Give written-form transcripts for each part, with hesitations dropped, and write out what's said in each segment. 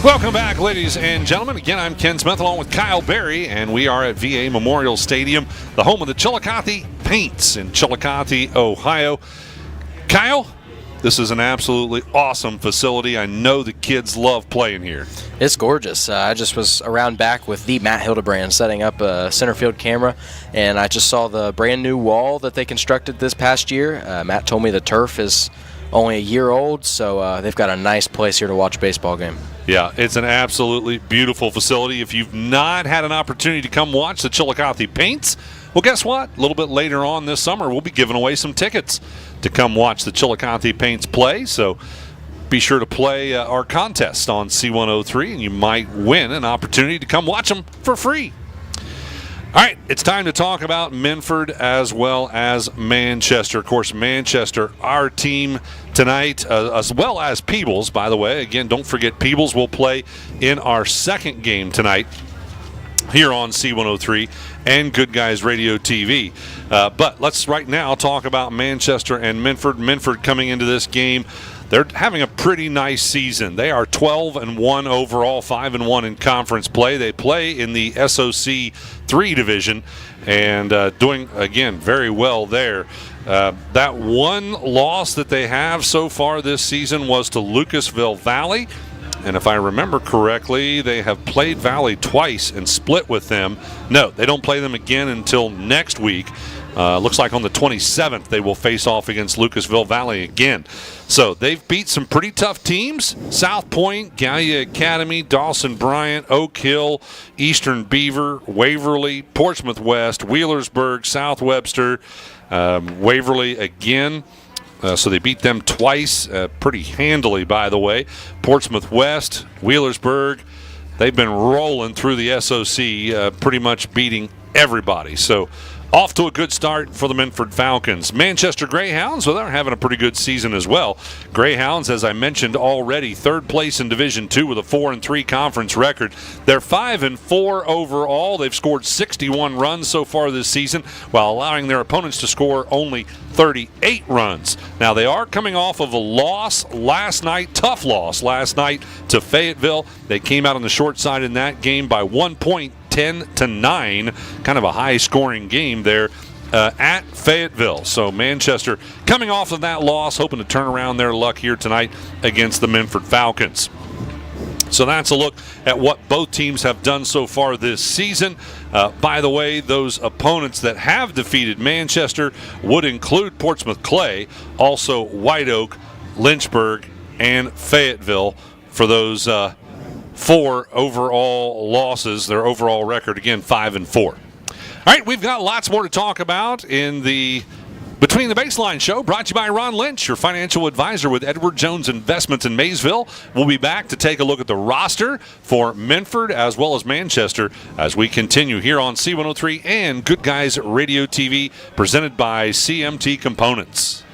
Welcome back, ladies and gentlemen. Again, I'm Ken Smith along with Kyle Berry, and we are at VA Memorial Stadium, the home of the Chillicothe Paints in Chillicothe, Ohio. Kyle, this is an absolutely awesome facility. I know the kids love playing here. It's gorgeous. I just was around back with the Matt Hildebrand setting up a center field camera, and I just saw the brand new wall that they constructed this past year. Matt told me the turf is only a year old, so they've got a nice place here to watch a baseball game. Yeah, it's an absolutely beautiful facility. If you've not had an opportunity to come watch the Chillicothe Paints, well, guess what? A little bit later on this summer, we'll be giving away some tickets to come watch the Chillicothe Paints play. So be sure to play our contest on C103, and you might win an opportunity to come watch them for free. All right, it's time to talk about Minford as well as Manchester. Of course, Manchester, our team tonight, as well as Peebles, by the way. Again, don't forget Peebles will play in our second game tonight here on C103 and Good Guys Radio TV. But let's right now talk about Manchester and Minford. Minford coming into this game, they're having a pretty nice season. They are 12-1 overall, 5-1 in conference play. They play in the SOC 3 division and doing, again, very well there. That one loss that they have so far this season was to Lucasville Valley. And if I remember correctly, they have played Valley twice and split with them. No, they don't play them again until next week. Looks like on the 27th they will face off against Lucasville Valley again. So they've beat some pretty tough teams. South Point, Gallia Academy, Dawson Bryant, Oak Hill, Eastern Beaver, Waverly, Portsmouth West, Wheelersburg, South Webster, Waverly again. So they beat them twice, pretty handily, by the way. Portsmouth West, Wheelersburg, they've been rolling through the SOC, pretty much beating everybody. So off to a good start for the Minford Falcons. Manchester Greyhounds, well, they're having a pretty good season as well. Greyhounds, as I mentioned already, third place in Division II with a 4-3 conference record. They're 5-4 overall. They've scored 61 runs so far this season, while allowing their opponents to score only 38 runs. Now, they are coming off of a loss last night, tough loss last night to Fayetteville. They came out on the short side in that game by 1 point. 10-9, kind of a high-scoring game there at Fayetteville. So Manchester coming off of that loss, hoping to turn around their luck here tonight against the Minford Falcons. So that's a look at what both teams have done so far this season. By the way, those opponents that have defeated Manchester would include Portsmouth Clay, also White Oak, Lynchburg, and Fayetteville for those 4 overall losses. Their overall record, again, 5-4. All right, we've got lots more to talk about in the Between the Baseline show, brought to you by Ron Lynch, your financial advisor with Edward Jones Investments in Maysville. We'll be back to take a look at the roster for Minford as well as Manchester as we continue here on C103 and Good Guys Radio TV, presented by CMT Components.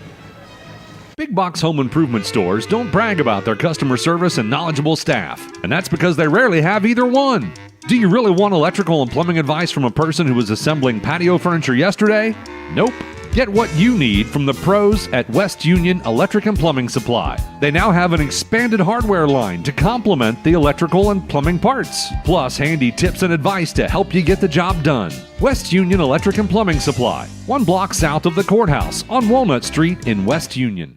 Big box home improvement stores don't brag about their customer service and knowledgeable staff, and that's because they rarely have either one. Do you really want electrical and plumbing advice from a person who was assembling patio furniture yesterday? Nope. Get what you need from the pros at West Union Electric and Plumbing Supply. They now have an expanded hardware line to complement the electrical and plumbing parts, plus handy tips and advice to help you get the job done. West Union Electric and Plumbing Supply, 1 block south of the courthouse on Walnut Street in West Union.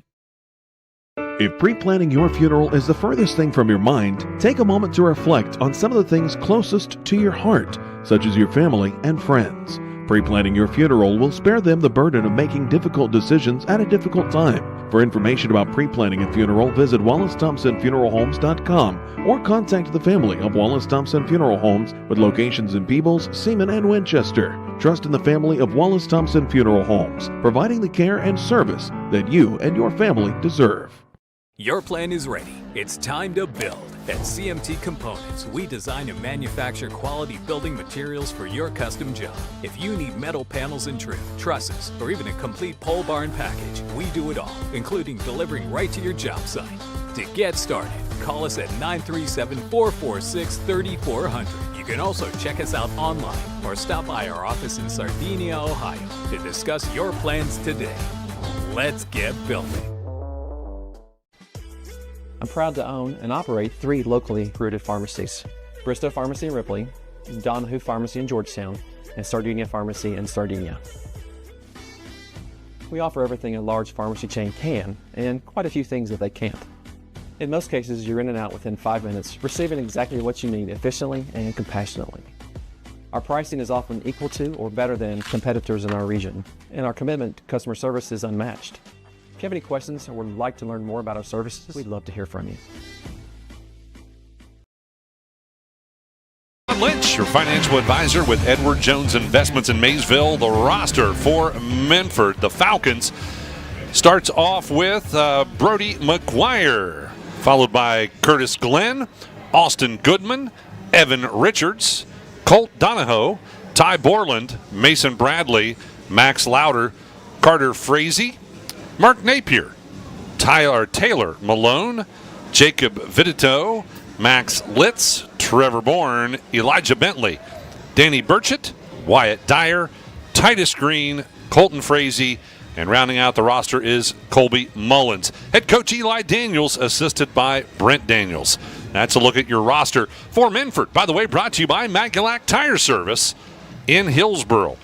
If pre-planning your funeral is the furthest thing from your mind, take a moment to reflect on some of the things closest to your heart, such as your family and friends. Pre-planning your funeral will spare them the burden of making difficult decisions at a difficult time. For information about pre-planning a funeral, visit WallaceThompsonFuneralHomes.com or contact the family of Wallace Thompson Funeral Homes with locations in Peebles, Seaman, and Winchester. Trust in the family of Wallace Thompson Funeral Homes, providing the care and service that you and your family deserve. Your plan is ready. It's time to build. At CMT Components, we design and manufacture quality building materials for your custom job. If you need metal panels and trim, trusses, or even a complete pole barn package, we do it all, including delivering right to your job site. To get started, call us at 937-446-3400. You can also check us out online or stop by our office in Sardinia, Ohio to discuss your plans today. Let's get building. I'm proud to own and operate 3 locally rooted pharmacies: Bristow Pharmacy in Ripley, Donahue Pharmacy in Georgetown, and Sardinia Pharmacy in Sardinia. We offer everything a large pharmacy chain can, and quite a few things that they can't. In most cases, you're in and out within 5 minutes, receiving exactly what you need efficiently and compassionately. Our pricing is often equal to or better than competitors in our region, and our commitment to customer service is unmatched. If you have any questions or would like to learn more about our services, we'd love to hear from you. Lynch, your financial advisor with Edward Jones Investments in Maysville. The roster for Minford, the Falcons, starts off with Brody McGuire, followed by Curtis Glenn, Austin Goodman, Evan Richards, Colt Donahoe, Ty Borland, Mason Bradley, Max Lauder, Carter Frazee, Mark Napier, Taylor Malone, Jacob Vidito, Max Litz, Trevor Bourne, Elijah Bentley, Danny Burchett, Wyatt Dyer, Titus Green, Colton Frazee, and rounding out the roster is Colby Mullins. Head coach Eli Daniels, assisted by Brent Daniels. That's a look at your roster for Minford. By the way, brought to you by Magulac Tire Service in Hillsboro.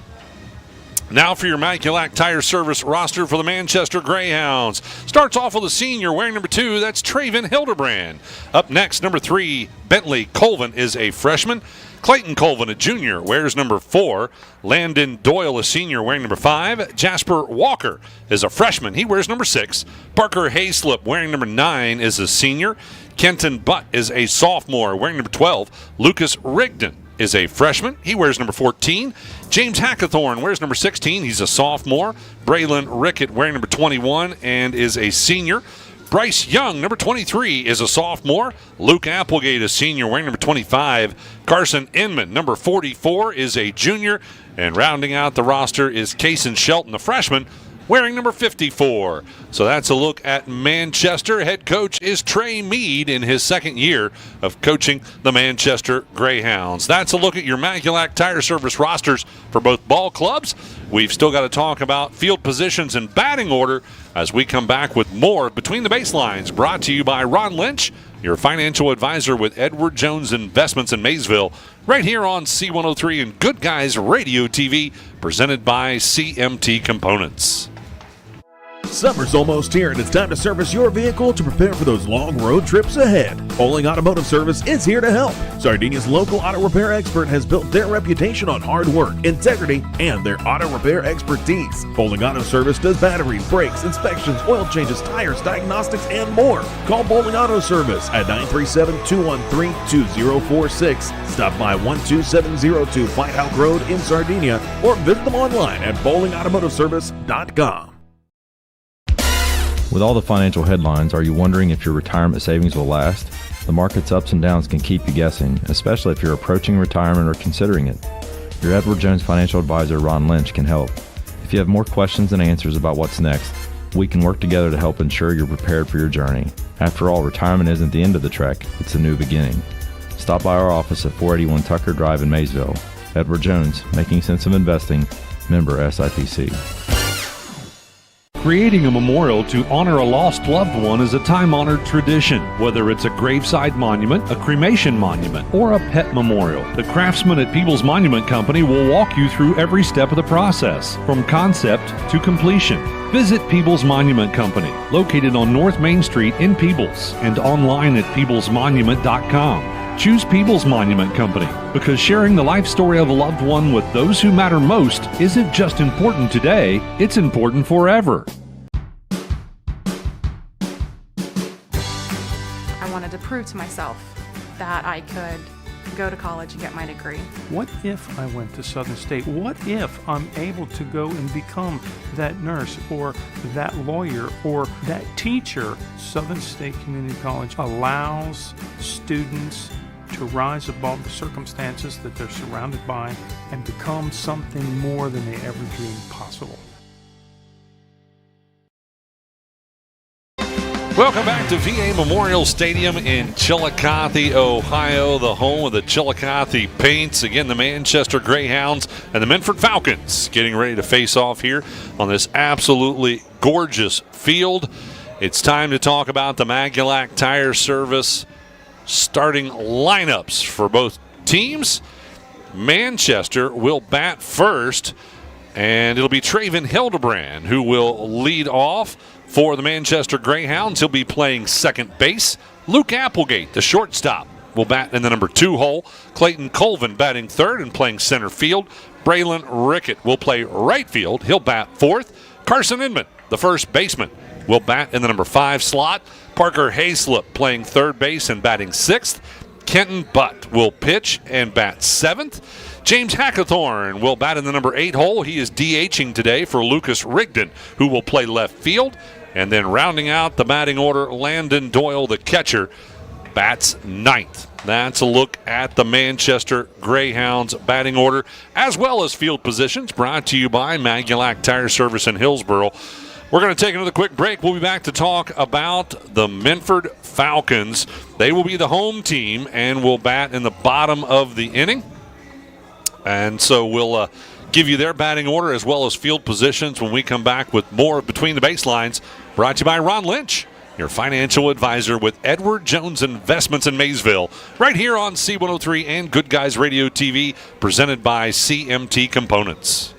Now for your Magulac Tire Service roster for the Manchester Greyhounds. Starts off with a senior wearing number 2. That's Traven Hildebrand. Up next, number 3, Bentley Colvin is a freshman. Clayton Colvin, a junior, wears number 4. Landon Doyle, a senior, wearing number 5. Jasper Walker is a freshman. He wears number 6. Parker Hayslip, wearing number 9, is a senior. Kenton Butt is a sophomore, wearing number 12. Lucas Rigdon is a freshman. He wears number 14. James Hackathorn wears number 16. He's a sophomore. Braylon Rickett wearing number 21 and is a senior. Bryce Young, number 23, is a sophomore. Luke Applegate, a senior, wearing number 25. Carson Inman, number 44, is a junior. And rounding out the roster is Kaysen Shelton, the freshman, wearing number 54. So that's a look at Manchester. Head coach is Trey Mead in his second year of coaching the Manchester Greyhounds. That's a look at your Magulac Tire Service rosters for both ball clubs. We've still got to talk about field positions and batting order as we come back with more Between the Baselines, brought to you by Ron Lynch, your financial advisor with Edward Jones Investments in Maysville, right here on C103 and Good Guys Radio TV, presented by CMT Components. Summer's almost here, and it's time to service your vehicle to prepare for those long road trips ahead. Bowling Automotive Service is here to help. Sardinia's local auto repair expert has built their reputation on hard work, integrity, and their auto repair expertise. Bowling Auto Service does batteries, brakes, inspections, oil changes, tires, diagnostics, and more. Call Bowling Auto Service at 937-213-2046. Stop by 12702 White House Road in Sardinia, or visit them online at bowlingautomotiveservice.com. With all the financial headlines, are you wondering if your retirement savings will last? The market's ups and downs can keep you guessing, especially if you're approaching retirement or considering it. Your Edward Jones financial advisor, Ron Lynch, can help. If you have more questions than answers about what's next, we can work together to help ensure you're prepared for your journey. After all, retirement isn't the end of the trek, it's a new beginning. Stop by our office at 481 Tucker Drive in Maysville. Edward Jones, making sense of investing, member SIPC. Creating a memorial to honor a lost loved one is a time-honored tradition. Whether it's a graveside monument, a cremation monument, or a pet memorial, the craftsmen at Peebles Monument Company will walk you through every step of the process, from concept to completion. Visit Peebles Monument Company, located on North Main Street in Peebles, and online at peeblesmonument.com. Choose Peebles Monument Company because sharing the life story of a loved one with those who matter most isn't just important today, it's important forever. I wanted to prove to myself that I could go to college and get my degree. What if I went to Southern State? What if I'm able to go and become that nurse or that lawyer or that teacher? Southern State Community College allows students to rise above the circumstances that they're surrounded by and become something more than they ever dreamed possible. Welcome back to VA Memorial Stadium in Chillicothe, Ohio, the home of the Chillicothe Paints. Again, the Manchester Greyhounds and the Minford Falcons getting ready to face off here on this absolutely gorgeous field. It's time to talk about the Magulac Tire Service starting lineups for both teams. Manchester will bat first, and it'll be Traven Hildebrand who will lead off for the Manchester Greyhounds. He'll be playing second base. Luke Applegate, the shortstop, will bat in the number 2 hole. Clayton Colvin batting third and playing center field. Braylon Rickett will play right field. He'll bat fourth. Carson Inman, the first baseman, will bat in the number 5 slot. Parker Hayslip playing third base and batting sixth. Kenton Butt will pitch and bat seventh. James Hackathorn will bat in the number 8 hole. He is DHing today for Lucas Rigdon, who will play left field. And then rounding out the batting order, Landon Doyle, the catcher, bats ninth. That's a look at the Manchester Greyhounds batting order, as well as field positions, brought to you by Magulac Tire Service in Hillsboro. We're going to take another quick break. We'll be back to talk about the Minford Falcons. They will be the home team and will bat in the bottom of the inning. And so we'll give you their batting order as well as field positions when we come back with more Between the Baselines, brought to you by Ron Lynch, your financial advisor with Edward Jones Investments in Maysville, right here on C103 and Good Guys Radio TV, presented by CMT Components.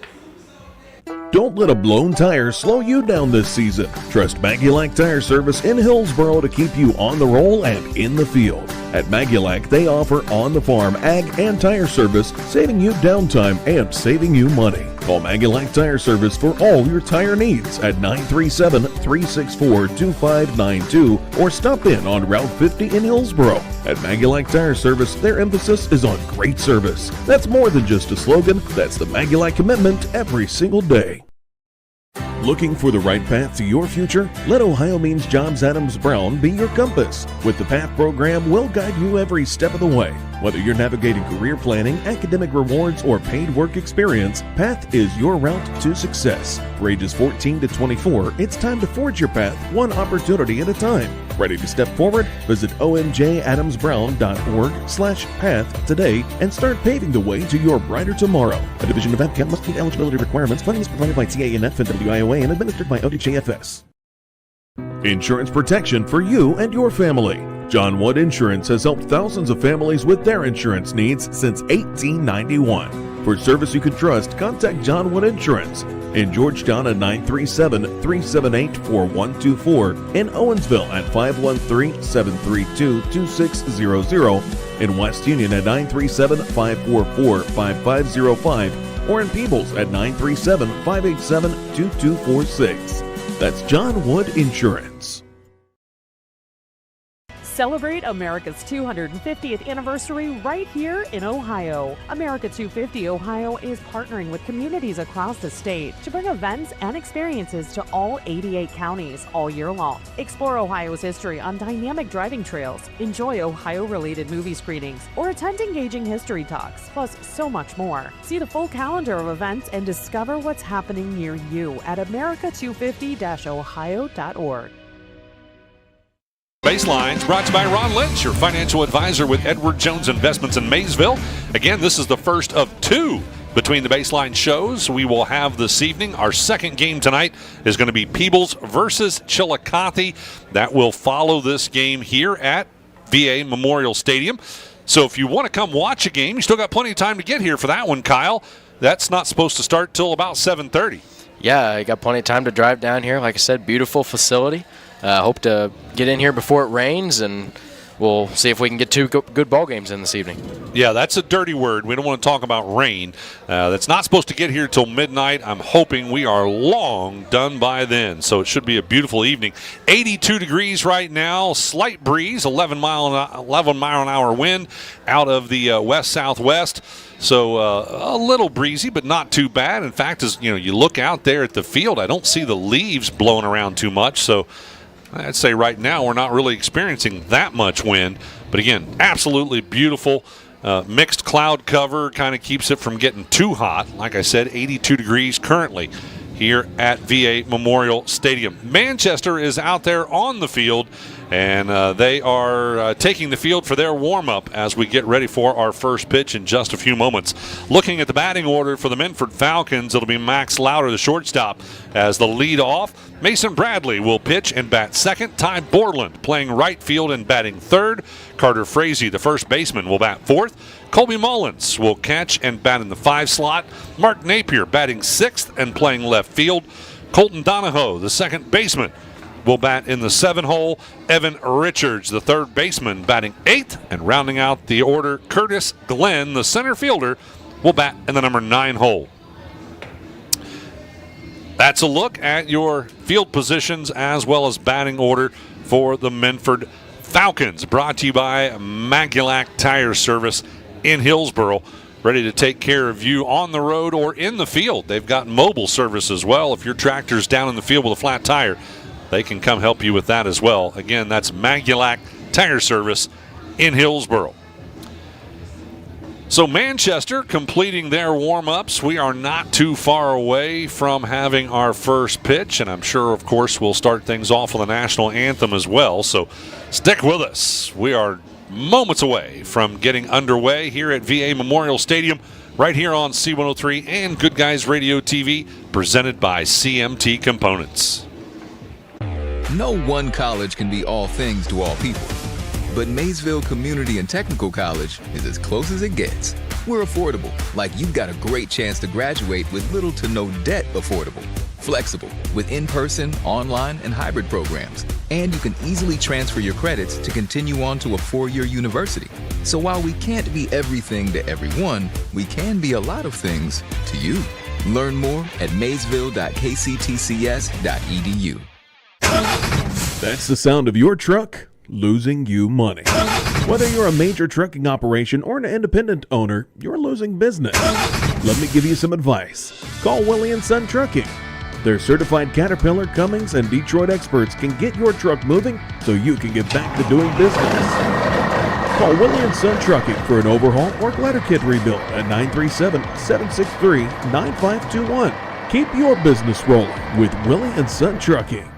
Don't let a blown tire slow you down this season. Trust Magulac Tire Service in Hillsboro to keep you on the roll and in the field. At Magulac, they offer on-the-farm ag and tire service, saving you downtime and saving you money. Call Magulac Tire Service for all your tire needs at 937-364-2592 or stop in on Route 50 in Hillsboro. At Magulac Tire Service, their emphasis is on great service. That's more than just a slogan. That's the Magulac commitment every single day. Looking for the right path to your future? Let Ohio Means Jobs Adams Brown be your compass. With the PATH program, we'll guide you every step of the way. Whether you're navigating career planning, academic rewards, or paid work experience, PATH is your route to success. For ages 14 to 24, it's time to forge your path one opportunity at a time. Ready to step forward? Visit omjadamsbrown.org/path today and start paving the way to your brighter tomorrow. A division of APCAP must meet eligibility requirements. Funding is provided by TANF and WIOA and administered by ODJFS. Insurance protection for you and your family. John Wood Insurance has helped thousands of families with their insurance needs since 1891. For service you can trust, contact John Wood Insurance. In Georgetown at 937-378-4124. In Owensville at 513-732-2600. In West Union at 937-544-5505. Or in Peebles at 937-587-2246. That's John Wood Insurance. Celebrate America's 250th anniversary right here in Ohio. America 250 Ohio is partnering with communities across the state to bring events and experiences to all 88 counties all year long. Explore Ohio's history on dynamic driving trails, enjoy Ohio-related movie screenings, or attend engaging history talks, plus so much more. See the full calendar of events and discover what's happening near you at america250-ohio.org. Baselines brought to you by Ron Lynch, your financial advisor with Edward Jones Investments in Maysville. Again, this is the first of 2 Between the Baseline shows we will have this evening. Our second game tonight is going to be Peebles versus Chillicothe. That will follow this game here at VA Memorial Stadium. So if you want to come watch a game, you still got plenty of time to get here for that one, Kyle. That's not supposed to start till about 7:30. Yeah, I got plenty of time to drive down here. Like I said, beautiful facility. Hope to get in here before it rains, and we'll see if we can get 2 good ball games in this evening. Yeah, that's a dirty word. We don't want to talk about rain. That's not supposed to get here till midnight. I'm hoping we are long done by then, so it should be a beautiful evening. 82 degrees right now, slight breeze, 11 mile an hour wind out of the west-southwest. So a little breezy, but not too bad. In fact, as you look out there at the field, I don't see the leaves blowing around too much. So I'd say right now we're not really experiencing that much wind. But again, absolutely beautiful. Mixed cloud cover kind of keeps it from getting too hot. Like I said, 82 degrees currently here at VA Memorial Stadium. Manchester is out there on the field, And they are taking the field for their warm-up as we get ready for our first pitch in just a few moments. Looking at the batting order for the Minford Falcons, it'll be Max Lauder, the shortstop, as the lead off. Mason Bradley will pitch and bat second. Ty Borland playing right field and batting third. Carter Frazee, the first baseman, will bat fourth. Colby Mullins will catch and bat in the 5 slot. Mark Napier batting sixth and playing left field. Colton Donahoe, the second baseman, will bat in the 7 hole. Evan Richards, the third baseman, batting 8th. And rounding out the order, Curtis Glenn, the center fielder, will bat in the number 9 hole. That's a look at your field positions as well as batting order for the Minford Falcons. Brought to you by Magulac Tire Service in Hillsboro. Ready to take care of you on the road or in the field. They've got mobile service as well. If your tractor's down in the field with a flat tire, they can come help you with that as well. Again, that's Magulac Tire Service in Hillsboro. So Manchester completing their warm-ups. We are not too far away from having our first pitch, and I'm sure, of course, we'll start things off with the national anthem as well. So stick with us. We are moments away from getting underway here at VA Memorial Stadium, right here on C103 and Good Guys Radio TV, presented by CMT Components. No one college can be all things to all people, but Maysville Community and Technical College is as close as it gets. We're affordable, like you've got a great chance to graduate with little to no debt. Affordable, flexible, with in-person, online, and hybrid programs. And you can easily transfer your credits to continue on to a 4-year university. So while we can't be everything to everyone, we can be a lot of things to you. Learn more at maysville.kctcs.edu. That's the sound of your truck losing you money. Whether you're a major trucking operation or an independent owner, you're losing business. Let me give you some advice. Call Willie & Son Trucking. Their certified Caterpillar, Cummins, and Detroit experts can get your truck moving so you can get back to doing business. Call Willie & Son Trucking for an overhaul or glider kit rebuild at 937-763-9521. Keep your business rolling with Willie & Son Trucking.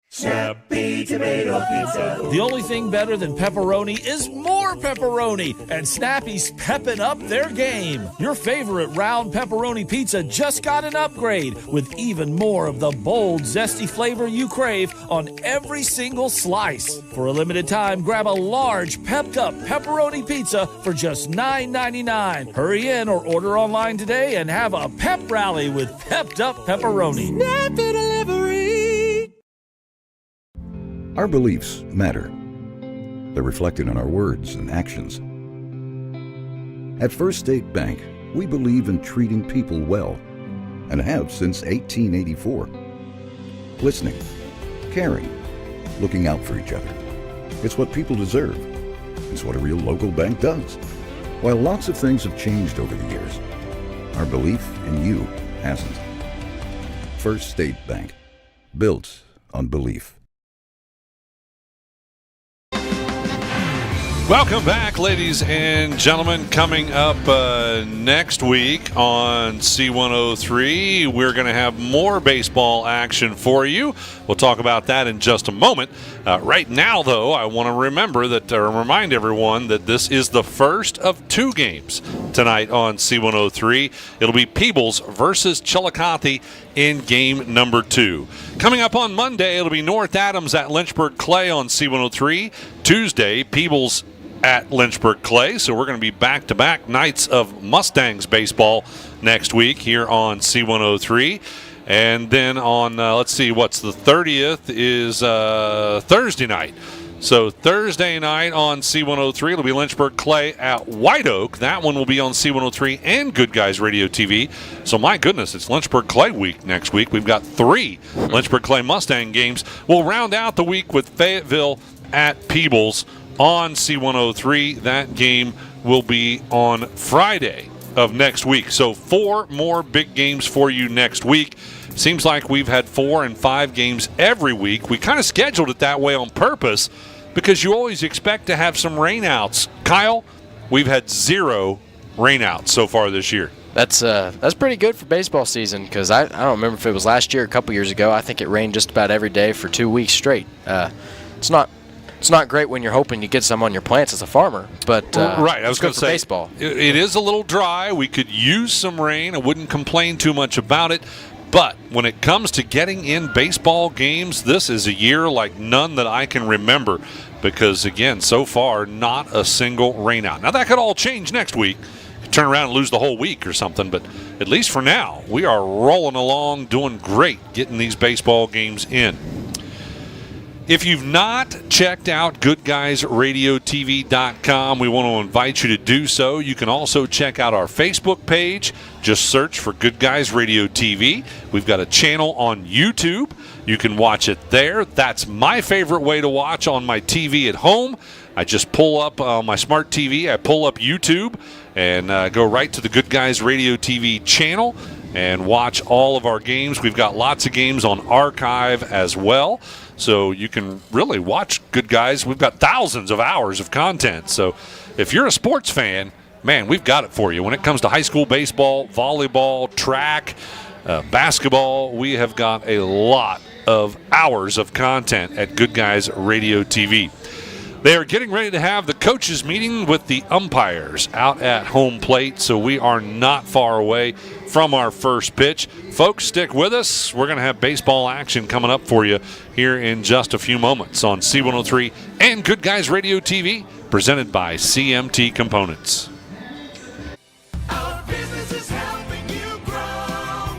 Snappy Tomato Pizza. The only thing better than pepperoni is more pepperoni, and Snappy's pepping up their game. Your favorite round pepperoni pizza just got an upgrade with even more of the bold, zesty flavor you crave on every single slice. For a limited time, grab a large pepped up pepperoni pizza for just $9.99. Hurry in or order online today and have a pep rally with pepped up pepperoni. Snappy Delivery. Our beliefs matter. They're reflected in our words and actions. At First State Bank, we believe in treating people well, and have since 1884. Listening, caring, looking out for each other. It's what people deserve. It's what a real local bank does. While lots of things have changed over the years, our belief in you hasn't. First State Bank, built on belief. Welcome back, ladies and gentlemen. Coming up next week on C103, we're going to have more baseball action for you. We'll talk about that in just a moment. Right now, though, I want to remind everyone that this is the first of 2 games tonight on C103. It'll be Peebles versus Chillicothe in game number 2. Coming up on Monday, it'll be North Adams at Lynchburg Clay on C103. Tuesday, Peebles at Lynchburg Clay. So we're going to be back-to-back nights of Mustangs baseball next week here on C103. And then on, let's see, what's the 30th is Thursday night. So Thursday night on C103, it'll be Lynchburg Clay at White Oak. That one will be on C103 and Good Guys Radio TV. So my goodness, it's Lynchburg Clay week next week. We've got 3 Lynchburg Clay Mustang games. We'll round out the week with Fayetteville at Peebles on C103. That game will be on Friday of next week. So 4 more big games for you next week. Seems like we've had 4 and 5 games every week. We kind of scheduled it that way on purpose because you always expect to have some rainouts. Kyle, we've had 0 rainouts so far this year. That's pretty good for baseball season because I don't remember if it was last year or a couple years ago. I think it rained just about every day for 2 weeks straight. It's not It's not great when you're hoping to get some on your plants as a farmer, but right. I was going to to say baseball. It is a little dry. We could use some rain. I wouldn't complain too much about it. But when it comes to getting in baseball games, this is a year like none that I can remember because, again, so far, not a single rainout. Now, that could all change next week. Turn around and lose the whole week or something, but at least for now, we are rolling along, doing great getting these baseball games in. If you've not checked out GoodGuysRadioTV.com, we want to invite you to do so. You can also check out our Facebook page. Just search for Good Guys Radio TV. We've got a channel on YouTube. You can watch it there. That's my favorite way to watch on my TV at home. I just pull up my smart TV. I pull up YouTube and go right to the Good Guys Radio TV channel and watch all of our games. We've got lots of games on archive as well. So you can really watch Good Guys. We've got thousands of hours of content. So if you're a sports fan, man, we've got it for you. When it comes to high school baseball, volleyball, track, basketball, we have got a lot of hours of content at Good Guys Radio TV. They are getting ready to have the coaches meeting with the umpires out at home plate, so we are not far away from our first pitch. Folks, stick with us. We're going to have baseball action coming up for you here in just a few moments on C103 and Good Guys Radio TV, presented by CMT Components. Our business is helping you grow.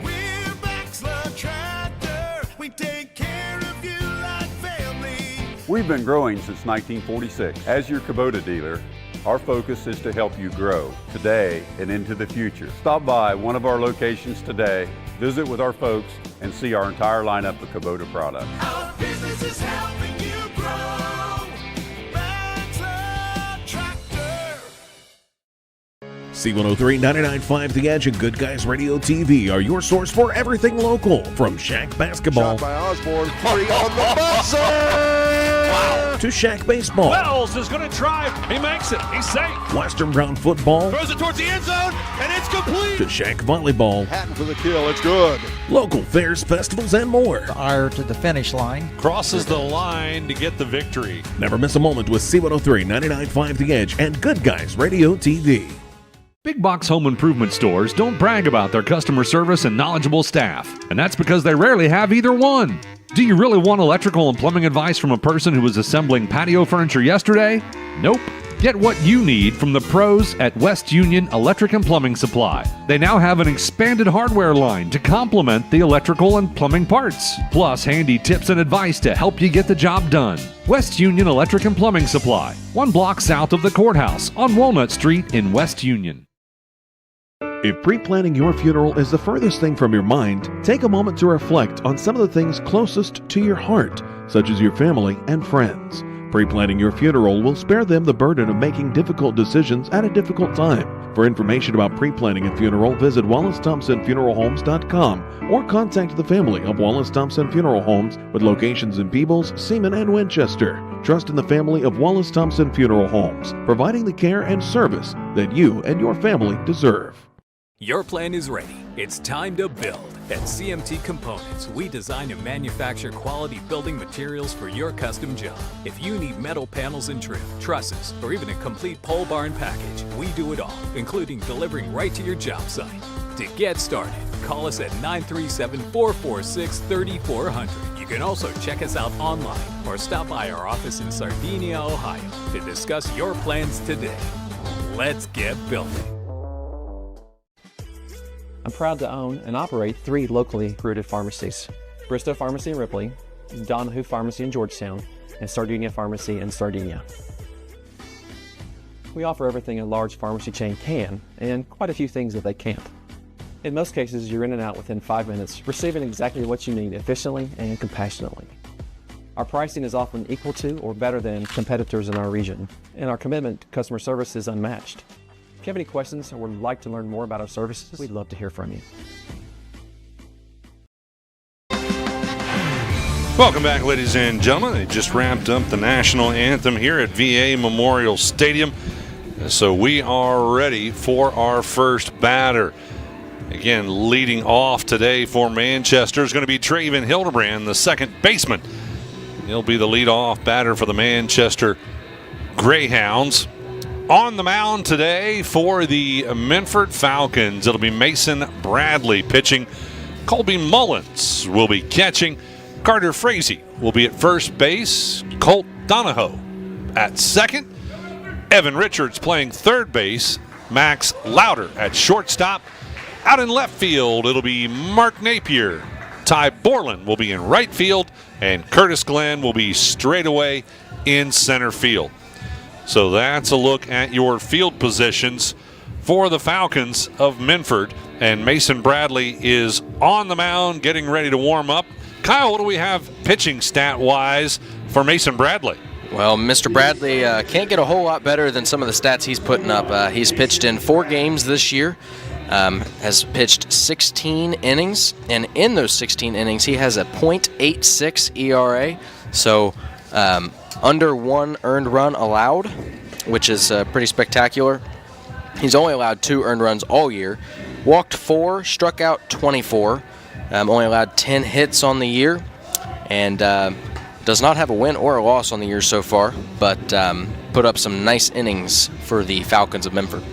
We're Baxter Tractor. We take care of you like family. We've been growing since 1946. As your Kubota dealer, our focus is to help you grow today and into the future. Stop by one of our locations today, visit with our folks, and see our entire lineup of Kubota products. Our business is helping you grow. Baxter Tractor. C103, 99.5 The Edge, and Good Guys Radio TV are your source for everything local. From Shack Basketball Shot by Osborne, 3 on the buzzer! to Shack Baseball, Wells is going to drive. He makes it. He's safe. Western Brown Football, Throws it towards the end zone, and it's complete. to Shack Volleyball, Hatton for the kill, it's good. local fairs, festivals, and more. Ire to the finish line. Crosses the line to get the victory. Never miss a moment with C103, 99.5 The Edge, and Good Guys Radio TV. Big box home improvement stores don't brag about their customer service and knowledgeable staff, and that's because they rarely have either one. Do you really want electrical and plumbing advice from a person who was assembling patio furniture yesterday? Nope. Get what you need from the pros at West Union Electric and Plumbing Supply. They now have an expanded hardware line to complement the electrical and plumbing parts, plus handy tips and advice to help you get the job done. West Union Electric and Plumbing Supply, 1 block south of the courthouse on Walnut Street in West Union. If pre-planning your funeral is the furthest thing from your mind, take a moment to reflect on some of the things closest to your heart, such as your family and friends. Pre-planning your funeral will spare them the burden of making difficult decisions at a difficult time. For information about pre-planning a funeral, visit WallaceThompsonFuneralHomes.com or contact the family of Wallace Thompson Funeral Homes with locations in Peebles, Seaman, and Winchester. Trust in the family of Wallace Thompson Funeral Homes, providing the care and service that you and your family deserve. Your plan is ready. It's time to build. At CMT Components, we design and manufacture quality building materials for your custom job. If you need metal panels and trim, trusses, or even a complete pole barn package, we do it all, including delivering right to your job site. To get started, call us at 937-446-3400. You can also check us out online or stop by our office in Sardinia, Ohio to discuss your plans today. Let's get building. I'm proud to own and operate 3 locally rooted pharmacies: Bristow Pharmacy in Ripley, Donahue Pharmacy in Georgetown, and Sardinia Pharmacy in Sardinia. We offer everything a large pharmacy chain can, and quite a few things that they can't. In most cases, you're in and out within 5 minutes, receiving exactly what you need efficiently and compassionately. Our pricing is often equal to or better than competitors in our region, and our commitment to customer service is unmatched. If you have any questions or would like to learn more about our services, we'd love to hear from you. Welcome back, ladies and gentlemen. They just wrapped up the national anthem here at VA Memorial Stadium. So we are ready for our first batter. Again, leading off today for Manchester is going to be Traven Hildebrand, the second baseman. He'll be the leadoff batter for the Manchester Greyhounds. On the mound today for the Minford Falcons, it'll be Mason Bradley pitching. Colby Mullins will be catching. Carter Frazee will be at first base. Colt Donahoe at second. Evan Richards playing third base. Max Louder at shortstop. Out in left field, it'll be Mark Napier. Ty Borland will be in right field, and Curtis Glenn will be straight away in center field. So that's a look at your field positions for the Falcons of Minford. And Mason Bradley is on the mound getting ready to warm up. Kyle, what do we have pitching stat-wise for Mason Bradley? Well, Mr. Bradley can't get a whole lot better than some of the stats he's putting up. He's pitched in 4 games this year, has pitched 16 innings, and in those 16 innings, he has a .86 ERA. So under 1 earned run allowed, which is pretty spectacular. He's only allowed 2 earned runs all year. Walked 4, struck out 24. Only allowed 10 hits on the year, and does not have a win or a loss on the year so far, but put up some nice innings for the Falcons of Minford.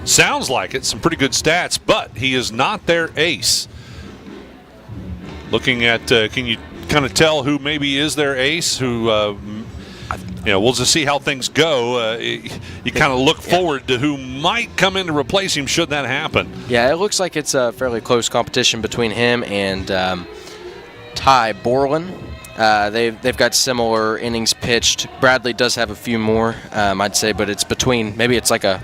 Sounds like it. Some pretty good stats, but he is not their ace. Looking at, can you kind of tell who maybe is their ace? Who, we'll just see how things go. You kind of look forward to who might come in to replace him should that happen. Yeah, it looks like it's a fairly close competition between him and Ty Borland. They've got similar innings pitched. Bradley does have a few more, I'd say, but it's between, maybe it's like a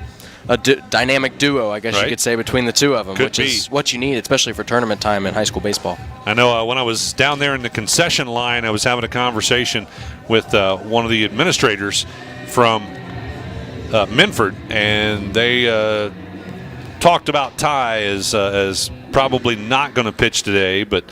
dynamic duo, I guess you could say, between the two of them, which is what you need, especially for tournament time in high school baseball. I know when I was down there in the concession line, I was having a conversation with one of the administrators from Minford, and they talked about Ty as probably not going to pitch today, but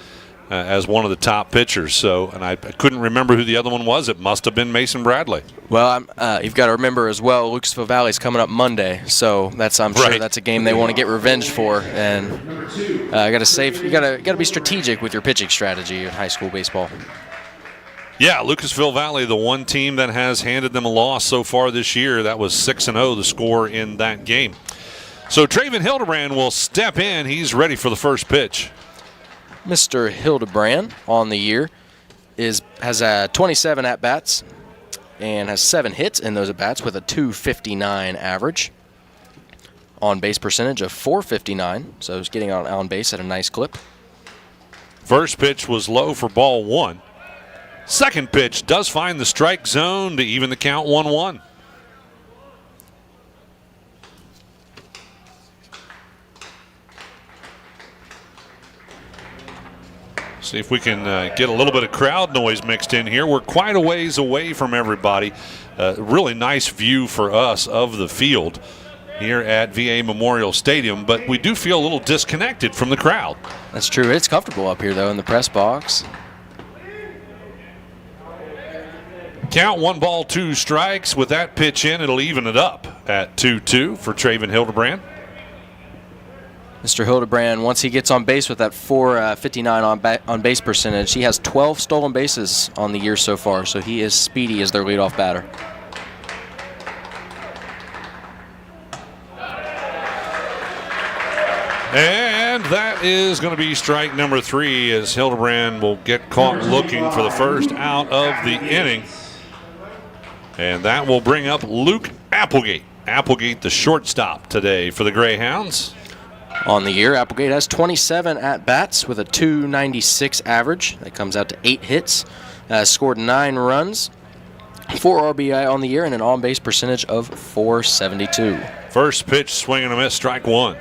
as one of the top pitchers. So, and I couldn't remember who the other one was. It must have been Mason Bradley. Well, you've got to remember as well, Lucasville Valley's coming up Monday, so I'm sure that's a game they want to get revenge for. And you got to be strategic with your pitching strategy in high school baseball. Yeah, Lucasville Valley, the one team that has handed them a loss so far this year. That was 6-0, the score in that game. So Traven Hildebrand will step in. He's ready for the first pitch. Mr. Hildebrand on the year has 27 at-bats and has 7 hits in those at-bats with a .259 average. On-base percentage of .459, so he's getting on base at a nice clip. First pitch was low for ball 1. Second pitch does find the strike zone to even the count 1-1. See if we can get a little bit of crowd noise mixed in here. We're quite a ways away from everybody. Really nice view for us of the field here at VA Memorial Stadium, but we do feel a little disconnected from the crowd. That's true. It's comfortable up here, though, in the press box. Count 1 ball, 2 strikes. With that pitch in, it'll even it up at 2-2 for Traven Hildebrand. Mr. Hildebrand, once he gets on base with that .459 on base percentage, he has 12 stolen bases on the year so far, so he is speedy as their leadoff batter. And that is going to be strike number 3 as Hildebrand will get caught looking for the first out of the inning. And that will bring up Luke Applegate. Applegate, the shortstop today for the Greyhounds. On the year, Applegate has 27 at-bats with a .296 average. That comes out to 8 hits. Scored 9 runs, 4 RBI on the year, and an on-base percentage of .472. First pitch, swing and a miss, strike 1.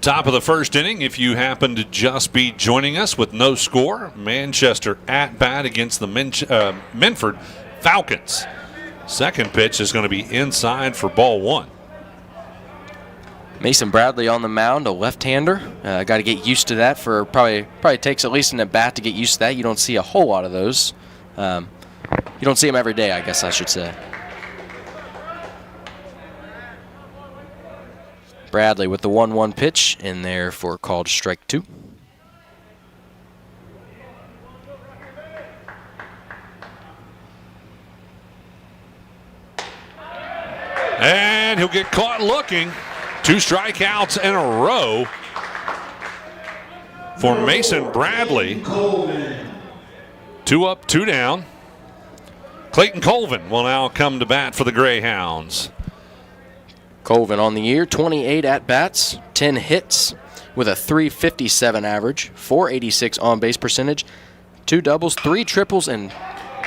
Top of the first inning, if you happen to just be joining us with no score, Manchester at bat against the Minford Falcons. Second pitch is going to be inside for ball 1. Mason Bradley on the mound, a left-hander. Got to get used to that for probably takes at least an at-bat to get used to that. You don't see a whole lot of those. You don't see them every day, I guess I should say. Bradley with the 1-1 pitch in there for called strike 2. And he'll get caught looking. 2 strikeouts in a row for Mason Bradley. 2 up, 2 down. Clayton Colvin will now come to bat for the Greyhounds. Colvin on the year, 28 at-bats, 10 hits with a .357 average, .486 on-base percentage, 2 doubles, 3 triples, and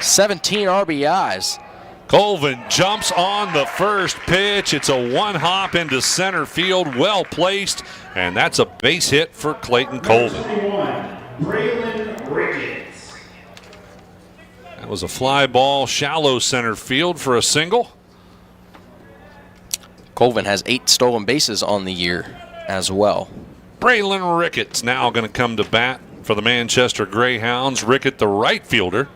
17 RBIs. Colvin jumps on the first pitch. It's a 1-hop into center field, well placed, and that's a base hit for Clayton Colvin. That was a fly ball, shallow center field for a single. Colvin has 8 stolen bases on the year as well. Braylon Ricketts now going to come to bat for the Manchester Greyhounds. Rickett, the right fielder.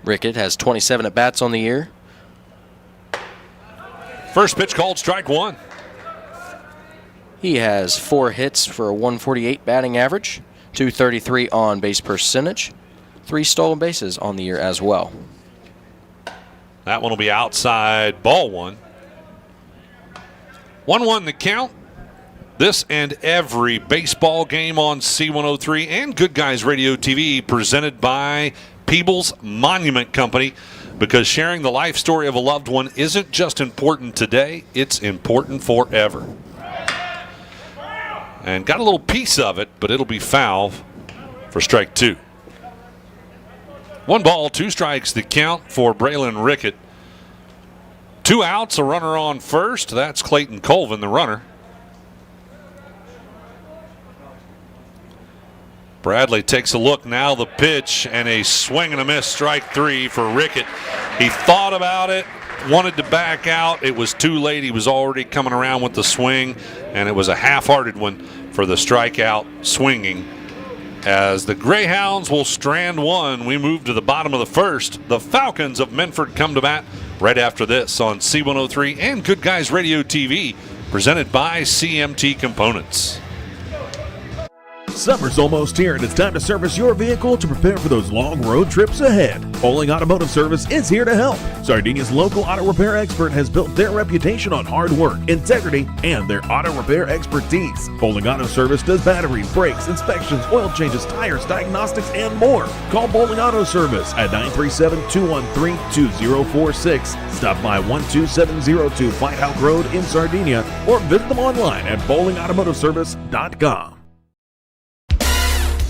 Rickett has 27 at-bats on the year. First pitch called strike 1. He has 4 hits for a .148 batting average, .233 on-base percentage, 3 stolen bases on the year as well. That one will be outside, ball 1. 1-1 the count. This and every baseball game on C103 and Good Guys Radio TV presented by Peebles Monument Company, because sharing the life story of a loved one isn't just important today, it's important forever. And got a little piece of it, but it'll be foul for strike 2. 1 ball, 2 strikes the count for Braylon Rickett. 2 outs, a runner on first. That's Clayton Colvin, the runner. Bradley takes a look now, the pitch, and a swing and a miss, strike 3 for Rickett. He thought about it, wanted to back out. It was too late. He was already coming around with the swing, and it was a half-hearted one for the strikeout swinging. As the Greyhounds will strand 1, we move to the bottom of the first. The Falcons of Minford come to bat right after this on C103 and Good Guys Radio TV, presented by CMT Components. Summer's almost here, and it's time to service your vehicle to prepare for those long road trips ahead. Bowling Automotive Service is here to help. Sardinia's local auto repair expert has built their reputation on hard work, integrity, and their auto repair expertise. Bowling Auto Service does batteries, brakes, inspections, oil changes, tires, diagnostics, and more. Call Bowling Auto Service at 937-213-2046. Stop by 12702 Whitehouse Road in Sardinia, or visit them online at bowlingautomotiveservice.com.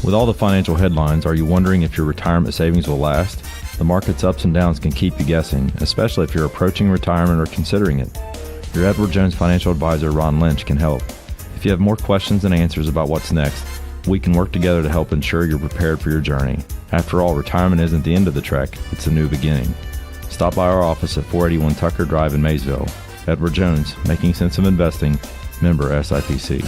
With all the financial headlines, are you wondering if your retirement savings will last? The market's ups and downs can keep you guessing, especially if you're approaching retirement or considering it. Your Edward Jones financial advisor, Ron Lynch, can help. If you have more questions than answers about what's next, we can work together to help ensure you're prepared for your journey. After all, retirement isn't the end of the trek, it's a new beginning. Stop by our office at 481 Tucker Drive in Maysville. Edward Jones, making sense of investing, member SIPC.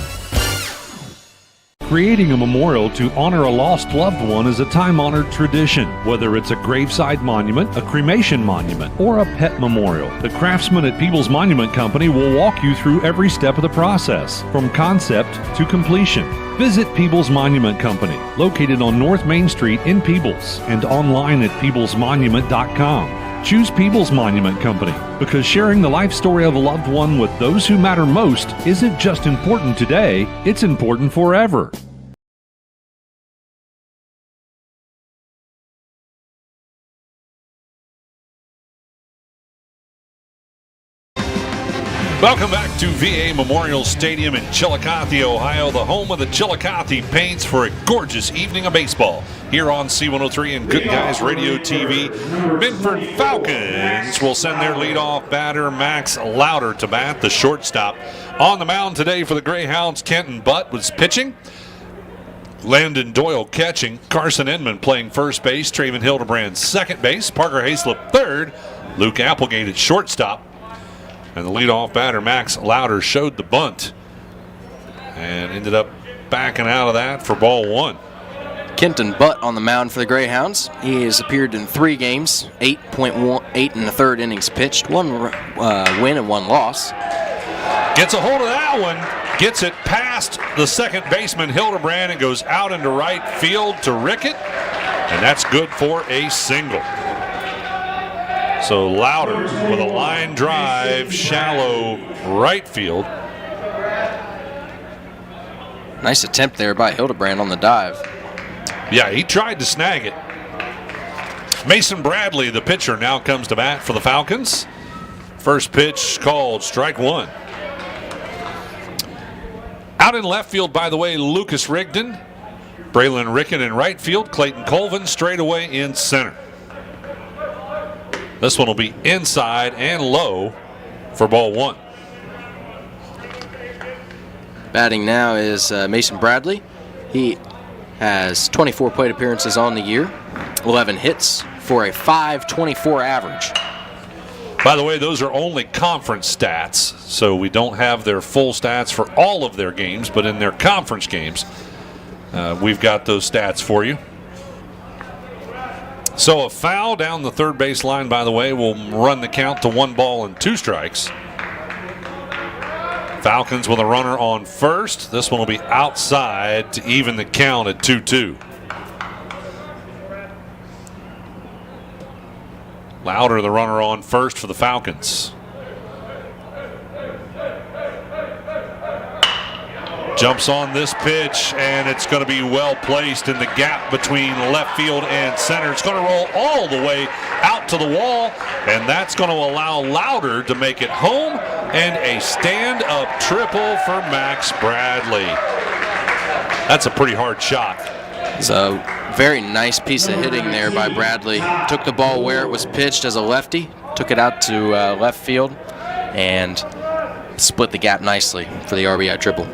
Creating a memorial to honor a lost loved one is a time-honored tradition. Whether it's a graveside monument, a cremation monument, or a pet memorial, the craftsmen at Peebles Monument Company will walk you through every step of the process, from concept to completion. Visit Peebles Monument Company, located on North Main Street in Peebles, and online at peeblesmonument.com. Choose Peebles Monument Company, because sharing the life story of a loved one with those who matter most isn't just important today, it's important forever. Welcome back to VA Memorial Stadium in Chillicothe, Ohio, the home of the Chillicothe Paints, for a gorgeous evening of baseball here on C103 and Good Guys Radio TV. Minford Falcons will send their leadoff batter, Max Louder, to bat, the shortstop. On the mound today for the Greyhounds, Kenton Butt was pitching. Landon Doyle catching. Carson Inman playing first base. Traven Hildebrand second base. Parker Hayslip third. Luke Applegate at shortstop. And the leadoff batter, Max Louder, showed the bunt and ended up backing out of that for ball 1. Kenton Butt on the mound for the Greyhounds. He has appeared in 3 games, 8 and a third innings pitched, 1 win and 1 loss. Gets a hold of that one, gets it past the second baseman Hildebrand and goes out into right field to Rickett, and that's good for a single. So Louder with a line drive, shallow right field. Nice attempt there by Hildebrand on the dive. Yeah, he tried to snag it. Mason Bradley, the pitcher, now comes to bat for the Falcons. First pitch called strike one. Out in left field, by the way, Lucas Rigdon. Braylon Rickett in right field. Clayton Colvin straight away in center. This one will be inside and low for ball one. Batting now is Mason Bradley. He has 24 plate appearances on the year, 11 hits for a .524 average. By the way, those are only conference stats, so we don't have their full stats for all of their games, but in their conference games, we've got those stats for you. So a foul down the third base line, by the way, will run the count to 1 ball and 2 strikes. Falcons with a runner on first. This one will be outside to even the count at 2-2. Louder, the runner on first for the Falcons. Jumps on this pitch, and it's going to be well placed in the gap between left field and center. It's going to roll all the way out to the wall, and that's going to allow Louder to make it home, and a stand-up triple for Max Bradley. That's a pretty hard shot. It's a very nice piece of hitting there by Bradley. Took the ball where it was pitched as a lefty, took it out to left field, and split the gap nicely for the RBI triple.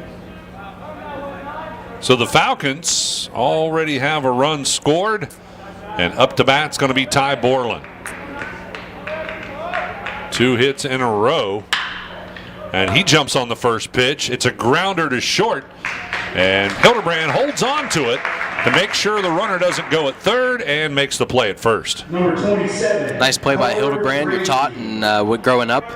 So the Falcons already have a run scored, and up to bat's going to be Ty Borland. 2 hits in a row, and he jumps on the first pitch. It's a grounder to short, and Hildebrand holds on to it to make sure the runner doesn't go at third and makes the play at first. Number 27. Nice play by Hildebrand. You're taught and growing up,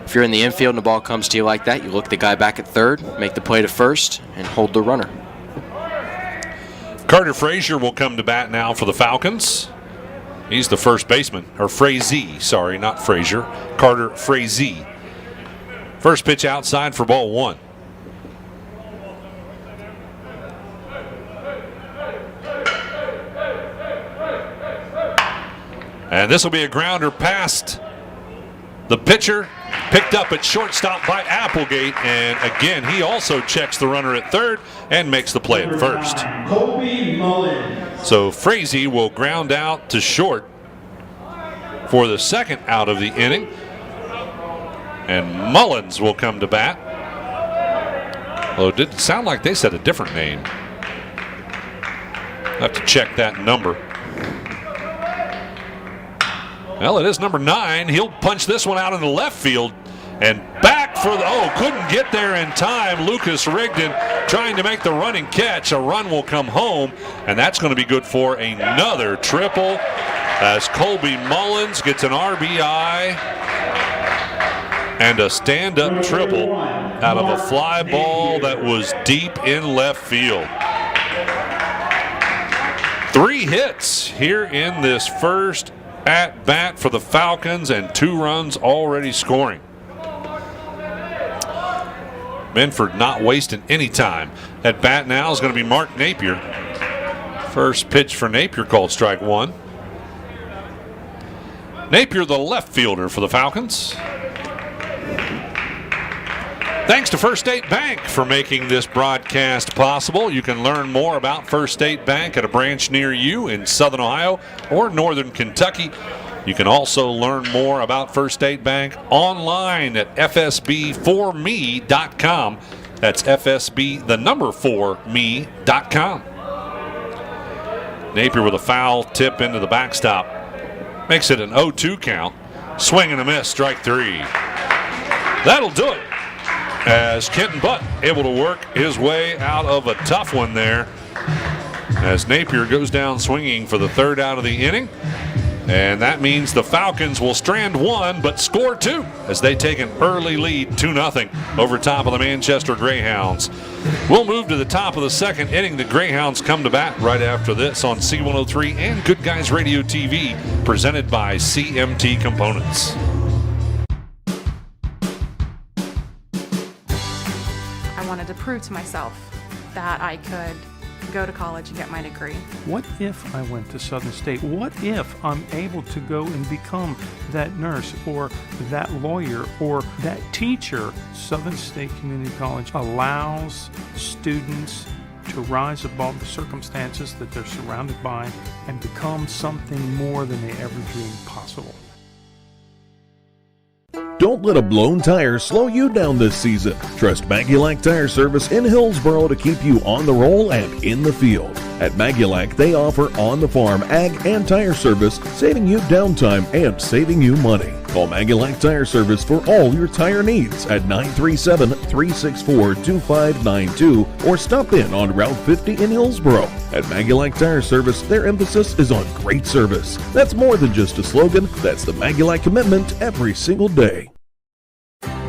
if you're in the infield and the ball comes to you like that, you look the guy back at third, make the play to first, and hold the runner. Carter Frazier will come to bat now for the Falcons. He's the first baseman, or Frazee, sorry, not Frazier. Carter Frazee. First pitch outside for ball one. And this will be a grounder past the pitcher, picked up at shortstop by Applegate, and again he also checks the runner at third and makes the play at first. So Frazee will ground out to short for the second out of the inning, and Mullins will come to bat. Although it did sound like they said a different name. I'll have to check that number. Well, it is number 9. He'll punch this one out in the left field and back for the, couldn't get there in time. Lucas Rigdon trying to make the running catch. A run will come home, and that's going to be good for another triple as Colby Mullins gets an RBI and a stand-up triple out of a fly ball that was deep in left field. 3 hits here in this first at bat for the Falcons, and 2 runs already scoring. Minford not wasting any time. At bat now is going to be Mark Napier. First pitch for Napier called strike one. Napier, the left fielder for the Falcons. Thanks to First State Bank for making this broadcast possible. You can learn more about First State Bank at a branch near you in Southern Ohio or Northern Kentucky. You can also learn more about First State Bank online at fsb4me.com. That's FSB, the number 4me.com. Napier with a foul tip into the backstop. Makes it an 0-2 count. Swing and a miss, strike 3. That'll do it, as Kenton Butt able to work his way out of a tough one there, as Napier goes down swinging for the 3rd out of the inning. And that means the Falcons will strand 1 but score 2 as they take an early lead 2-0 over top of the Manchester Greyhounds. We'll move to the top of the second inning. The Greyhounds come to bat right after this on C103 and Good Guys Radio TV, presented by CMT Components. I wanted to prove to myself that I could go to college and get my degree. What if I went to Southern State? What if I'm able to go and become that nurse or that lawyer or that teacher? Southern State Community College allows students to rise above the circumstances that they're surrounded by and become something more than they ever dreamed possible. Don't let a blown tire slow you down this season. Trust Maggulac Tire Service in Hillsboro to keep you on the roll and in the field. At Maggulac, they offer on-the-farm ag and tire service, saving you downtime and saving you money. Call Maggulac Tire Service for all your tire needs at 937-364-2592 or stop in on Route 50 in Hillsboro. At Maggulac Tire Service, their emphasis is on great service. That's more than just a slogan, that's the Maggulac commitment every single day.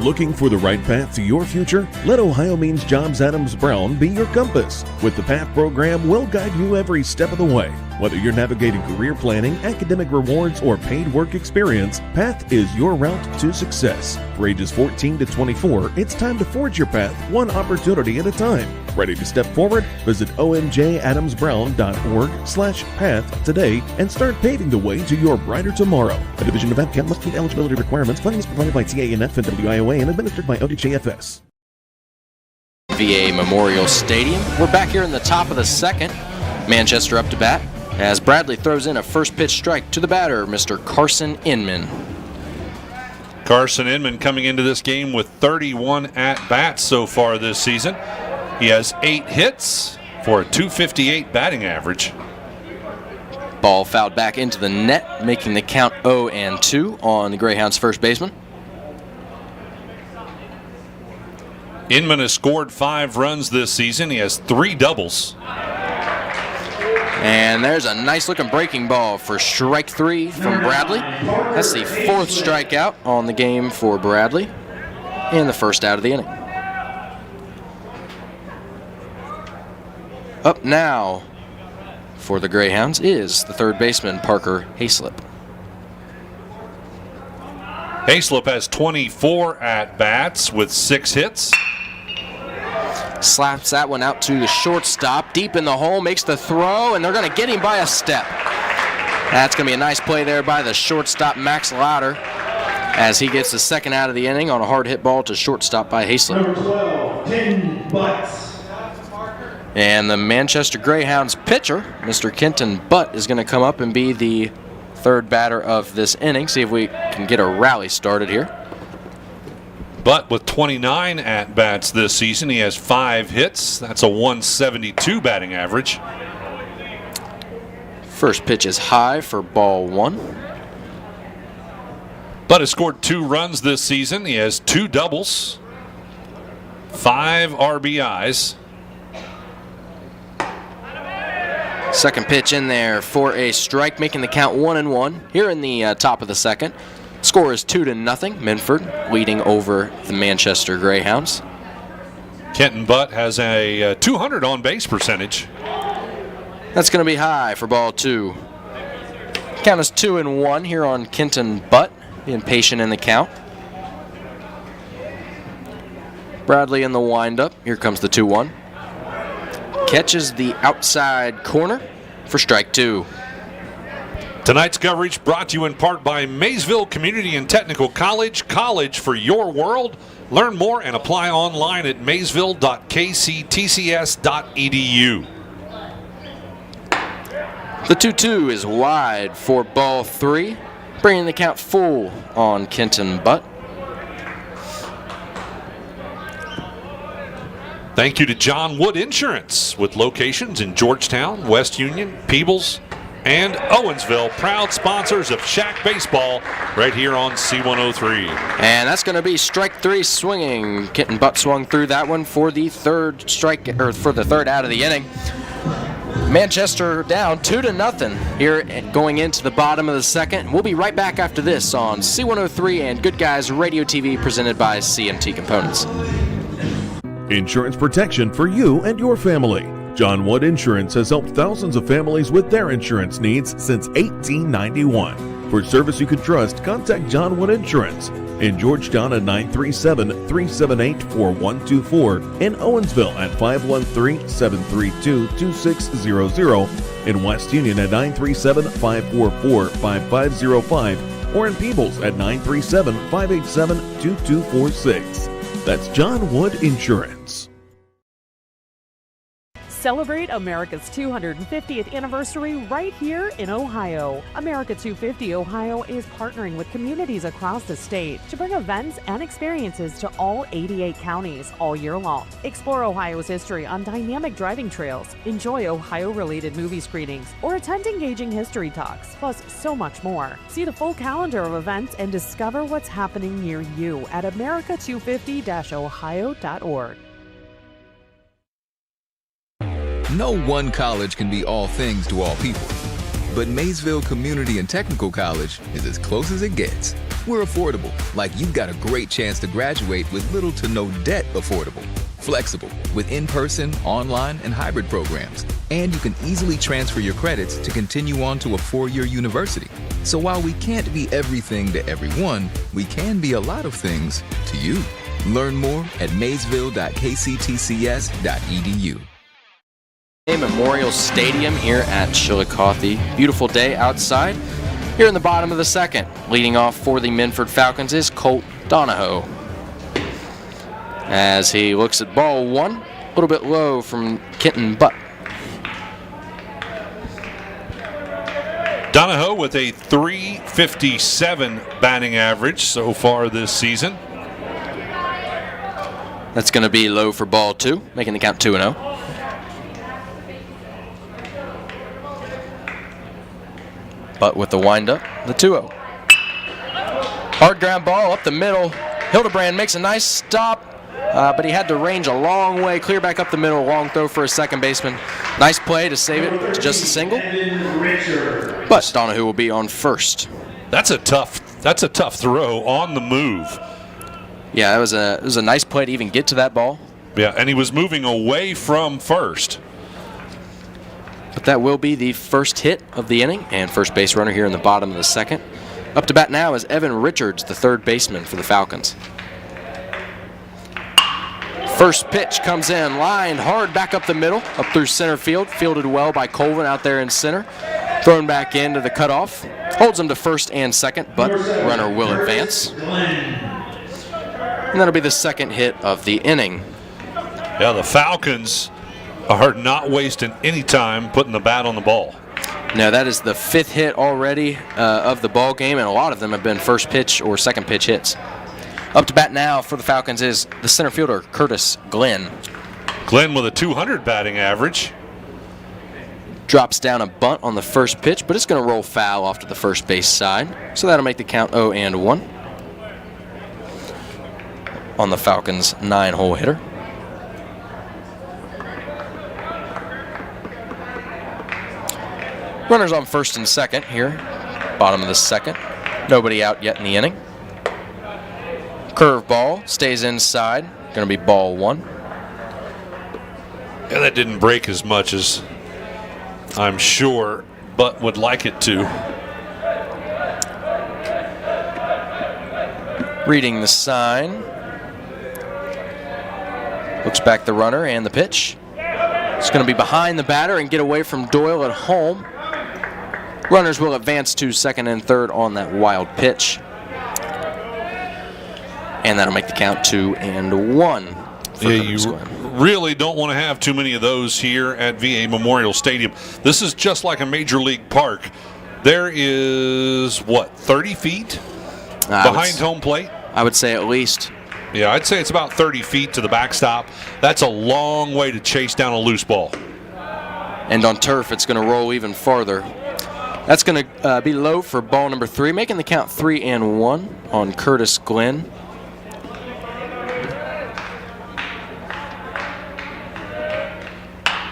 Looking for the right path to your future? Let Ohio Means Jobs Adams Brown be your compass. With the PATH program, we'll guide you every step of the way. Whether you're navigating career planning, academic rewards, or paid work experience, PATH is your route to success. For ages 14 to 24, it's time to forge your path one opportunity at a time. Ready to step forward? Visit omjadamsbrown.org/path today and start paving the way to your brighter tomorrow. A division of APCAP must meet eligibility requirements. Funding is provided by TANF and WIOA and administered by ODJFS. VA Memorial Stadium. We're back here in the top of the second. Manchester up to bat as Bradley throws in a first pitch strike to the batter, Mr. Carson Inman. Carson Inman coming into this game with 31 at-bats so far this season. He has 8 hits for a .258 batting average. Ball fouled back into the net, making the count 0-2 on the Greyhounds' first baseman. Inman has scored 5 runs this season. He has 3 doubles. And there's a nice looking breaking ball for strike 3 from Bradley. That's the 4th strikeout on the game for Bradley and the first out of the inning. Up now for the Greyhounds is the third baseman, Parker Hayslip. Hayslip has 24 at-bats with 6 hits. Slaps that one out to the shortstop, deep in the hole, makes the throw, and they're going to get him by a step. That's going to be a nice play there by the shortstop, Max Lauder, as he gets the second out of the inning on a hard hit ball to shortstop by Hayslip. Number 12, 10 Butts. And the Manchester Greyhounds pitcher, Mr. Kenton Butt, is going to come up and be the third batter of this inning. See if we can get a rally started here. But with 29 at-bats this season, he has 5 hits. That's a .172 batting average. First pitch is high for ball 1. Butt has scored 2 runs this season. He has 2 doubles, 5 RBIs. Second pitch in there for a strike, making the count 1-1 here in the top of the second. Score is 2-0. Minford leading over the Manchester Greyhounds. Kenton Butt has a 200 on-base percentage. That's going to be high for ball 2. Count is 2-1 here on Kenton Butt, being patient in the count. Bradley in the windup. Here comes the 2-1. Catches the outside corner for strike 2. Tonight's coverage brought to you in part by Maysville Community and Technical College. College for your world. Learn more and apply online at maysville.kctcs.edu. The 2-2 is wide for ball 3, bringing the count full on Kenton Butt. Thank you to John Wood Insurance, with locations in Georgetown, West Union, Peebles, and Owensville, proud sponsors of Shack Baseball right here on C103. And that's going to be strike 3 swinging. Kenton Butt swung through that one for the third strike, or for the third out of the inning. Manchester down 2-0 here going into the bottom of the second. We'll be right back after this on C103 and Good Guys Radio TV presented by CMT Components. Insurance protection for you and your family. John Wood Insurance has helped thousands of families with their insurance needs since 1891. For service you can trust, contact John Wood Insurance in Georgetown at 937-378-4124, in Owensville at 513-732-2600, in West Union at 937-544-5505, or in Peebles at 937-587-2246. That's John Wood Insurance. Celebrate America's 250th anniversary right here in Ohio. America 250 Ohio is partnering with communities across the state to bring events and experiences to all 88 counties all year long. Explore Ohio's history on dynamic driving trails, enjoy Ohio-related movie screenings, or attend engaging history talks, plus so much more. See the full calendar of events and discover what's happening near you at america250-ohio.org. No one college can be all things to all people, but Maysville Community and Technical College is as close as it gets. We're affordable, like you've got a great chance to graduate with little to no debt. Affordable, flexible, with in-person, online, and hybrid programs. And you can easily transfer your credits to continue on to a 4-year university. So while we can't be everything to everyone, we can be a lot of things to you. Learn more at maysville.kctcs.edu. Memorial Stadium here at Chillicothe. Beautiful day outside. Here in the bottom of the second, leading off for the Minford Falcons is Colt Donahoe. As he looks at ball one, a little bit low from Kenton Butt. Donahoe with a .357 batting average so far this season. That's going to be low for ball two, making the count 2-0. But with the windup, the 2-0. Hard ground ball up the middle. Hildebrand makes a nice stop, but he had to range a long way, clear back up the middle, long throw for a second baseman. Nice play to save it to just a single. But Donahoe will be on first. That's a tough throw on the move. Yeah, it was a nice play to even get to that ball. Yeah, and he was moving away from first. But that will be the first hit of the inning, and first base runner here in the bottom of the second. Up to bat now is Evan Richards, the third baseman for the Falcons. First pitch comes in, lined hard back up the middle, up through center field, fielded well by Colvin out there in center. Thrown back into the cutoff, holds him to first and second, but runner will advance. And that'll be the second hit of the inning. Yeah, the Falcons are not wasting any time putting the bat on the ball. No, that is the fifth hit already of the ball game, and a lot of them have been first pitch or second pitch hits. Up to bat now for the Falcons is the center fielder, Curtis Glenn. Glenn with a .200 batting average. Drops down a bunt on the first pitch, but it's going to roll foul off to the first base side. So that'll make the count 0-1 on the Falcons' 9-hole hitter. Runners on first and second here, bottom of the second. Nobody out yet in the inning. Curveball stays inside, going to be ball one. Yeah, that didn't break as much as I'm sure Butt would like it to. Reading the sign. Looks back the runner and the pitch. It's going to be behind the batter and get away from Doyle at home. Runners will advance to second and third on that wild pitch. And that'll make the count 2-1. Yeah, you really don't want to have too many of those here at VA Memorial Stadium. This is just like a major league park. There is, 30 feet behind home plate? I would say at least. Yeah, I'd say it's about 30 feet to the backstop. That's a long way to chase down a loose ball. And on turf, it's going to roll even farther. That's going to be low for ball number 3, making the count 3-1 on Curtis Glenn.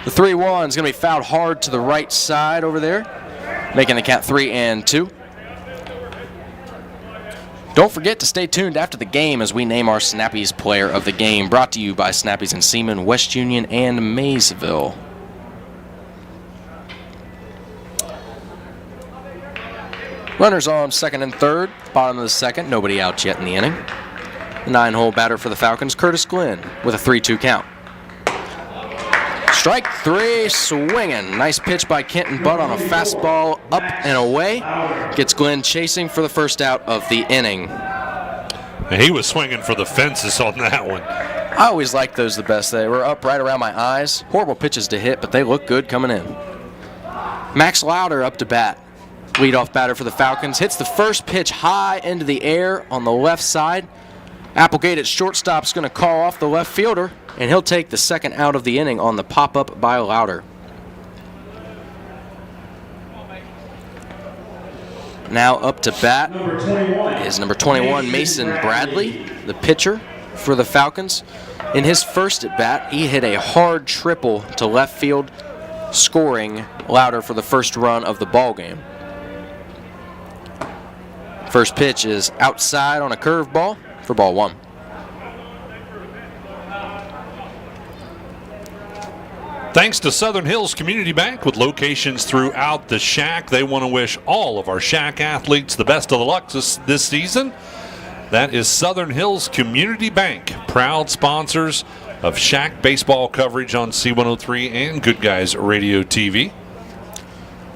The 3-1 is going to be fouled hard to the right side over there, making the count 3-2. Don't forget to stay tuned after the game as we name our Snappies Player of the Game, brought to you by Snappies in Seaman, West Union, and Maysville. Runners on second and third, bottom of the second, nobody out yet in the inning. The 9-hole batter for the Falcons, Curtis Glenn, with a 3-2 count. Strike three, swinging. Nice pitch by Kenton Butt on a fastball up and away. Gets Glenn chasing for the first out of the inning. And he was swinging for the fences on that one. I always liked those the best. They were up right around my eyes. Horrible pitches to hit, but they look good coming in. Max Louder up to bat. Leadoff batter for the Falcons. Hits the first pitch high into the air on the left side. Applegate at shortstop is going to call off the left fielder, and he'll take the second out of the inning on the pop-up by Louder. Now up to bat is number 21, Mason Bradley, the pitcher for the Falcons. In his first at bat, he hit a hard triple to left field, scoring Louder for the first run of the ball game. First pitch is outside on a curveball for ball one. Thanks to Southern Hills Community Bank with locations throughout the Shack. They want to wish all of our Shack athletes the best of the luck this season. That is Southern Hills Community Bank, proud sponsors of Shack baseball coverage on C103 and Good Guys Radio TV.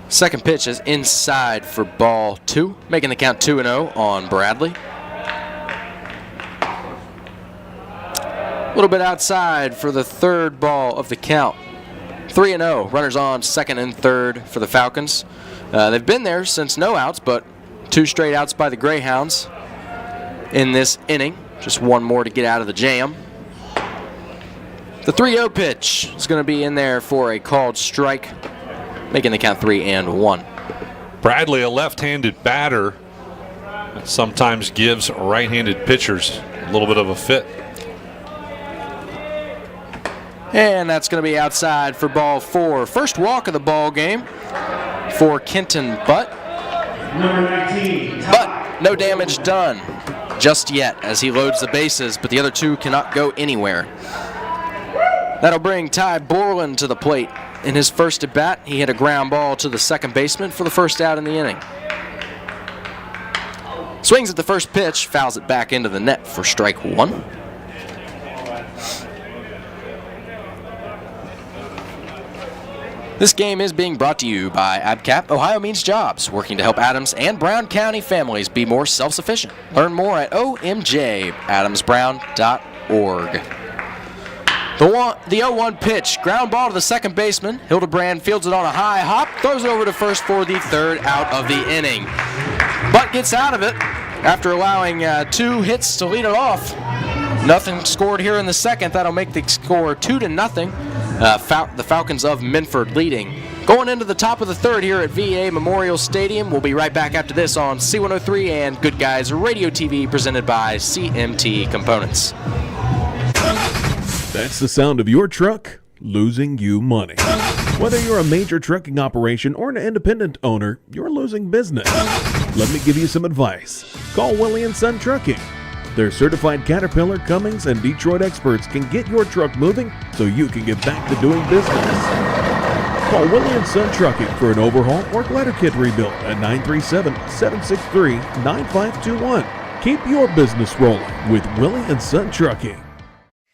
Second pitch is inside for ball two, making the count 2-0 on Bradley. A little bit outside for the third ball of the count. 3-0, runners on second and third for the Falcons. They've been there since no outs, but 2 straight outs by the Greyhounds in this inning. Just one more to get out of the jam. The 3-0 pitch is going to be in there for a called strike, making the count 3-1. Bradley, a left-handed batter, sometimes gives right-handed pitchers a little bit of a fit. And that's going to be outside for ball four. First walk of the ball game for Kenton Butt. Number 19. But no damage done just yet as he loads the bases, but the other two cannot go anywhere. That'll bring Ty Borland to the plate. In his first at bat, he hit a ground ball to the second baseman for the first out in the inning. Swings at the first pitch, fouls it back into the net for strike one. This game is being brought to you by ABCAP, Ohio Means Jobs, working to help Adams and Brown County families be more self-sufficient. Learn more at omjadamsbrown.org. The 0-1 pitch, ground ball to the second baseman. Hildebrand fields it on a high hop, throws it over to first for the third out of the inning. Butt gets out of it after allowing 2 hits to lead it off. Nothing scored here in the second. That'll make the score 2-0. The Falcons of Minford leading. Going into the top of the third here at VA Memorial Stadium. We'll be right back after this on C103 and Good Guys Radio TV, presented by CMT Components. That's the sound of your truck losing you money. Whether you're a major trucking operation or an independent owner, you're losing business. Let me give you some advice. Call Willie & Son Trucking. Their certified Caterpillar, Cummins, and Detroit experts can get your truck moving so you can get back to doing business. Call Willie & Son Trucking for an overhaul or glider kit rebuild at 937-763-9521. Keep your business rolling with Willie & Son Trucking.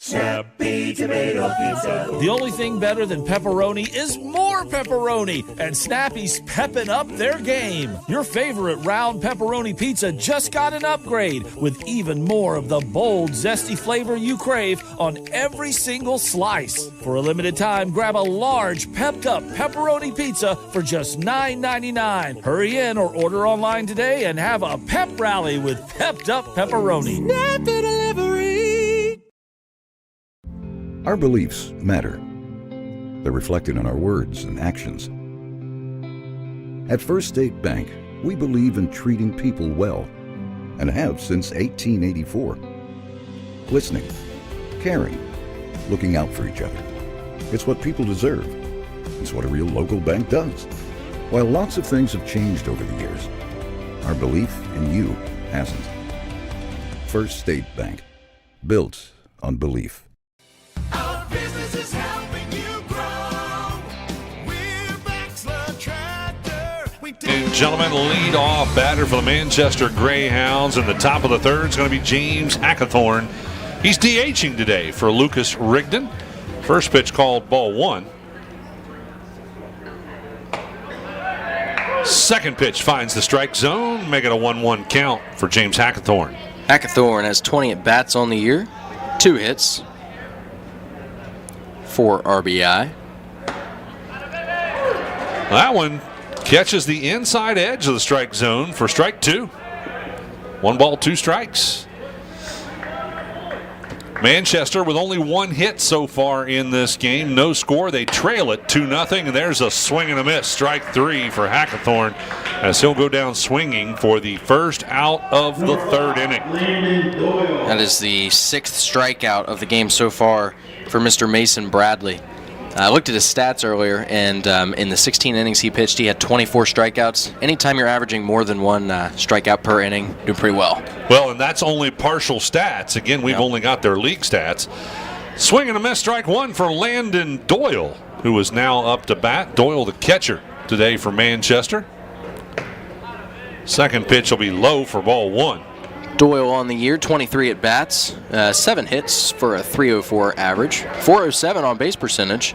Snappy Tomato Pizza. The only thing better than pepperoni is more pepperoni, and Snappy's pepping up their game. Your favorite round pepperoni pizza just got an upgrade with even more of the bold, zesty flavor you crave on every single slice. For a limited time, grab a large, pepped-up pepperoni pizza for just $9.99. Hurry in or order online today and have a pep rally with pepped-up pepperoni. Snappy Delivery. Our beliefs matter. They're reflected in our words and actions. At First State Bank, we believe in treating people well, and have since 1884. Listening, caring, looking out for each other. It's what people deserve. It's what a real local bank does. While lots of things have changed over the years, our belief in you hasn't. First State Bank. Built on belief. Our business is helping you grow. We're Baxler Tractor. We And gentlemen, lead off batter for the Manchester Greyhounds in the top of the third is going to be James Hackathorn. He's DHing today for Lucas Rigdon. First pitch called ball one. Second pitch finds the strike zone, make it a 1-1 count for James Hackathorn. Hackathorn has 20 at-bats on the year, 2 hits, 4 RBI. That one catches the inside edge of the strike zone for strike 2. 1 ball, 2 strikes. Manchester with only 1 hit so far in this game. No score. They trail it 2-0. And there's a swing and a miss. Strike 3 for Hackathorn as he'll go down swinging for the first out of the third inning. That is the 6th strikeout of the game so far for Mr. Mason Bradley. I looked at his stats earlier, and in the 16 innings he pitched, he had 24 strikeouts. Anytime you're averaging more than 1 strikeout per inning, doing pretty well. Well, and that's only partial stats. Again, we've only got their league stats. Swing and a miss, strike 1 for Landon Doyle, who is now up to bat. Doyle, the catcher today for Manchester. Second pitch will be low for ball 1. Doyle on the year, 23 at-bats, 7 hits for a .304 average, .407 on base percentage.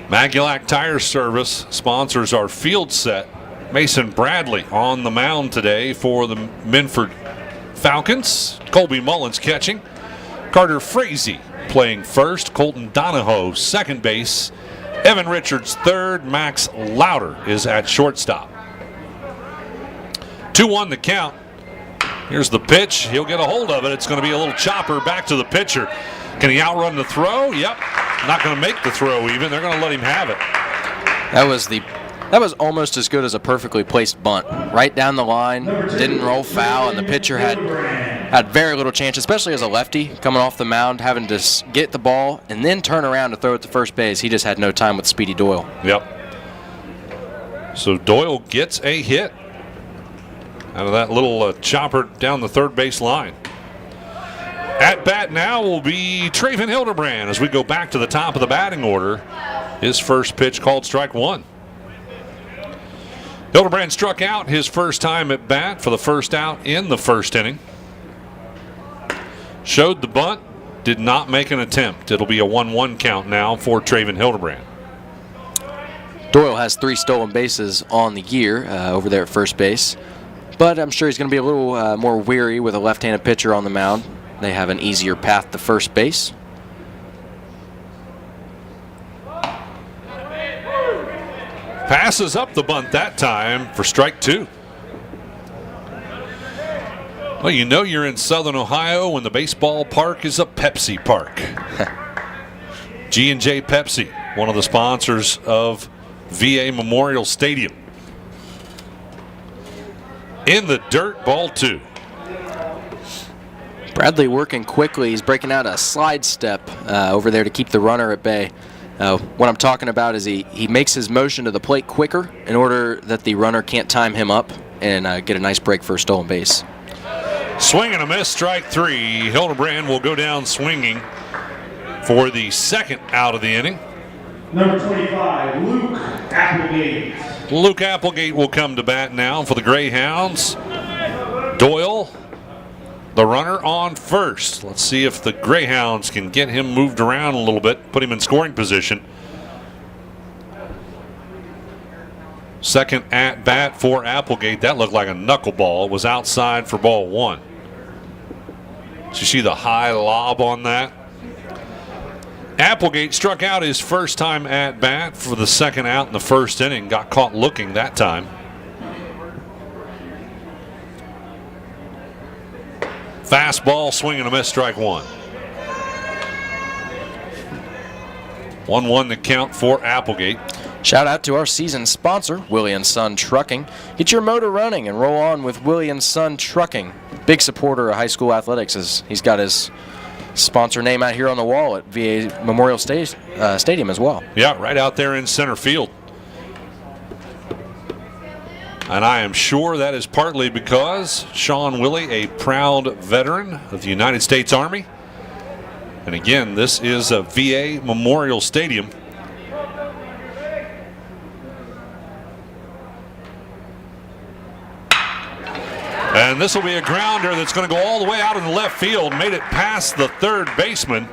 Magulac Tire Service sponsors our field set. Mason Bradley on the mound today for the Minford Falcons. Colby Mullins catching. Carter Frazee playing first. Colton Donahoe second base. Evan Richards third. Max Lauder is at shortstop. 2-1 the count. Here's the pitch. He'll get a hold of it. It's going to be a little chopper back to the pitcher. Can he outrun the throw? Yep. Not going to make the throw even. They're going to let him have it. That was almost as good as a perfectly placed bunt. Right down the line, didn't roll foul, and the pitcher had very little chance, especially as a lefty coming off the mound, having to get the ball and then turn around to throw it to first base. He just had no time with Speedy Doyle. Yep. So Doyle gets a hit out of that little chopper down the third base line. At bat now will be Traven Hildebrand as we go back to the top of the batting order. His first pitch called strike 1. Hildebrand struck out his first time at bat for the first out in the first inning. Showed the bunt, did not make an attempt. It'll be a 1-1 count now for Traven Hildebrand. Doyle has 3 stolen bases on the year over there at first base. But I'm sure he's going to be a little more weary with a left-handed pitcher on the mound. They have an easier path to first base. Passes up the bunt that time for strike 2. Well, you know you're in Southern Ohio when the baseball park is a Pepsi park. G&J Pepsi, one of the sponsors of VA Memorial Stadium. In the dirt, ball 2. Bradley working quickly. He's breaking out a slide step over there to keep the runner at bay. What I'm talking about is he makes his motion to the plate quicker in order that the runner can't time him up and get a nice break for a stolen base. Swing and a miss, strike 3. Hildebrand will go down swinging for the second out of the inning. Number 25, Luke Applegate. Luke Applegate will come to bat now for the Greyhounds. Doyle, the runner on first. Let's see if the Greyhounds can get him moved around a little bit, put him in scoring position. Second at bat for Applegate. That looked like a knuckleball. It was outside for ball 1. Did you see the high lob on that? Applegate struck out his first time at bat for the second out in the first inning. Got caught looking that time. Fastball, swing and a miss, strike 1. 1-1 the count for Applegate. Shout out to our season sponsor, Willie & Son Trucking. Get your motor running and roll on with Willie & Son Trucking. Big supporter of high school athletics as he's got his sponsor name out here on the wall at VA Memorial Stadium as well. Yeah, right out there in center field. And I am sure that is partly because Sean Willie, a proud veteran of the United States Army. And again, this is a VA Memorial Stadium. And this will be a grounder that's going to go all the way out in the left field, made it past the third baseman.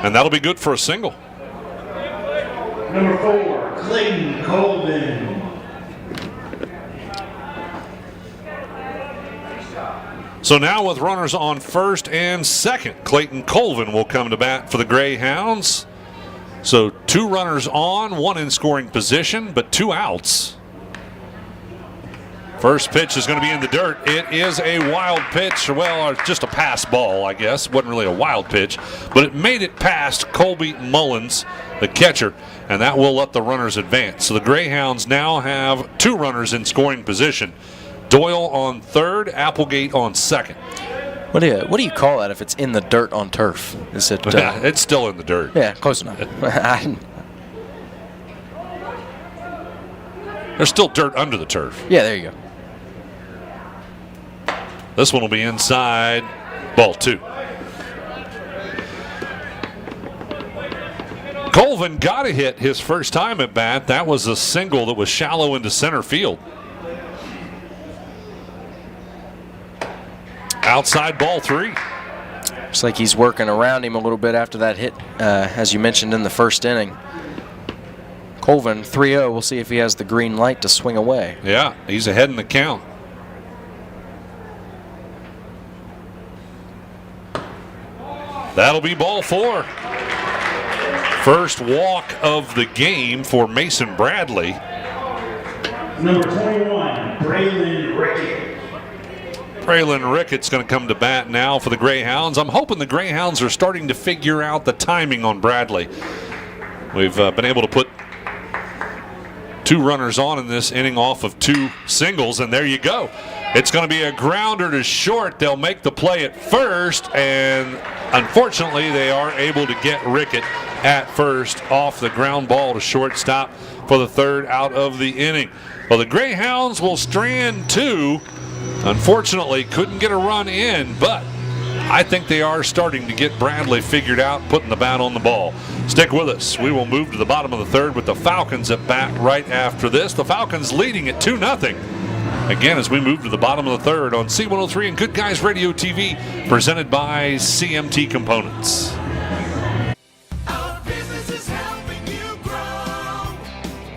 And that'll be good for a single. Number 4, Clayton Colvin. So now with runners on first and second, Clayton Colvin will come to bat for the Greyhounds. So 2 runners on, 1 in scoring position, but 2 outs. First pitch is going to be in the dirt. It is a wild pitch. Well, just a pass ball, I guess. It wasn't really a wild pitch, but it made it past Colby Mullins, the catcher, and that will let the runners advance. So the Greyhounds now have 2 runners in scoring position. Doyle on third, Applegate on second. What do you call that if it's in the dirt on turf? Is it? Yeah, it's still in the dirt. Yeah, close enough. There's still dirt under the turf. Yeah, there you go. This one will be inside. Ball 2. Colvin got a hit his first time at bat. That was a single that was shallow into center field. Outside, ball 3. Looks like he's working around him a little bit after that hit, as you mentioned in the first inning. Colvin 3-0. We'll see if he has the green light to swing away. Yeah, he's ahead in the count. That'll be ball 4. First walk of the game for Mason Bradley. Number 21, Braylon Rickett. Braylon Rickett's going to come to bat now for the Greyhounds. I'm hoping the Greyhounds are starting to figure out the timing on Bradley. We've been able to put 2 runners on in this inning off of 2 singles, and there you go. It's going to be a grounder to short. They'll make the play at first, and unfortunately they are able to get Rickett at first off the ground ball to shortstop for the 3rd out of the inning. Well, the Greyhounds will strand 2. Unfortunately, couldn't get a run in, but I think they are starting to get Bradley figured out, putting the bat on the ball. Stick with us. We will move to the bottom of the 3rd with the Falcons at bat right after this. The Falcons leading at 2-0. Again, as we move to the bottom of the 3rd on C103 and Good Guys Radio TV, presented by CMT Components. Our business is helping you grow.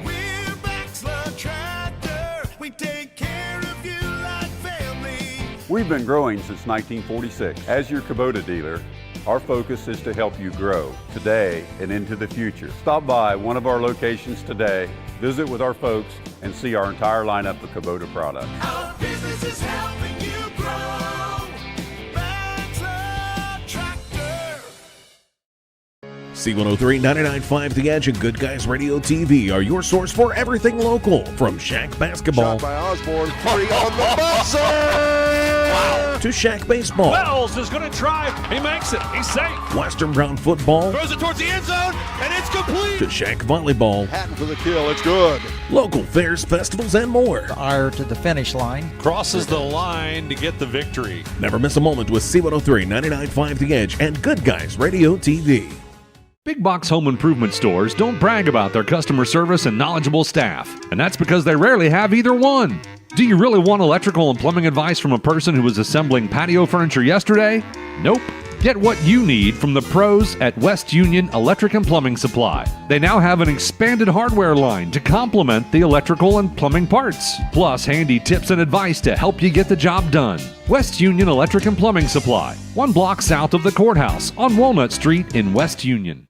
We're Baxler Tractor. We take care of you like family. We've been growing since 1946. As your Kubota dealer, our focus is to help you grow today and into the future. Stop by one of our locations today, visit with our folks, and see our entire lineup of Kubota products. Our business is helping you grow. Baxler Tractor. C103, 99.5 The Edge, and Good Guys Radio TV are your source for everything local. From Shack basketball Shot by Osborne, 3 on the buzzer! to Shack baseball, Wells is going to drive. He makes it. He's safe. Western Brown football, Throws it towards the end zone, and it's complete. to Shack volleyball, Hatton for the kill, it's good. local fairs, festivals, and more. Ire to the finish line. Crosses the line to get the victory. Never miss a moment with C103, 99.5 The Edge, and Good Guys Radio TV. Big box home improvement stores don't brag about their customer service and knowledgeable staff, and that's because they rarely have either one. Do you really want electrical and plumbing advice from a person who was assembling patio furniture yesterday? Nope. Get what you need from the pros at West Union Electric and Plumbing Supply. They now have an expanded hardware line to complement the electrical and plumbing parts, plus handy tips and advice to help you get the job done. West Union Electric and Plumbing Supply, 1 block south of the courthouse on Walnut Street in West Union.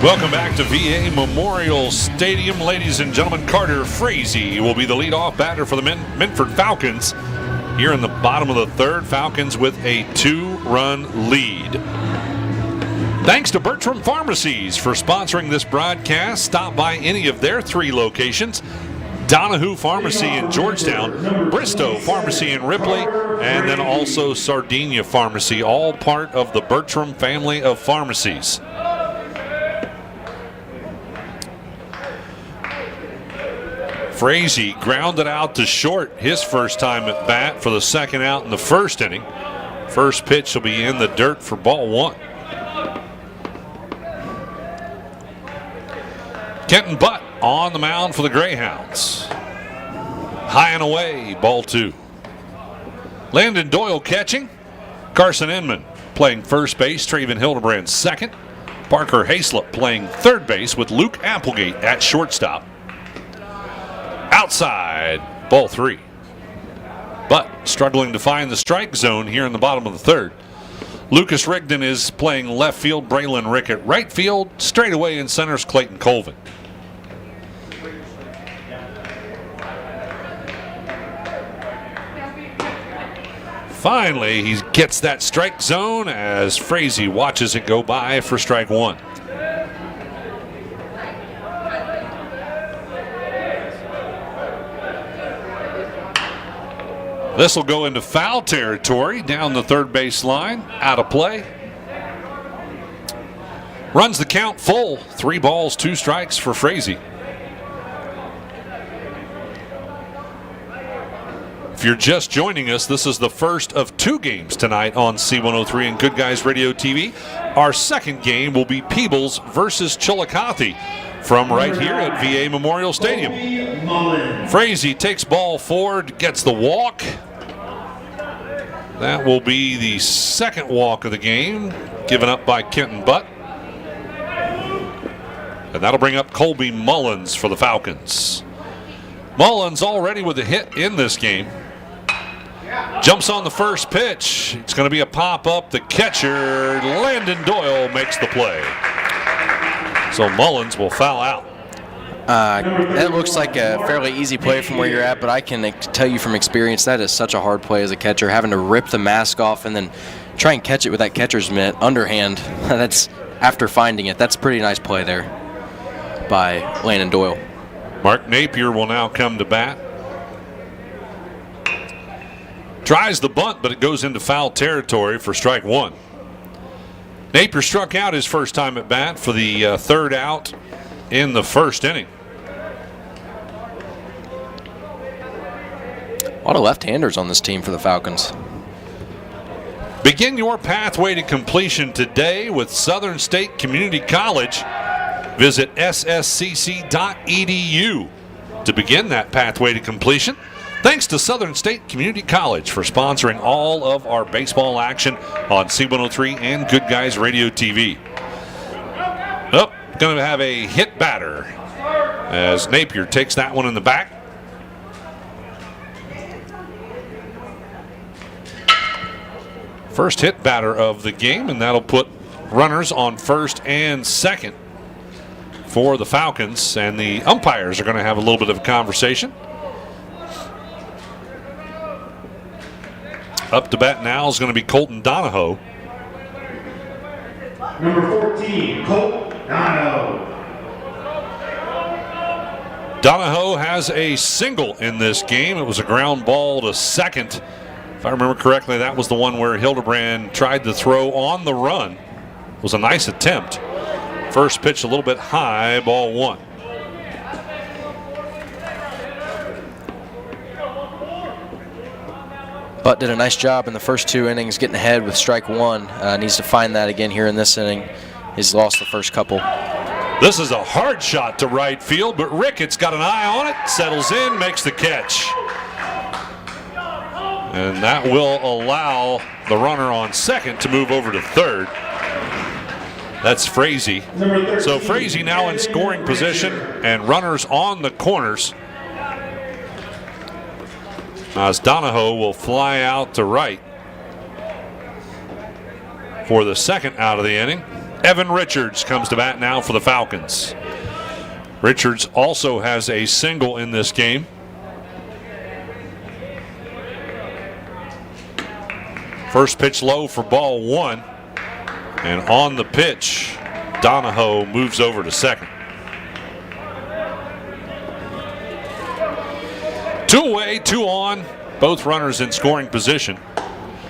Welcome back to VA Memorial Stadium. Ladies and gentlemen, Carter Frazee will be the leadoff batter for the Minford Falcons. Here in the bottom of the 3rd, Falcons with a 2-run lead. Thanks to Bertram Pharmacies for sponsoring this broadcast. Stop by any of their 3 locations. Donahue Pharmacy in Georgetown, Bristow Pharmacy in Ripley, and then also Sardinia Pharmacy, all part of the Bertram family of pharmacies. Frazee grounded out to short his first time at bat for the second out in the first inning. First pitch will be in the dirt for ball one. Kenton Butt on the mound for the Greyhounds. High and away, ball two. Landon Doyle catching. Carson Inman playing first base. Traven Hildebrand second. Parker Hayslip playing third base with Luke Applegate at shortstop. Outside, ball three. But struggling to find the strike zone here in the bottom of the third. Lucas Rigdon is playing left field. Braylon Rickett right field. Straight away in center's Clayton Colvin. Finally, he gets that strike zone as Frazee watches it go by for strike one. This will go into foul territory down the third base line, out of play. Runs the count full. 3 balls, 2 strikes for Frazee. If you're just joining us, this is the first of 2 games tonight on C103 and Good Guys Radio TV. Our second game will be Peebles versus Chillicothe from right here at VA Memorial Stadium. Frazee takes ball forward, gets the walk. That will be the second walk of the game, given up by Kenton Butt. And that'll bring up Colby Mullins for the Falcons. Mullins already with a hit in this game. Jumps on the first pitch. It's going to be a pop-up. The catcher, Landon Doyle, makes the play. So Mullins will foul out. That looks like a fairly easy play from where you're at, but I can tell you from experience that is such a hard play as a catcher, having to rip the mask off and then try and catch it with that catcher's mitt underhand. That's after finding it. That's a pretty nice play there by Landon Doyle. Mark Napier will now come to bat. Tries the bunt, but it goes into foul territory for strike one. Napier struck out his first time at bat for the third out in the first inning. A lot of left-handers on this team for the Falcons. Begin your pathway to completion today with Southern State Community College. Visit sscc.edu to begin that pathway to completion. Thanks to Southern State Community College for sponsoring all of our baseball action on C103 and Good Guys Radio TV. Oh, going to have a hit batter as Napier takes that one in the back. First hit batter of the game, and that'll put runners on first and second for the Falcons, and the umpires are going to have a little bit of a conversation. Up to bat now is going to be Colton Donahoe. Number 14, Colt Donahoe. Donahoe has a single in this game. It was a ground ball to second. If I remember correctly, that was the one where Hildebrand tried to throw on the run. It was a nice attempt. First pitch a little bit high, ball one. Butt did a nice job in the first 2 innings getting ahead with strike one. Needs to find that again here in this inning. He's lost the first couple. This is a hard shot to right field, but Rickett's got an eye on it, settles in, makes the catch. And that will allow the runner on second to move over to third. That's Frazee. So Frazee now in scoring position and runners on the corners. As Donahoe will fly out to right for the second out of the inning. Evan Richards comes to bat now for the Falcons. Richards also has a single in this game. First pitch low for ball one. And on the pitch, Donahoe moves over to second. Two away, two on. Both runners in scoring position.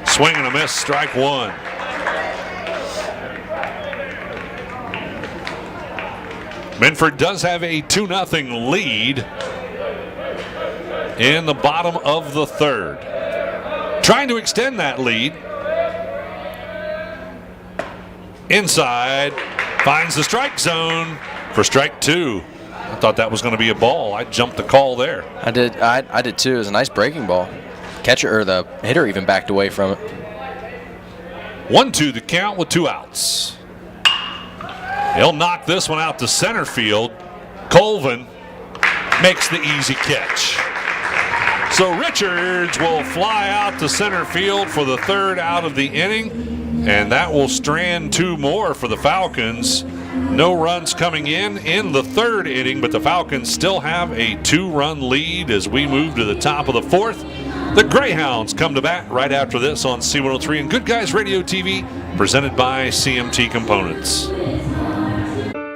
Swing and a miss, strike one. Minford does have a 2-0 lead in the bottom of the third. Trying to extend that lead. Inside, finds the strike zone for strike two. I thought that was going to be a ball. I jumped the call there. I did too. It was a nice breaking ball. Catcher or the hitter even backed away from it. 1-2 the count with 2 outs. He'll knock this one out to center field. Colvin makes the easy catch. So Richards will fly out to center field for the third out of the inning, and that will strand 2 more for the Falcons. No runs coming in the third inning, but the Falcons still have a 2-run lead as we move to the top of the fourth. The Greyhounds come to bat right after this on C103 and Good Guys Radio TV, presented by CMT Components.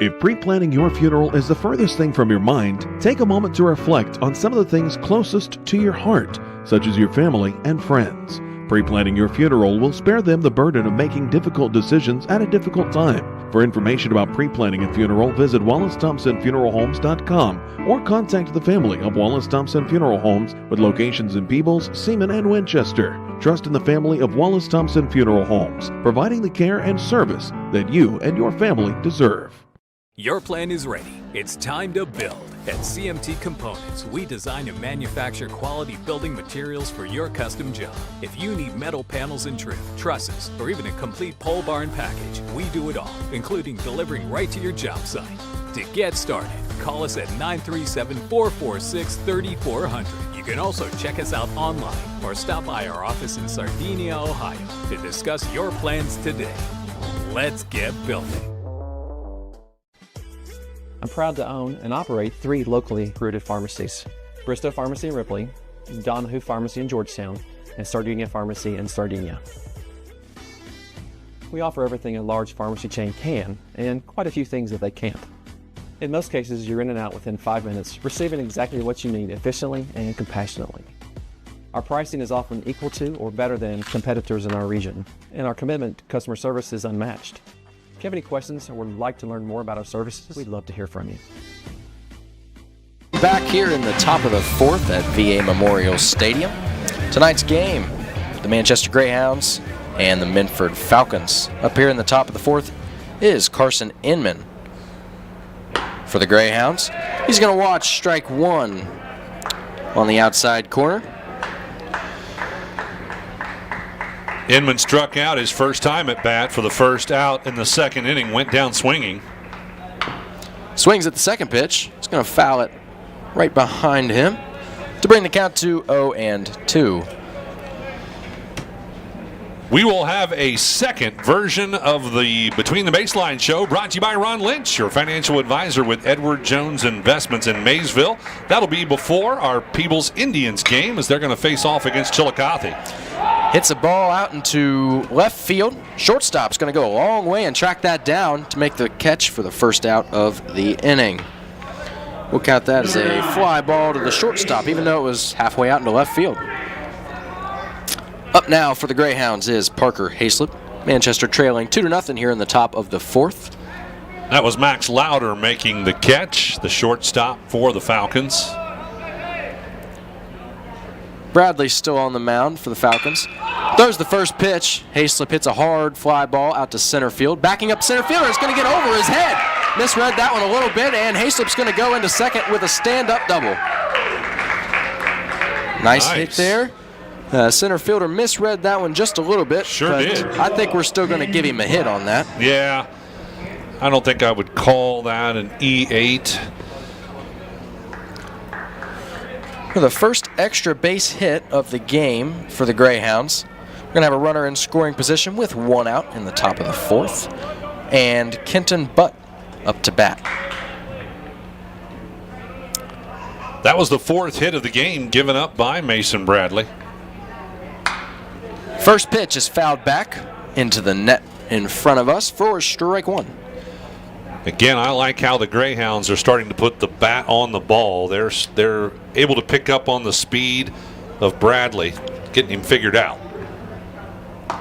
If pre-planning your funeral is the furthest thing from your mind, take a moment to reflect on some of the things closest to your heart, such as your family and friends. Pre-planning your funeral will spare them the burden of making difficult decisions at a difficult time. For information about pre-planning a funeral, visit WallaceThompsonFuneralHomes.com or contact the family of Wallace Thompson Funeral Homes with locations in Peebles, Seaman, and Winchester. Trust in the family of Wallace Thompson Funeral Homes, providing the care and service that you and your family deserve. Your plan is ready. It's time to build. At CMT Components, we design and manufacture quality building materials for your custom job. If you need metal panels and trim, trusses, or even a complete pole barn package, we do it all, including delivering right to your job site. To get started, call us at 937-446-3400. You can also check us out online or stop by our office in Sardinia, Ohio to discuss your plans today. Let's get building. I'm proud to own and operate 3 locally rooted pharmacies: Bristow Pharmacy in Ripley, Donahue Pharmacy in Georgetown, and Sardinia Pharmacy in Sardinia. We offer everything a large pharmacy chain can, and quite a few things that they can't. In most cases, you're in and out within 5 minutes, receiving exactly what you need efficiently and compassionately. Our pricing is often equal to or better than competitors in our region, and our commitment to customer service is unmatched. If you have any questions or would like to learn more about our services, we'd love to hear from you. Back here in the top of the fourth at VA Memorial Stadium. Tonight's game, the Manchester Greyhounds and the Minford Falcons. Up here in the top of the fourth is Carson Inman for the Greyhounds. He's going to watch strike one on the outside corner. Inman struck out his first time at bat for the first out in the second inning, went down swinging. Swings at the second pitch. He's going to foul it right behind him to bring the count to 0-2. We will have a second version of the Between the Baseline show brought to you by Ron Lynch, your financial advisor with Edward Jones Investments in Maysville. That'll be before our Peebles Indians game as they're going to face off against Chillicothe. Hits a ball out into left field. Shortstop's going to go a long way and track that down to make the catch for the first out of the inning. We'll count that as a fly ball to the shortstop, even though it was halfway out into left field. Up now for the Greyhounds is Parker Hayslip. Manchester trailing 2-0 here in the top of the fourth. That was Max Lauder making the catch, the shortstop for the Falcons. Bradley's still on the mound for the Falcons. Throws the first pitch. Hayslip hits a hard fly ball out to center field. Backing up center fielder, it's going to get over his head. Misread that one a little bit, and Hayslip's going to go into second with a stand-up double. Nice hit there. Center fielder misread that one just a little bit. Sure did. I think we're still going to give him a hit on that. Yeah. I don't think I would call that an E8. For the first extra base hit of the game for the Greyhounds. We're going to have a runner in scoring position with 1 out in the top of the fourth. And Kenton Butt up to bat. That was the 4th hit of the game given up by Mason Bradley. First pitch is fouled back into the net in front of us for strike one. Again, I like how the Greyhounds are starting to put the bat on the ball. They're able to pick up on the speed of Bradley, getting him figured out.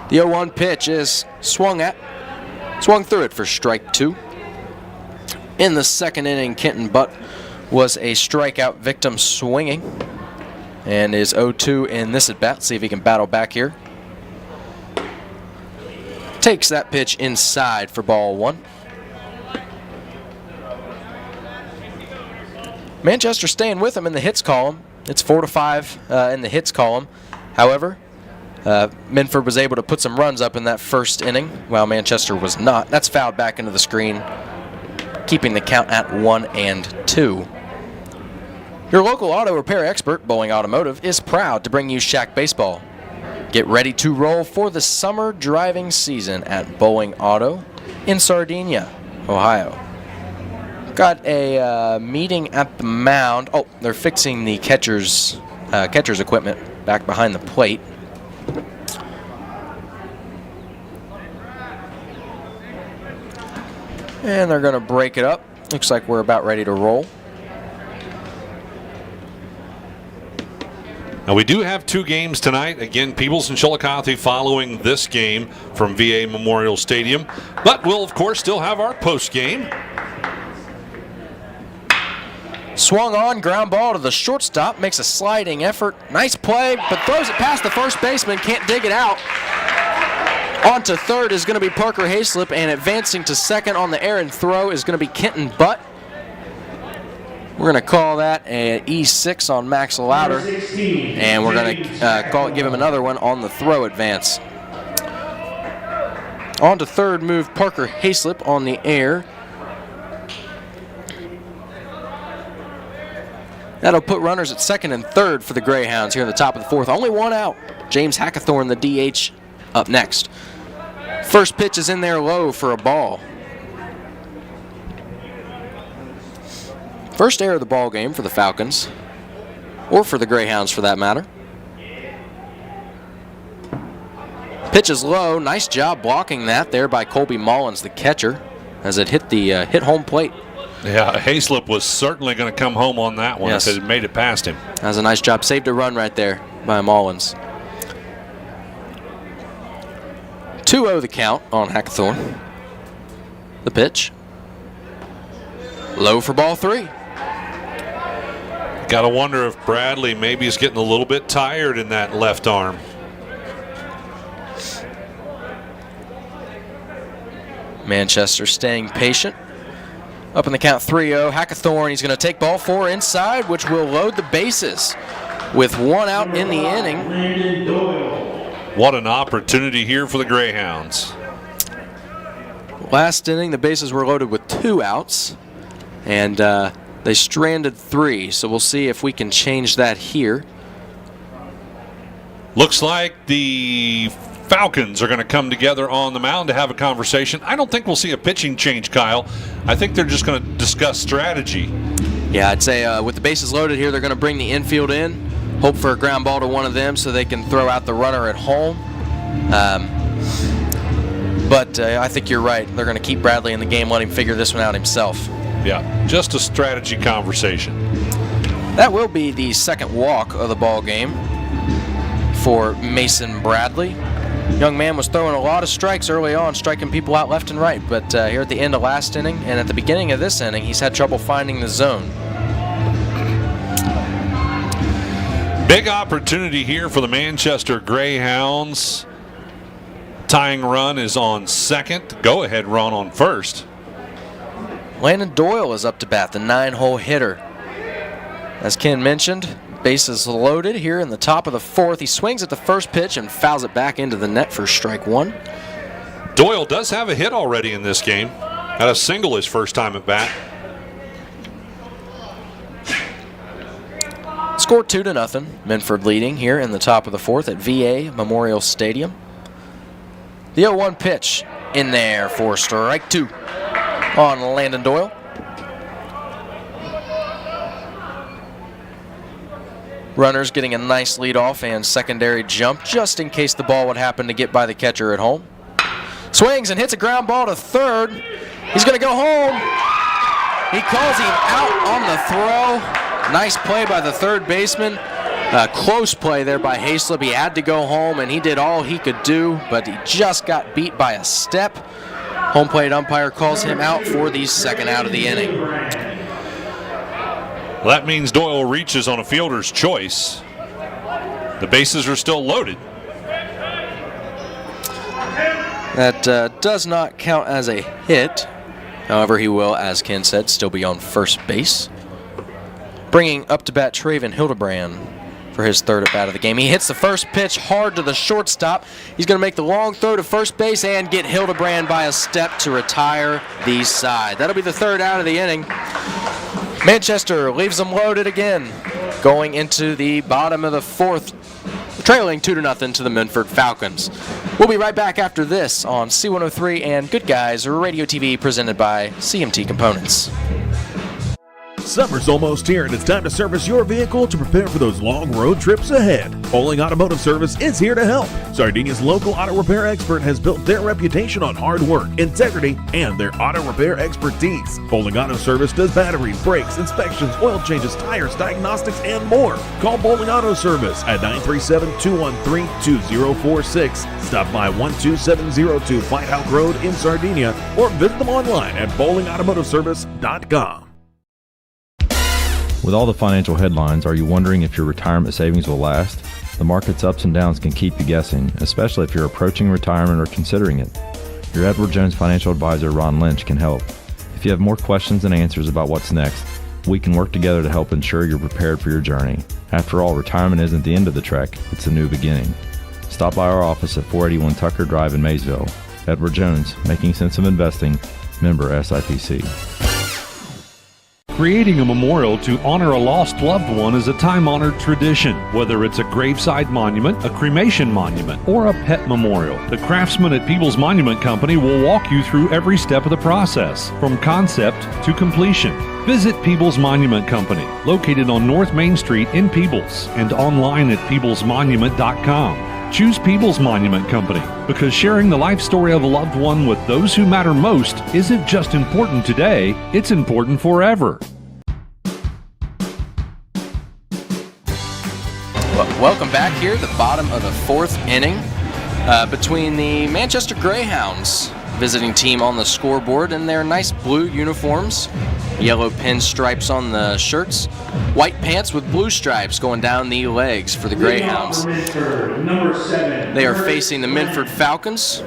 The 0-1 pitch is swung through it for strike 2. In the second inning, Kenton Butt was a strikeout victim swinging and is 0-2 in this at-bat. See if he can battle back here. Takes that pitch inside for ball 1. Manchester staying with him in the hits column. It's 4-5 in the hits column. However, Minford was able to put some runs up in that first inning, while Manchester was not. That's fouled back into the screen, keeping the count at 1-2. Your local auto repair expert, Bowling Automotive, is proud to bring you Shack Baseball. Get ready to roll for the summer driving season at Bowling Auto in Sardinia, Ohio. Got a meeting at the mound. Oh, they're fixing the catcher's equipment back behind the plate. And they're going to break it up. Looks like we're about ready to roll. Now, we do have 2 games tonight. Again, Peebles and Chillicothe following this game from VA Memorial Stadium. But we'll, of course, still have our post game. Swung on, ground ball to the shortstop, makes a sliding effort. Nice play, but throws it past the first baseman, can't dig it out. On to third is going to be Parker Hayslip, and advancing to second on the errant throw is going to be Kenton Butt. We're going to call that an E6 on Max Louder, and we're going to give him another one on the throw advance. On to third move Parker Hayslip on the air. That'll put runners at second and third for the Greyhounds here in the top of the 4th. Only 1 out. James Hackathorn, the DH, up next. First pitch is in there low for a ball. First error of the ball game for the Falcons, or for the Greyhounds for that matter. Pitch is low. Nice job blocking that there by Colby Mullins, the catcher, as it hit the hit home plate. Yeah, Hayslip was certainly going to come home on that one if it had made it past him. That was a nice job. Saved a run right there by Mullins. 2-0 the count on Hackathorn. The pitch. Low for ball 3. Got to wonder if Bradley maybe is getting a little bit tired in that left arm. Manchester staying patient. Up in the count 3-0, Hackathorn, he's going to take ball 4 inside, which will load the bases with 1 out in the inning. What an opportunity here for the Greyhounds. Last inning, the bases were loaded with 2 outs, and they stranded 3, so we'll see if we can change that here. Looks like the Falcons are going to come together on the mound to have a conversation. I don't think we'll see a pitching change, Kyle. I think they're just going to discuss strategy. Yeah, I'd say with the bases loaded here, they're going to bring the infield in, hope for a ground ball to one of them so they can throw out the runner at home. But I think you're right. They're going to keep Bradley in the game, let him figure this one out himself. Yeah, just a strategy conversation. That will be the second walk of the ball game for Mason Bradley. Young man was throwing a lot of strikes early on, striking people out left and right, but here at the end of last inning and at the beginning of this inning, he's had trouble finding the zone. Big opportunity here for the Manchester Greyhounds. Tying run is on second. Go-ahead run on first. Landon Doyle is up to bat, the 9-hole hitter. As Ken mentioned, bases loaded here in the top of the 4th. He swings at the first pitch and fouls it back into the net for strike 1. Doyle does have a hit already in this game. Had a single his first time at bat. Score 2-0. Minford leading here in the top of the 4th at VA Memorial Stadium. The 0-1 pitch in there for strike 2 on Landon Doyle. Runners getting a nice lead off and secondary jump just in case the ball would happen to get by the catcher at home. Swings and hits a ground ball to third. He's going to go home. He calls him out on the throw. Nice play by the third baseman. Close play there by Hayslip. He had to go home, and he did all he could do, but he just got beat by a step. Home plate umpire calls him out for the second out of the inning. Well, that means Doyle reaches on a fielder's choice. The bases are still loaded. That does not count as a hit. However, he will, as Ken said, still be on first base. Bringing up to bat Traven Hildebrand for his third at bat of the game. He hits the first pitch hard to the shortstop. He's going to make the long throw to first base and get Hildebrand by a step to retire the side. That'll be the third out of the inning. Manchester leaves them loaded again, going into the bottom of the fourth, trailing 2-0 to the Minford Falcons. We'll be right back after this on C103 and Good Guys Radio TV, presented by CMT Components. Summer's almost here, and it's time to service your vehicle to prepare for those long road trips ahead. Bowling Automotive Service is here to help. Sardinia's local auto repair expert has built their reputation on hard work, integrity, and their auto repair expertise. Bowling Auto Service does batteries, brakes, inspections, oil changes, tires, diagnostics, and more. Call Bowling Auto Service at 937-213-2046. Stop by 12702 Fight House Road in Sardinia, or visit them online at bowlingautomotiveservice.com. With all the financial headlines, are you wondering if your retirement savings will last? The market's ups and downs can keep you guessing, especially if you're approaching retirement or considering it. Your Edward Jones financial advisor, Ron Lynch, can help. If you have more questions than answers about what's next, we can work together to help ensure you're prepared for your journey. After all, retirement isn't the end of the trek, it's a new beginning. Stop by our office at 481 Tucker Drive in Maysville. Edward Jones, making sense of investing, member SIPC. Creating a memorial to honor a lost loved one is a time-honored tradition. Whether it's a graveside monument, a cremation monument, or a pet memorial, the craftsmen at Peebles Monument Company will walk you through every step of the process, from concept to completion. Visit Peebles Monument Company, located on North Main Street in Peebles, and online at peeblesmonument.com. Choose Peebles Monument Company because sharing the life story of a loved one with those who matter most isn't just important today, it's important forever. Welcome back here, the bottom of the fourth inning, between the Manchester Greyhounds, visiting team on the scoreboard, in their nice blue uniforms, yellow pinstripes on the shirts, white pants with blue stripes going down the legs for the Greyhounds. They are facing the Minford Falcons,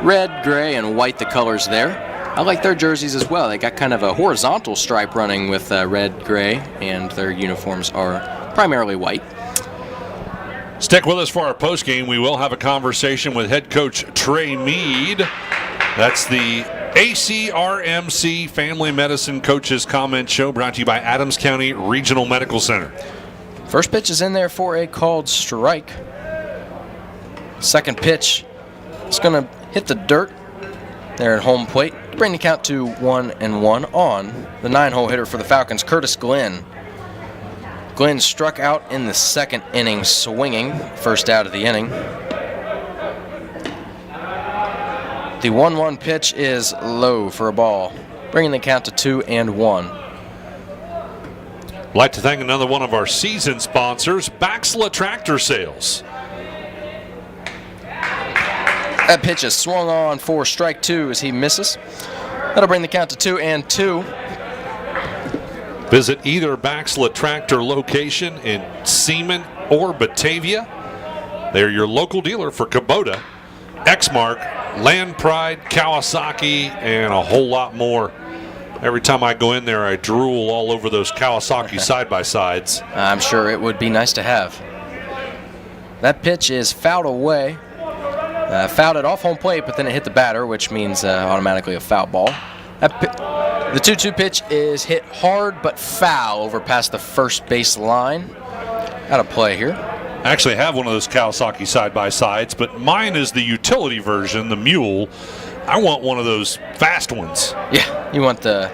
red, gray, and white the colors there. I like their jerseys as well. They got kind of a horizontal stripe running with red, gray, and their uniforms are primarily white. Stick with us for our postgame. We will have a conversation with head coach Trey Mead. That's the ACRMC Family Medicine Coaches Comment Show, brought to you by Adams County Regional Medical Center. First pitch is in there for a called strike. Second pitch, it's going to hit the dirt there at home plate to bring the count to 1-1 on the 9-hole hitter for the Falcons, Curtis Glenn. Glenn struck out in the second inning swinging, first out of the inning. The 1-1 pitch is low for a ball, bringing the count to 2-1. I'd like to thank another one of our season sponsors, Baxla Tractor Sales. That pitch is swung on for strike two as he misses. That'll bring the count to 2-2. Visit either Baxla Tractor location in Seaman or Batavia. They're your local dealer for Kubota, Exmark, Land Pride, Kawasaki, and a whole lot more. Every time I go in there, I drool all over those Kawasaki side-by-sides. I'm sure it would be nice to have. That pitch is fouled away. Fouled it off home plate, but then it hit the batter, which means automatically a foul ball. The 2-2 pitch is hit hard but foul over past the first base line. Out of play here. I actually have one of those Kawasaki side-by-sides, but mine is the utility version, the Mule. I want one of those fast ones. Yeah, you want the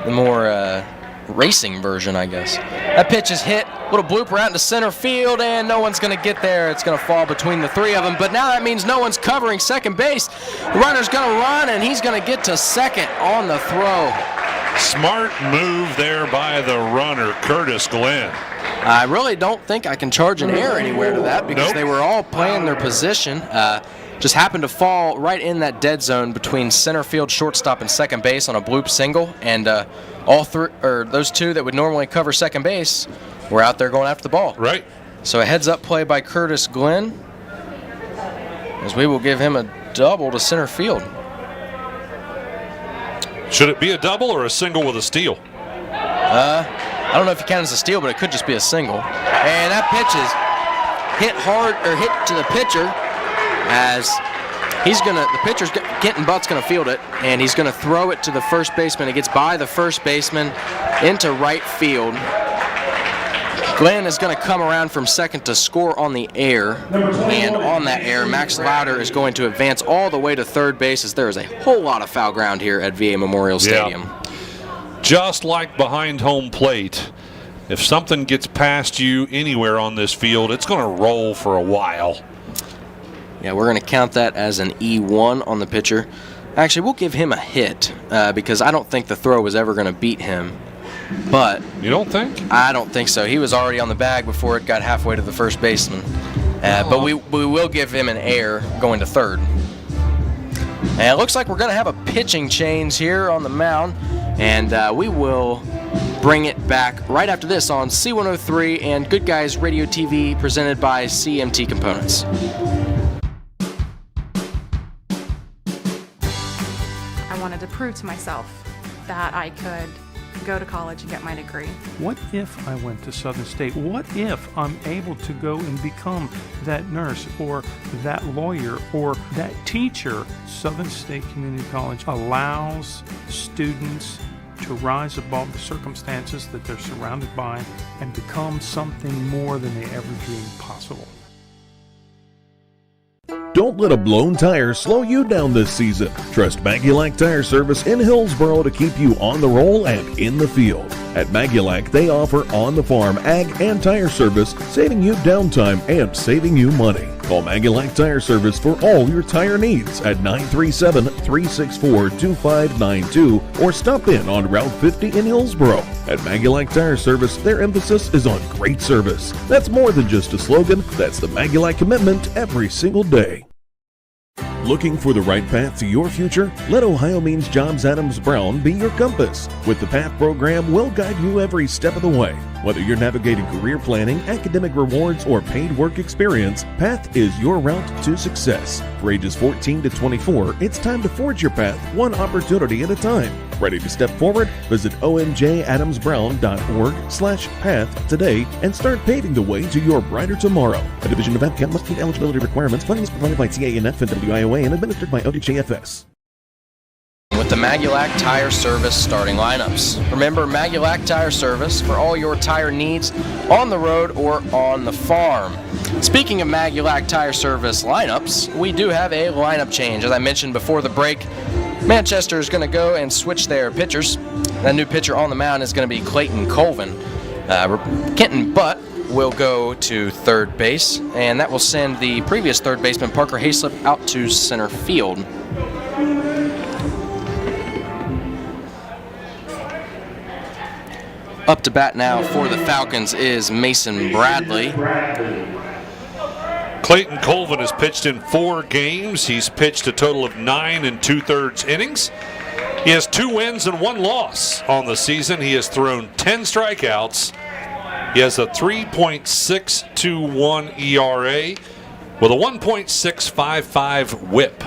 more racing version, I guess. That pitch is hit Little blooper out into center field, and no one's going to get there. It's going to fall between the three of them, but now that means no one's covering second base. The runner's going to run, and he's going to get to second on the throw. Smart move there by the runner, Curtis Glenn. I really don't think I can charge an error anywhere to that because they were all playing their position. Just happened to fall right in that dead zone between center field, shortstop, and second base on a bloop single, and those two that would normally cover second base were out there going after the ball. Right. So a heads-up play by Curtis Glenn, as we will give him a double to center field. Should it be a double or a single with a steal? I don't know if you count it as a steal, but it could just be a single. And that pitch is hit hard, or hit to the pitcher, as the pitcher's getting Butt's gonna field it, and he's gonna throw it to the first baseman. It gets by the first baseman into right field. Glenn is going to come around from second to score on the air, and on that air, Max Louder is going to advance all the way to third base, as there is a whole lot of foul ground here at VA Memorial Stadium. Yeah. Just like behind home plate, if something gets past you anywhere on this field, it's going to roll for a while. Yeah, we're going to count that as an E1 on the pitcher. Actually, we'll give him a hit because I don't think the throw was ever going to beat him. But you don't think? I don't think so. He was already on the bag before it got halfway to the first baseman. But we will give him an error going to third. And it looks like we're going to have a pitching change here on the mound, and we will bring it back right after this on C103 and Good Guys Radio TV, presented by CMT Components. I wanted to prove to myself that I could go to college and get my degree. What if I went to Southern State? What if I'm able to go and become that nurse or that lawyer or that teacher? Southern State Community College allows students to rise above the circumstances that they're surrounded by and become something more than they ever dreamed possible. Don't let a blown tire slow you down this season. Trust Magulac Tire Service in Hillsboro to keep you on the roll and in the field. At Magulac, they offer on-the-farm ag and tire service, saving you downtime and saving you money. Call Magulac Tire Service for all your tire needs at 937-364-2592 or stop in on Route 50 in Hillsboro. At Magulac Tire Service, their emphasis is on great service. That's more than just a slogan, that's the Magulac commitment every single day. Looking for the right path to your future? Let Ohio Means Jobs Adams Brown be your compass. With the PATH program, we'll guide you every step of the way. Whether you're navigating career planning, academic rewards, or paid work experience, PATH is your route to success. For ages 14 to 24, it's time to forge your path one opportunity at a time. Ready to step forward? Visit omjadamsbrown.org/path today and start paving the way to your brighter tomorrow. A division of APCAM must meet eligibility requirements. Funding is provided by TANF and WIOA and administered by ODJFS. With the Magulac Tire Service starting lineups. Remember, Magulac Tire Service for all your tire needs on the road or on the farm. Speaking of Magulac Tire Service lineups, we do have a lineup change. As I mentioned before the break, Manchester is going to go and switch their pitchers. That new pitcher on the mound is going to be Clayton Colvin. Kenton Butt will go to third base, and that will send the previous third baseman Parker Hayslip out to center field. Up to bat now for the Falcons is Mason Bradley. Clayton Colvin has pitched in 4 games. He's pitched a total of 9 2/3 innings. He has 2 wins and 1 loss on the season. He has thrown 10 strikeouts. He has a 3.621 ERA with a 1.655 whip.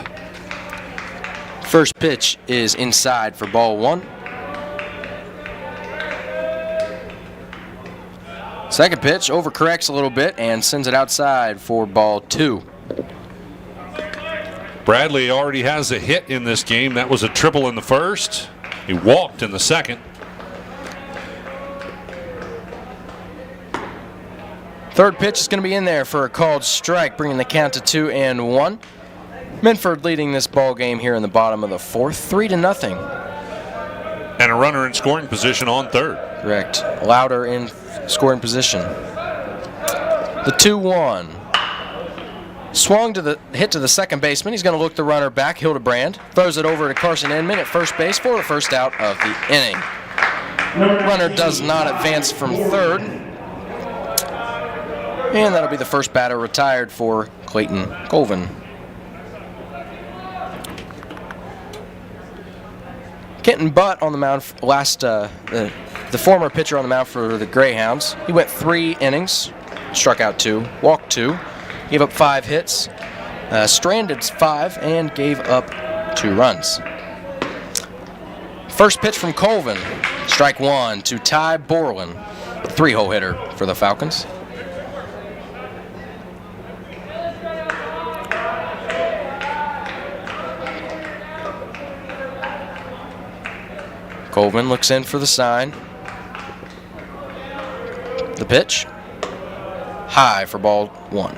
First pitch is inside for ball 1. Second pitch overcorrects a little bit and sends it outside for ball 2. Bradley already has a hit in this game. That was a triple in the first. He walked in the second. Third pitch is going to be in there for a called strike, bringing the count to 2-1. Minford leading this ball game here in the bottom of the 4th, 3-0. And a runner in scoring position on third. Correct. Louder in scoring position. The 2-1. Swung to the hit to the second baseman. He's going to look the runner back. Hildebrand throws it over to Carson Inman at first base for the first out of the inning. Runner does not advance from third. And that'll be the first batter retired for Clayton Colvin. Kenton Butt on the mound the former pitcher on the mound for the Greyhounds. He went 3 innings, struck out 2, walked 2, gave up 5 hits, stranded 5, and gave up 2 runs. First pitch from Colvin, strike 1 to Ty Borland, a 3-hole hitter for the Falcons. Colvin looks in for the sign. The pitch, high for ball 1.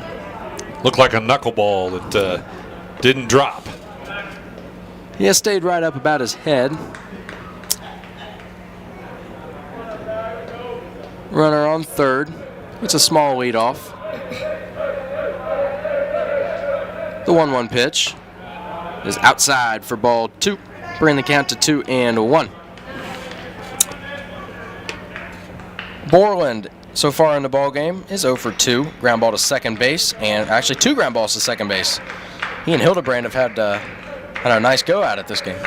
Looked like a knuckleball that didn't drop. He has stayed right up about his head. Runner on third. It's a small leadoff. The 1-1 pitch is outside for ball 2. Bring the count to 2-1. Borland, so far in the ball game, is 0 for 2. Ground ball to second base, and actually 2 ground balls to second base. He and Hildebrand have had a nice go at it this game.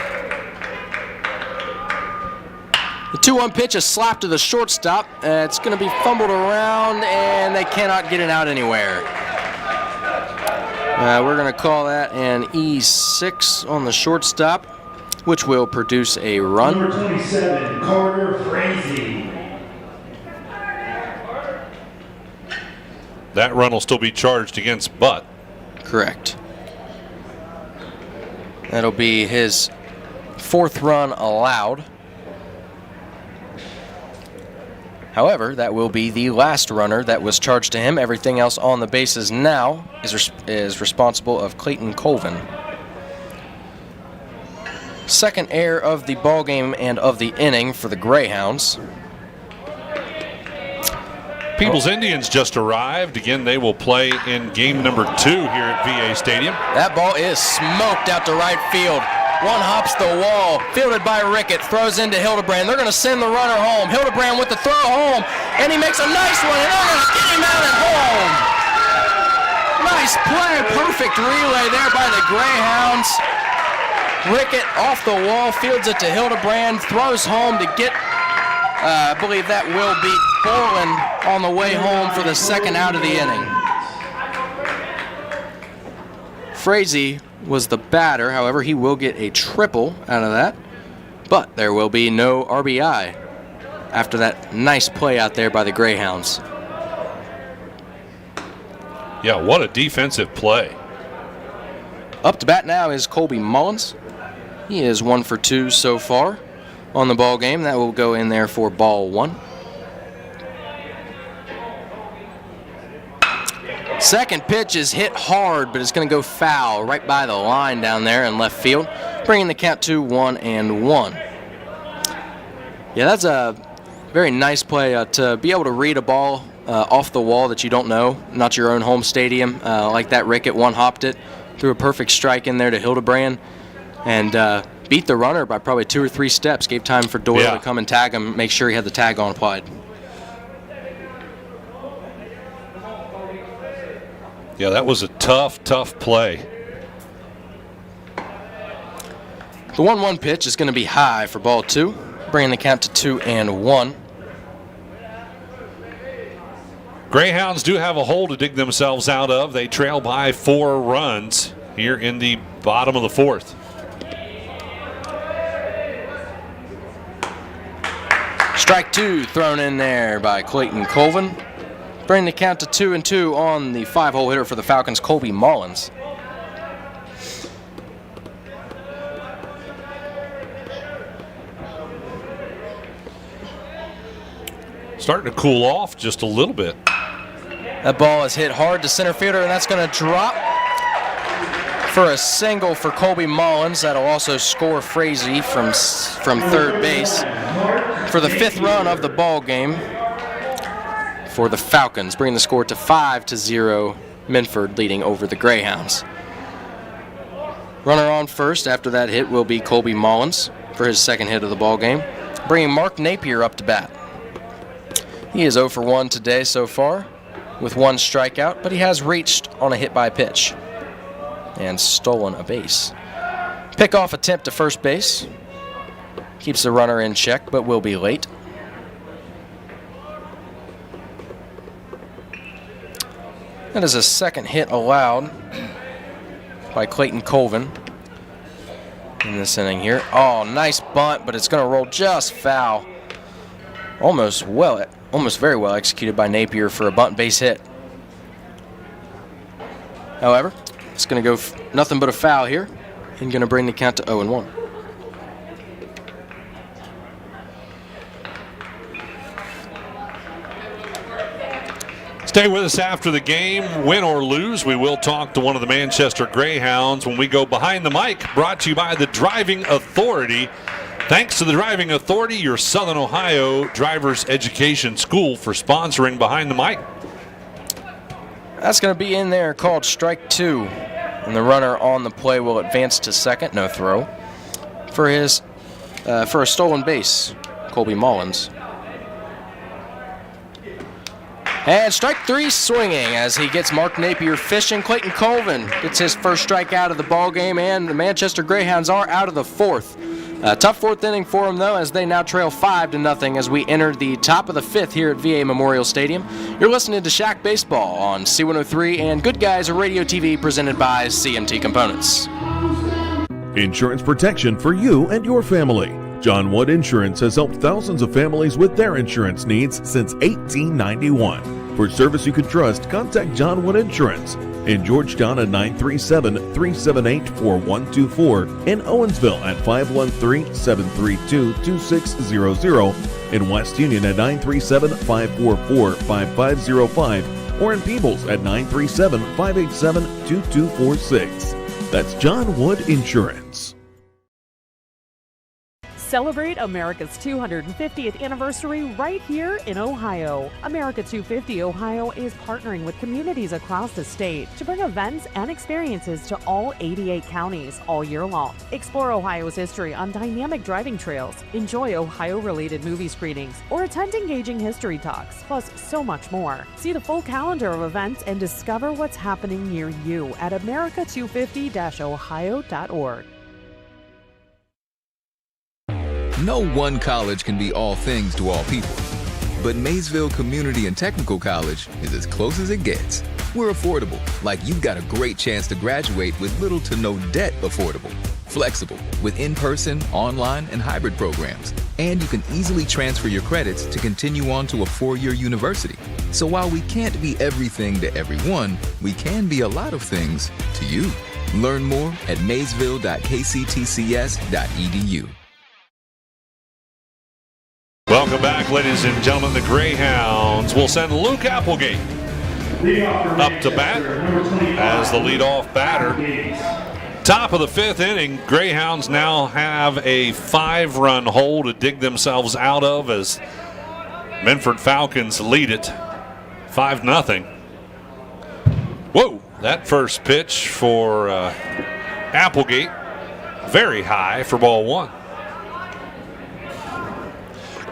The 2-1 pitch is slapped to the shortstop. It's going to be fumbled around, and they cannot get it out anywhere. We're going to call that an E6 on the shortstop, which will produce a run. Number 27, Carter Frazee. That run will still be charged against Butt. Correct. That'll be his 4th run allowed. However, that will be the last runner that was charged to him. Everything else on the bases now is responsible of Clayton Colvin. Second error of the ball game and of the inning for the Greyhounds. People's Indians just arrived. Again, they will play in game number 2 here at VA Stadium. That ball is smoked out to right field. One hops the wall, fielded by Rickett, throws into Hildebrand. They're going to send the runner home. Hildebrand with the throw home, and he makes a nice one, and they're going to get him out at home. Nice play, perfect relay there by the Greyhounds. Rickett off the wall, fields it to Hildebrand, throws home to get, I believe that will be Borland on the way home for the second out of the inning. Frazee was the batter, however, he will get a triple out of that, but there will be no RBI after that nice play out there by the Greyhounds. Yeah, what a defensive play. Up to bat now is Colby Mullins. He is 1 for 2 so far on the ball game. That will go in there for ball 1. Second pitch is hit hard, but it's going to go foul right by the line down there in left field, bringing the count to 1-1. Yeah, that's a very nice play to be able to read a ball off the wall that you don't know, not your own home stadium, like that Rickett one-hopped it, threw a perfect strike in there to Hildebrand, and beat the runner by probably 2 or 3 steps, gave time for Doyle to come and tag him, make sure he had the tag on applied. Yeah, that was a tough play. The 1-1 pitch is going to be high for ball 2, bringing the count to 2-1. Greyhounds do have a hole to dig themselves out of. They trail by 4 runs here in the bottom of the 4th. Strike 2 thrown in there by Clayton Colvin. Bring the count to 2-2 on the 5-hole hitter for the Falcons, Colby Mullins. Starting to cool off just a little bit. That ball is hit hard to center fielder, and that's going to drop for a single for Colby Mullins. That'll also score Frazee from third base for the 5th run of the ball game. for the Falcons, bringing the score to 5-0. Minford leading over the Greyhounds. Runner on first after that hit will be Colby Mullins for his second hit of the ball game, bringing Mark Napier up to bat. He is 0 for 1 today so far with 1 strikeout, but he has reached on a hit by pitch and stolen a base. Pickoff attempt to first base. Keeps the runner in check, but will be late. That is a second hit allowed by Clayton Colvin in this inning here. Oh, nice bunt, but it's going to roll just foul. Almost very well executed by Napier for a bunt base hit. However, it's going to go nothing but a foul here and going to bring the count to 0-1. Stay with us after the game. Win or lose, we will talk to one of the Manchester Greyhounds when we go behind the mic, brought to you by the Driving Authority. Thanks to the Driving Authority, your Southern Ohio Driver's Education School, for sponsoring Behind the Mic. That's going to be in there, called strike 2. And the runner on the play will advance to second, no throw, for a stolen base, Colby Mullins. And strike 3 swinging as he gets Mark Napier fishing. Clayton Colvin gets his first strikeout of the ball game, and the Manchester Greyhounds are out of the 4th. Tough 4th inning for them, though, as they now trail 5-0 as we enter the top of the 5th here at VA Memorial Stadium. You're listening to Shack Baseball on C103 and Good Guys Radio TV, presented by CMT Components. Insurance protection for you and your family. John Wood Insurance has helped thousands of families with their insurance needs since 1891. For service you can trust, contact John Wood Insurance in Georgetown at 937-378-4124, in Owensville at 513-732-2600, in West Union at 937-544-5505, or in Peebles at 937-587-2246. That's John Wood Insurance. Celebrate America's 250th anniversary right here in Ohio. America 250 Ohio is partnering with communities across the state to bring events and experiences to all 88 counties all year long. Explore Ohio's history on dynamic driving trails, enjoy Ohio-related movie screenings, or attend engaging history talks, plus so much more. See the full calendar of events and discover what's happening near you at america250-ohio.org. No one college can be all things to all people, but Maysville Community and Technical College is as close as it gets. We're affordable, like you've got a great chance to graduate with little to no debt. Affordable, flexible, with in-person, online, and hybrid programs. And you can easily transfer your credits to continue on to a 4-year university. So while we can't be everything to everyone, we can be a lot of things to you. Learn more at maysville.kctcs.edu. Welcome back, ladies and gentlemen. The Greyhounds will send Luke Applegate up to bat as the leadoff batter. Top of the 5th inning, Greyhounds now have a 5-run hole to dig themselves out of as Minford Falcons lead it 5-0. Whoa, that first pitch for Applegate, very high for ball 1.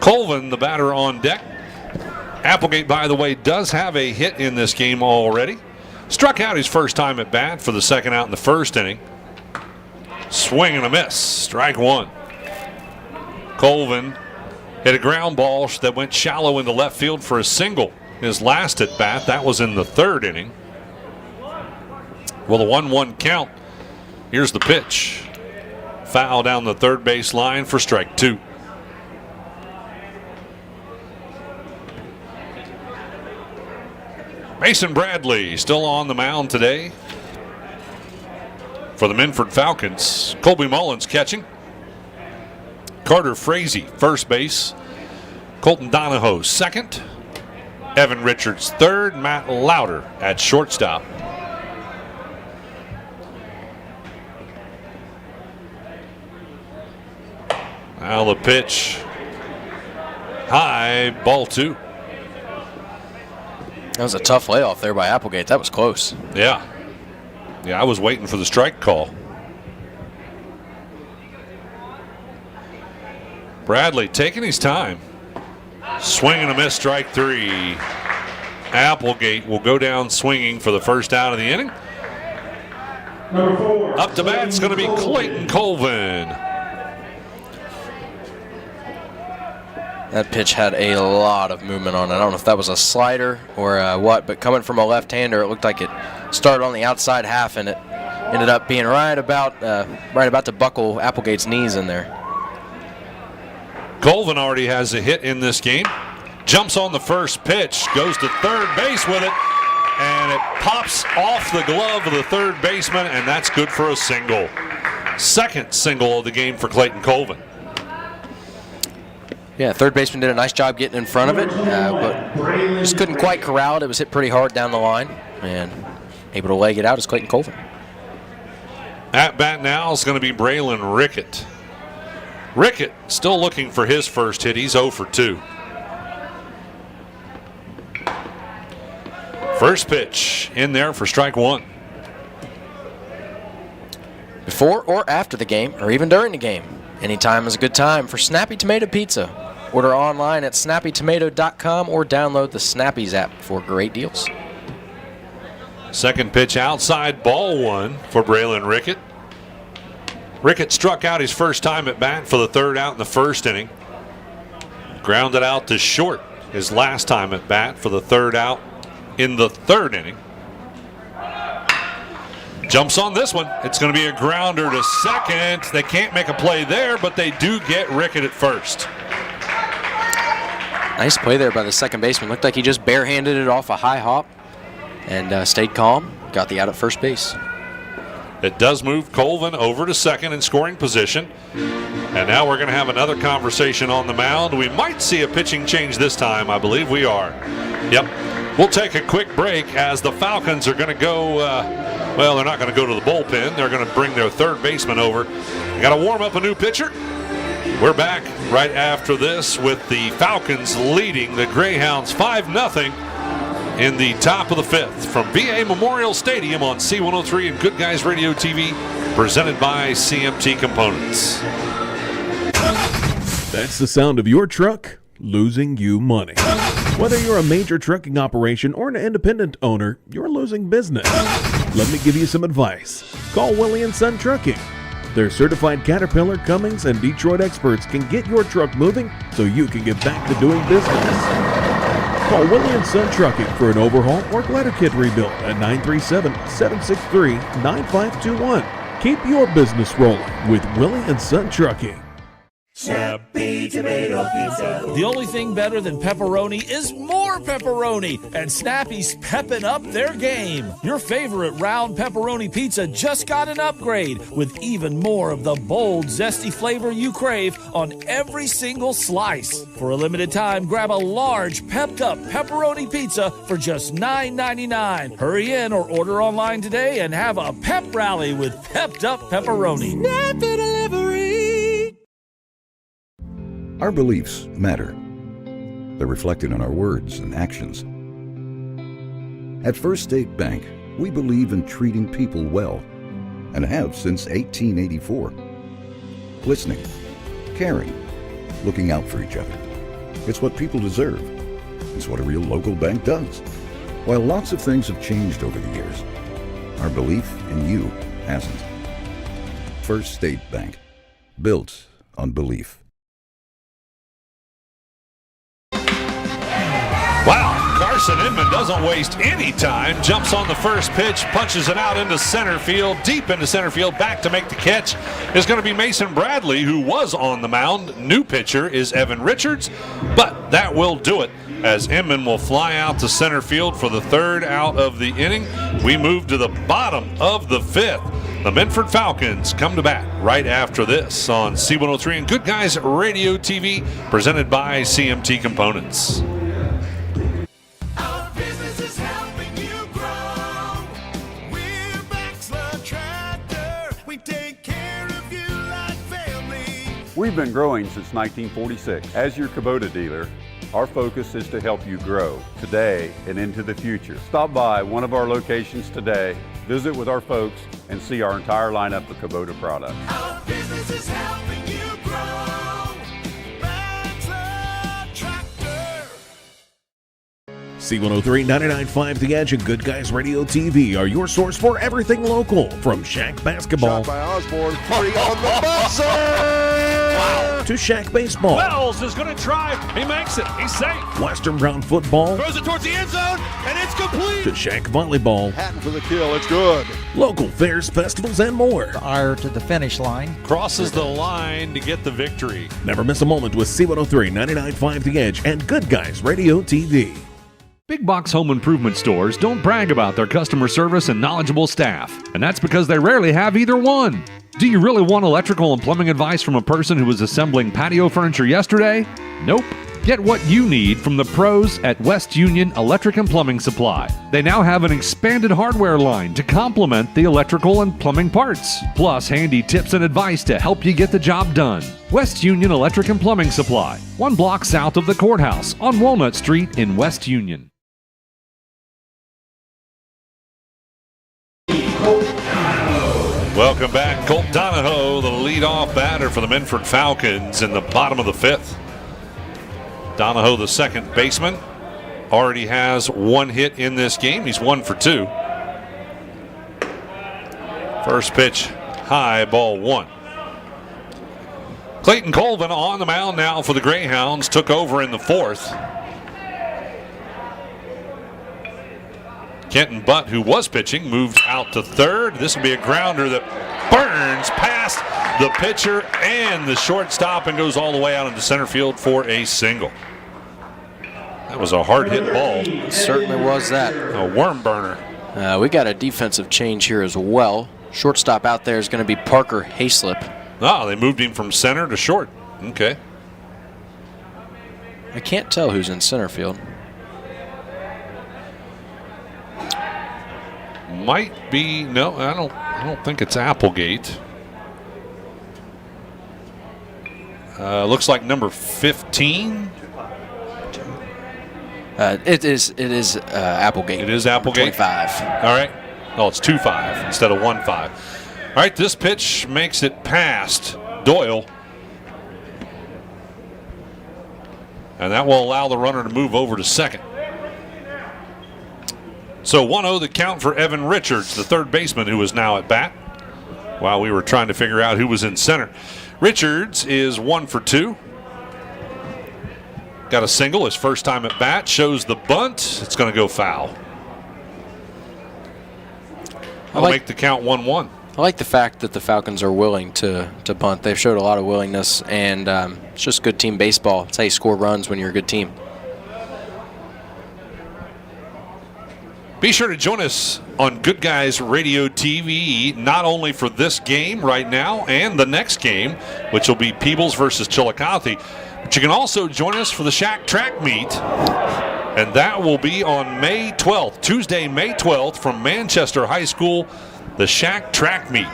Colvin, the batter, on deck. Applegate, by the way, does have a hit in this game already. Struck out his first time at bat for the second out in the 1st inning. Swing and a miss. Strike 1. Colvin hit a ground ball that went shallow into left field for a single. His last at bat, that was in the 3rd inning. Well, the 1-1 count. Here's the pitch. Foul down the third base line for strike 2. Mason Bradley still on the mound today for the Minford Falcons. Colby Mullins catching. Carter Frazee, first base. Colton Donahoe, second. Evan Richards, third. Matt Lauder at shortstop. Now the pitch. High, ball 2. That was a tough layoff there by Applegate. That was close. Yeah. Yeah, I was waiting for the strike call. Bradley taking his time. Swing and a miss, strike 3. Applegate will go down swinging for the first out of the inning. Number 4. Up to bat, it's going to be Clayton Colvin. That pitch had a lot of movement on it. I don't know if that was a slider or what, but coming from a left-hander, it looked like it started on the outside half, and it ended up being right about to buckle Applegate's knees in there. Colvin already has a hit in this game. Jumps on the first pitch, goes to third base with it, and it pops off the glove of the third baseman, and that's good for a single. Second single of the game for Clayton Colvin. Yeah, third baseman did a nice job getting in front of it, but just couldn't quite corral it. It was hit pretty hard down the line, and able to leg it out is Clayton Colvin. At bat now is going to be Braylon Rickett. Rickett still looking for his first hit. He's 0 for 2. First pitch in there for strike 1. Before or after the game, or even during the game, anytime is a good time for Snappy Tomato Pizza. Order online at snappytomato.com or download the Snappies app for great deals. Second pitch outside, ball 1 for Braylon Rickett. Rickett struck out his first time at bat for the third out in the first inning. Grounded out to short his last time at bat for the third out in the third inning. Jumps on this one. It's going to be a grounder to second. They can't make a play there, but they do get Rickett at first. Nice play there by the second baseman. Looked like he just barehanded it off a high hop and stayed calm. Got the out at first base. It does move Colvin over to second in scoring position. And now we're going to have another conversation on the mound. We might see a pitching change this time. I believe we are. Yep. We'll take a quick break as the Falcons are going to go, well, they're not going to go to the bullpen. They're going to bring their third baseman over. Got to warm up a new pitcher. We're back right after this with the Falcons leading the Greyhounds 5-0 in the top of the fifth from VA Memorial Stadium on C103 and Good Guys Radio TV, presented by CMT Components. That's the sound of your truck losing you money. Whether you're a major trucking operation or an independent owner, you're losing business. Let me give you some advice. Call Willie & Son Trucking. Their certified Caterpillar, Cummins, and Detroit experts can get your truck moving so you can get back to doing business. Call Willie & Son Trucking for an overhaul or glider kit rebuild at 937-763-9521. Keep your business rolling with Willie & Son Trucking. Snappy Tomato Pizza. The only thing better than pepperoni is more pepperoni, and Snappy's pepping up their game. Your favorite round pepperoni pizza just got an upgrade with even more of the bold, zesty flavor you crave on every single slice. For a limited time, grab a large, pepped-up pepperoni pizza for just $9.99. Hurry in or order online today and have a pep rally with pepped-up pepperoni. Snappy Delivery. Our beliefs matter. They're reflected in our words and actions. At First State Bank, we believe in treating people well, and have since 1884. Listening, caring, looking out for each other. It's what people deserve. It's what a real local bank does. While lots of things have changed over the years, our belief in you hasn't. First State Bank, built on belief. Wow, Carson Inman doesn't waste any time. Jumps on the first pitch, punches it out into center field, deep into center field. Back to make the catch is going to be Mason Bradley, who was on the mound. New pitcher is Evan Richards, but that will do it as Inman will fly out to center field for the third out of the inning. We move to the bottom of the fifth. The Minford Falcons come to bat right after this on C103 and Good Guys Radio TV, presented by CMT Components. We've been growing since 1946. As your Kubota dealer, Our focus is to help you grow today and into the future. Stop by one of our locations today, visit with our folks, and see our entire lineup of Kubota products. Our business is helping you grow. Bachelor Tractor. C103 99.5 The Edge and Good Guys Radio TV are your source for everything local, from Shack basketball Shot by Osborne, party on the buzzer! to Shack baseball, Wells is going to try. He makes it. He's safe. Western Brown football Throws it towards the end zone, and it's complete. to Shack volleyball, Hatton for the kill, it's good. local fairs, festivals, and more. Ire to the finish line. Crosses the line to get the victory. Never miss a moment with C103 99.5 The Edge and Good Guys Radio TV. Big box home improvement stores don't brag about their customer service and knowledgeable staff, and that's because they rarely have either one. Do you really want electrical and plumbing advice from a person who was assembling patio furniture yesterday? Nope. Get what you need from the pros at West Union Electric and Plumbing Supply. They now have an expanded hardware line to complement the electrical and plumbing parts, plus handy tips and advice to help you get the job done. West Union Electric and Plumbing Supply, 1 block south of the courthouse on Walnut Street in West Union. Welcome back. Colt Donahoe, the leadoff batter for the Minford Falcons in the bottom of the 5th. Donahoe, the second baseman, already has 1 hit in this game. He's 1 for 2. First pitch, high, ball 1. Clayton Colvin on the mound now for the Greyhounds. Took over in the 4th. Kenton Butt, who was pitching, moved out to 3rd. This will be a grounder that burns past the pitcher and the shortstop and goes all the way out into center field for a single. That was a hard hit ball. It certainly was that. A worm burner. We got a defensive change here as well. Shortstop out there is going to be Parker Hayslip. Oh, they moved him from center to short. Okay. I can't tell who's in center field. Might be, no, I don't think it's Applegate. Looks like number 15. It is Applegate. It is Applegate. 25. All right. Oh, it's 2-5 instead of 1-5. All right, this pitch makes it past Doyle. And that will allow the runner to move over to second. So 1-0 the count for Evan Richards, the third baseman who is now at bat, while we were trying to figure out who was in center. Richards is 1 for 2. Got a single his first time at bat. Shows the bunt. It's going to go foul. That'll make the count 1-1. I like the fact that the Falcons are willing to bunt. They've showed a lot of willingness, and it's just good team baseball. It's how you score runs when you're a good team. Be sure to join us on Good Guys Radio TV, not only for this game right now and the next game, which will be Peebles versus Chillicothe, but you can also join us for the Shack Track Meet, and that will be on May 12th, Tuesday, May 12th, from Manchester High School, the Shack Track Meet,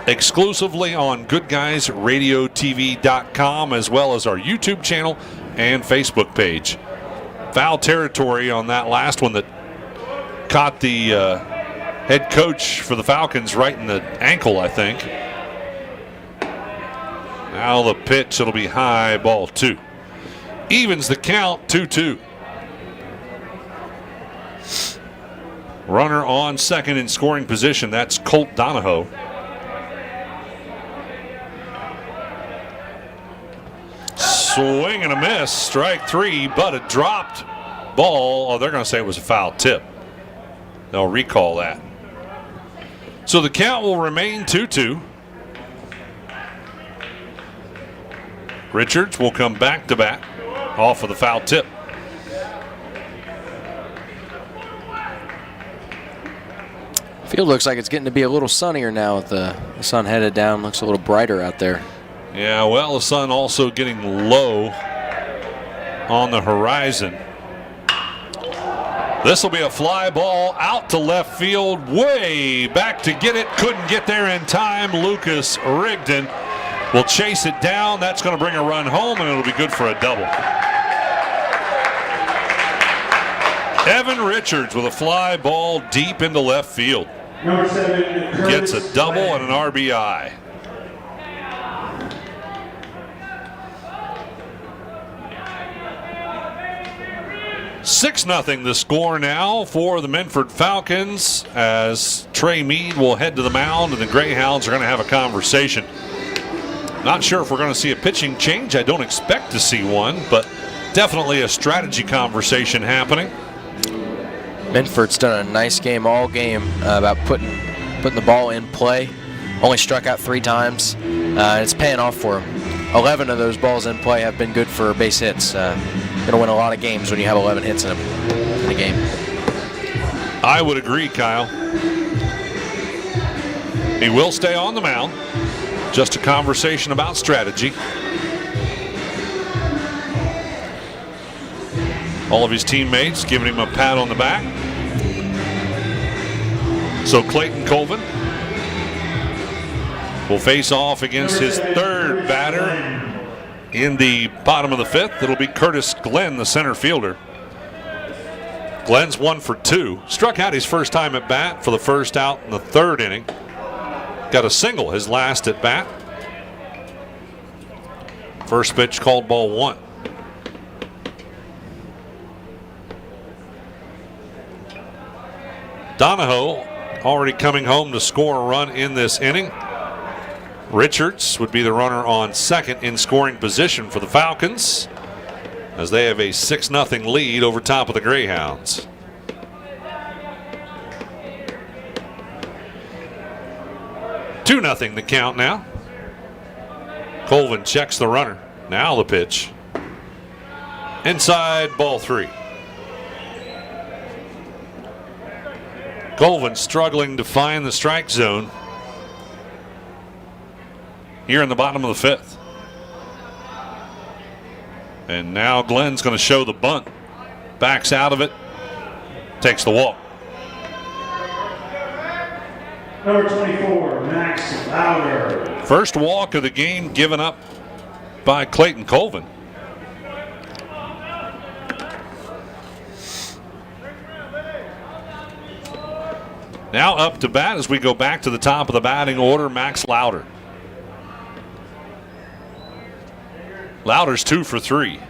exclusively on GoodGuysRadioTV.com, as well as our YouTube channel and Facebook page. Foul territory on that last one that caught the head coach for the Falcons right in the ankle, I think. Now the pitch, it'll be high, ball 2. Evens the count, 2-2. Runner on second in scoring position, that's Colt Donahoe. Swing and a miss, strike 3, but a dropped ball. Oh, they're going to say it was a foul tip. They'll recall that. So the count will remain 2-2. Richards will come back to bat off of the foul tip. Field looks like it's getting to be a little sunnier now with the sun headed down. Looks a little brighter out there. Yeah, well, the sun also getting low on the horizon. This will be a fly ball out to left field, way back to get it. Couldn't get there in time. Lucas Rigdon will chase it down. That's going to bring a run home, and it'll be good for a double. Evan Richards with a fly ball deep into left field. Number 7, Gets a double and an RBI. $6-0 the score now for the Minford Falcons as Trey Mead will head to the mound and the Greyhounds are going to have a conversation. Not sure if we're going to see a pitching change. I don't expect to see one, but definitely a strategy conversation happening. Minford's done a nice game all game about putting the ball in play. Only struck out 3 times. It's paying off for him. 11 of those balls in play have been good for base hits. Going to win a lot of games when you have 11 hits in a game. I would agree, Kyle. He will stay on the mound. Just a conversation about strategy. All of his teammates giving him a pat on the back. So Clayton Colvin will face off against his third batter in the bottom of the 5th. It'll be Curtis Glenn, the center fielder. Glenn's 1 for 2. Struck out his first time at bat for the first out in the 3rd inning. Got a single his last at bat. First pitch called ball 1. Donahoe already coming home to score a run in this inning. Richards would be the runner on second in scoring position for the Falcons as they have a 6-0 lead over top of the Greyhounds. $2-0 the count now. Colvin checks the runner. Now the pitch. Inside, ball 3. Colvin struggling to find the strike zone here in the bottom of the 5th. And now Glenn's going to show the bunt. Backs out of it. Takes the walk. Number 24, Max Louder. First walk of the game given up by Clayton Colvin. Now up to bat as we go back to the top of the batting order, Max Louder. Louder's 2 for 3.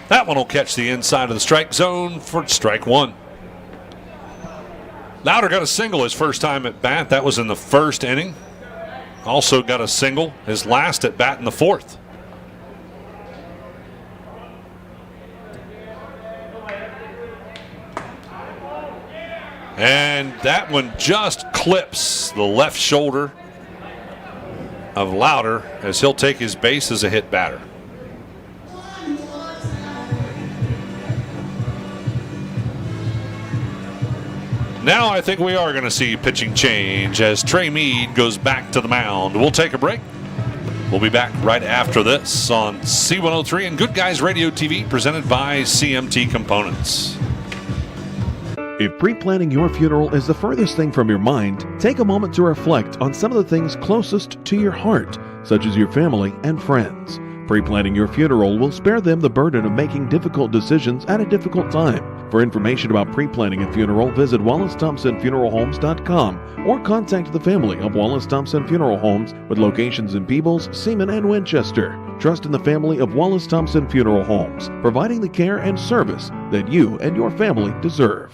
That one will catch the inside of the strike zone for strike 1. Louder got a single his first time at bat. That was in the 1st inning. Also got a single his last at bat in the 4th. And that one just clips the left shoulder of Louder as he'll take his base as a hit batter. Now I think we are going to see pitching change as Trey Mead goes back to the mound. We'll take a break. We'll be back right after this on C103 and Good Guys Radio TV presented by CMT Components. If pre-planning your funeral is the furthest thing from your mind, take a moment to reflect on some of the things closest to your heart, such as your family and friends. Pre-planning your funeral will spare them the burden of making difficult decisions at a difficult time. For information about pre-planning a funeral, visit WallaceThompsonFuneralHomes.com or contact the family of Wallace Thompson Funeral Homes with locations in Peebles, Seaman, and Winchester. Trust in the family of Wallace Thompson Funeral Homes, providing the care and service that you and your family deserve.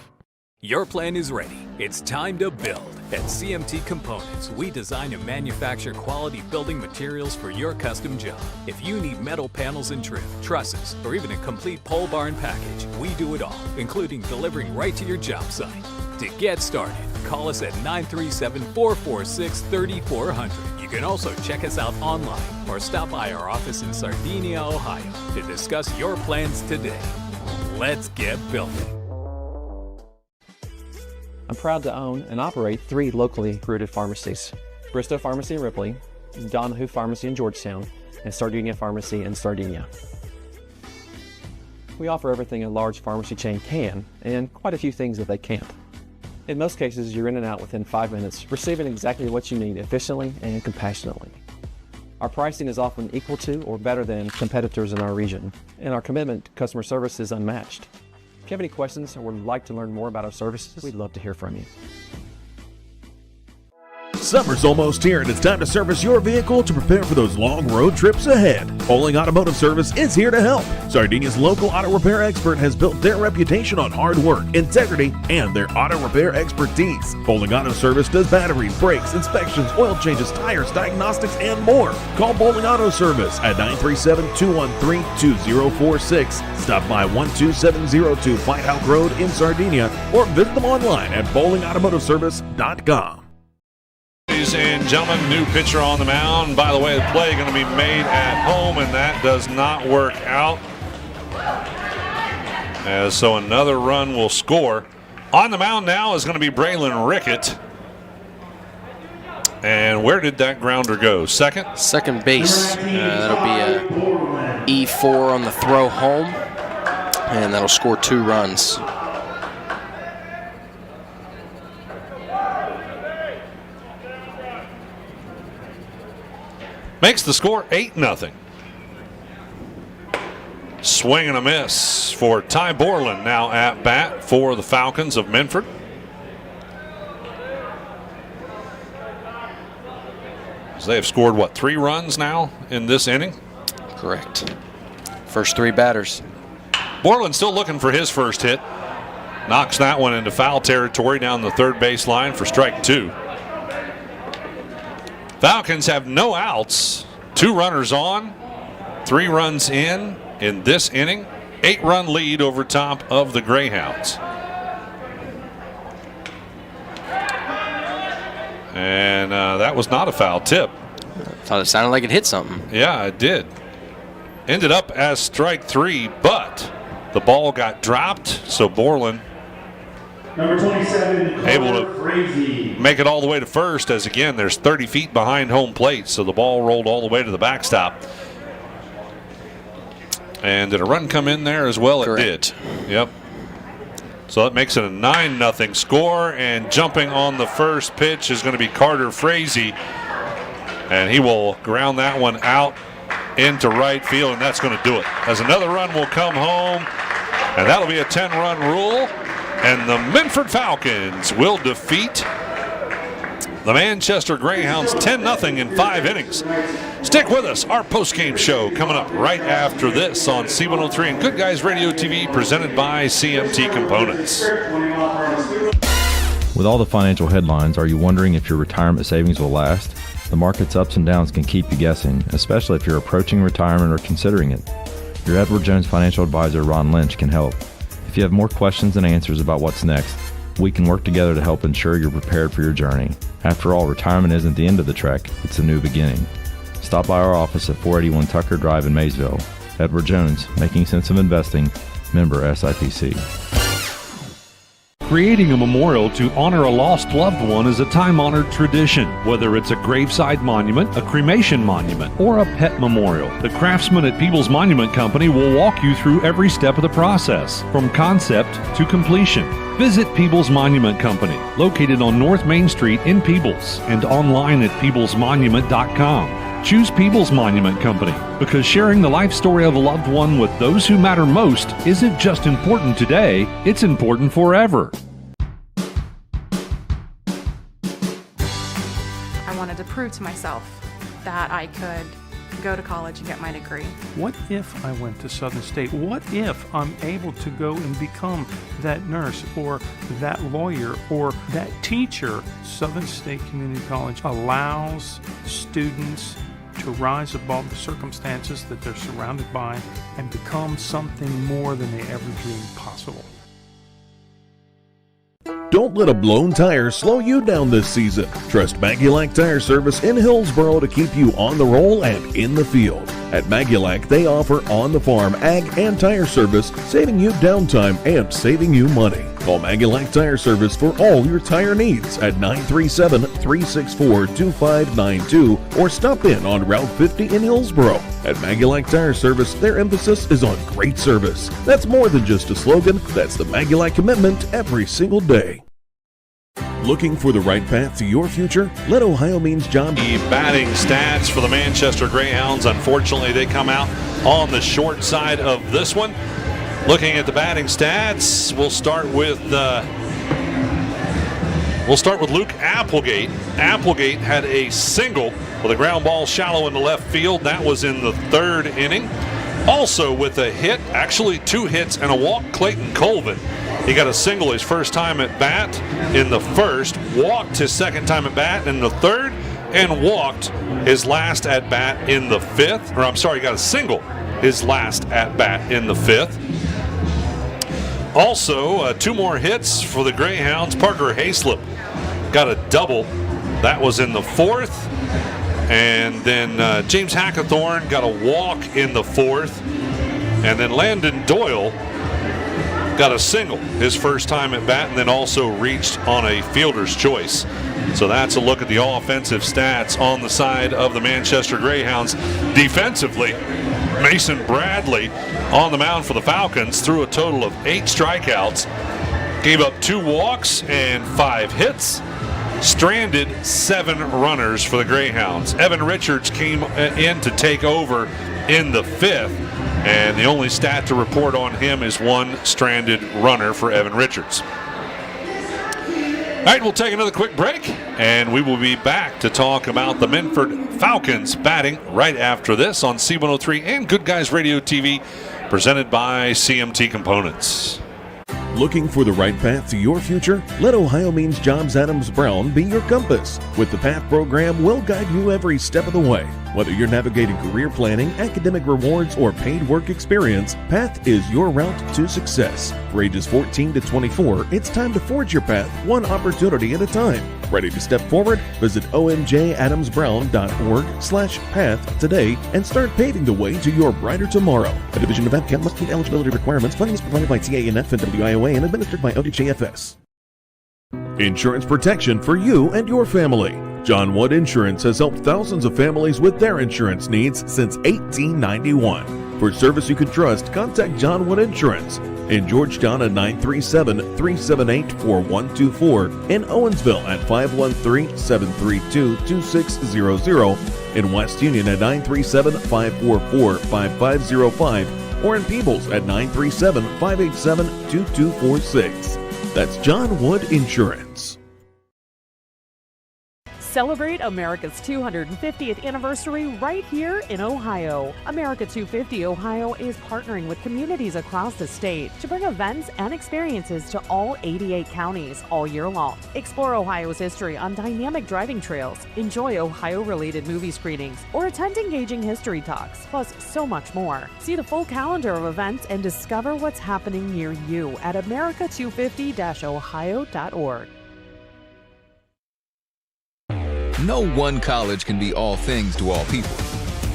Your plan is ready. It's time to build. At CMT Components, we design and manufacture quality building materials for your custom job. If you need metal panels and trim, trusses, or even a complete pole barn package, we do it all, including delivering right to your job site. To get started, call us at 937-446-3400. You can also check us out online or stop by our office in Sardinia, Ohio to discuss your plans today. Let's get building. I'm proud to own and operate 3 locally rooted pharmacies: Bristow Pharmacy in Ripley, Donahoe Pharmacy in Georgetown, and Sardinia Pharmacy in Sardinia. We offer everything a large pharmacy chain can, and quite a few things that they can't. In most cases, you're in and out within 5 minutes, receiving exactly what you need efficiently and compassionately. Our pricing is often equal to or better than competitors in our region, and our commitment to customer service is unmatched. If you have any questions or would like to learn more about our services, we'd love to hear from you. Summer's almost here, and it's time to service your vehicle to prepare for those long road trips ahead. Bowling Automotive Service is here to help. Sardinia's local auto repair expert has built their reputation on hard work, integrity, and their auto repair expertise. Bowling Auto Service does battery, brakes, inspections, oil changes, tires, diagnostics, and more. Call Bowling Auto Service at 937-213-2046. Stop by 12702 Whitehouse Road in Sardinia, or visit them online at bowlingautomotiveservice.com. Ladies and gentlemen, new pitcher on the mound. By the way, the play going to be made at home, and that does not work out. So another run will score. On the mound now is going to be Braylon Rickett. And where did that grounder go? Second? Second base. That'll be a E4 on the throw home, and that'll score 2 runs. Makes the score 8-0. Swing and a miss for Ty Borland now at bat for the Falcons of Minford. So they have scored, what, 3 runs now in this inning? Correct. First 3 batters. Borland still looking for his first hit. Knocks that one into foul territory down the third base line for strike 2. Falcons have no outs, 2 runners on, 3 runs in this inning, 8-run lead over top of the Greyhounds. And that was not a foul tip. Thought it sounded like it hit something. Yeah, it did. Ended up as strike 3, but the ball got dropped, so Borland Number 27, able to make it all the way to first, as again there's 30 feet behind home plate, so the ball rolled all the way to the backstop. And did a run come in there as well? Correct. It did. Yep. So that makes it a 9-0 score, and jumping on the first pitch is going to be Carter Frazee, and he will ground that one out into right field, and that's going to do it. As another run will come home, and that'll be a 10-run rule. And the Minford Falcons will defeat the Manchester Greyhounds 10-0 in 5 innings. Stick with us. Our post-game show coming up right after this on C103 and Good Guys Radio TV, presented by CMT Components. With all the financial headlines, are you wondering if your retirement savings will last? The market's ups and downs can keep you guessing, especially if you're approaching retirement or considering it. Your Edward Jones financial advisor, Ron Lynch, can help. If you have more questions and answers about what's next, we can work together to help ensure you're prepared for your journey. After all, retirement isn't the end of the trek, it's a new beginning. Stop by our office at 481 Tucker Drive in Maysville. Edward Jones, making sense of investing, member SIPC. Creating a memorial to honor a lost loved one is a time-honored tradition. Whether it's a graveside monument, a cremation monument, or a pet memorial, the craftsmen at Peebles Monument Company will walk you through every step of the process, from concept to completion. Visit Peebles Monument Company, located on North Main Street in Peebles, and online at peeblesmonument.com. Choose Peebles Monument Company because sharing the life story of a loved one with those who matter most isn't just important today, it's important forever. I wanted to prove to myself that I could go to college and get my degree. What if I went to Southern State? What if I'm able to go and become that nurse or that lawyer or that teacher? Southern State Community College allows students to rise above the circumstances that they're surrounded by and become something more than they ever dreamed possible. Don't let a blown tire slow you down this season. Trust Magulac Tire Service in Hillsboro to keep you on the roll and in the field. At Magulac, they offer on-the-farm ag and tire service, saving you downtime and saving you money. Call Magulac Tire Service for all your tire needs at 937-364-2592 or stop in on Route 50 in Hillsboro. At Magulac Tire Service, their emphasis is on great service. That's more than just a slogan, that's the Magulac commitment every single day. Looking for the right path to your future? Let Ohio Means Jobs. The batting stats for the Manchester Greyhounds, unfortunately, they come out on the short side of this one. Looking at the batting stats, we'll start with Luke Applegate. Applegate had a single with a ground ball shallow in the left field. That was in the 3rd inning. Also with a hit, actually 2 hits and a walk, Clayton Colvin. He got a single his first time at bat in the 1st, walked his 2nd time at bat in the 3rd, and walked his last at bat in the 5th. Or I'm sorry, he got a single his last at bat in the 5th. Also, 2 more hits for the Greyhounds. Parker Hayslip got a double. That was in the 4th. And then James Hackathorn got a walk in the 4th. And then Landon Doyle got a single his first time at bat, and then also reached on a fielder's choice. So that's a look at the offensive stats on the side of the Manchester Greyhounds. Defensively, Mason Bradley on the mound for the Falcons threw a total of 8 strikeouts, gave up 2 walks and 5 hits, stranded 7 runners for the Greyhounds. Evan Richards came in to take over in the 5th, and the only stat to report on him is 1 stranded runner for Evan Richards. All right, we'll take another quick break, and we will be back to talk about the Minford Falcons batting right after this on C103 and Good Guys Radio TV, presented by CMT Components. Looking for the right path to your future? Let Ohio Means Jobs Adams Brown be your compass. With the PATH program, we'll guide you every step of the way. Whether you're navigating career planning, academic rewards, or paid work experience, PATH is your route to success. For ages 14 to 24, it's time to forge your path one opportunity at a time. Ready to step forward? Visit omjadamsbrown.org/path today and start paving the way to your brighter tomorrow. A division of APCAM must meet eligibility requirements. Funding is provided by TANF and WIOA and administered by ODJFS. Insurance protection for you and your family. John Wood Insurance has helped thousands of families with their insurance needs since 1891. For service you can trust, contact John Wood Insurance. In Georgetown at 937-378-4124. In Owensville at 513-732-2600. In West Union at 937-544-5505. Or in Peebles at 937-587-2246. That's John Wood Insurance. Celebrate America's 250th anniversary right here in Ohio. America 250 Ohio is partnering with communities across the state to bring events and experiences to all 88 counties all year long. Explore Ohio's history on dynamic driving trails, enjoy Ohio-related movie screenings, or attend engaging history talks, plus so much more. See the full calendar of events and discover what's happening near you at america250-ohio.org. No one college can be all things to all people,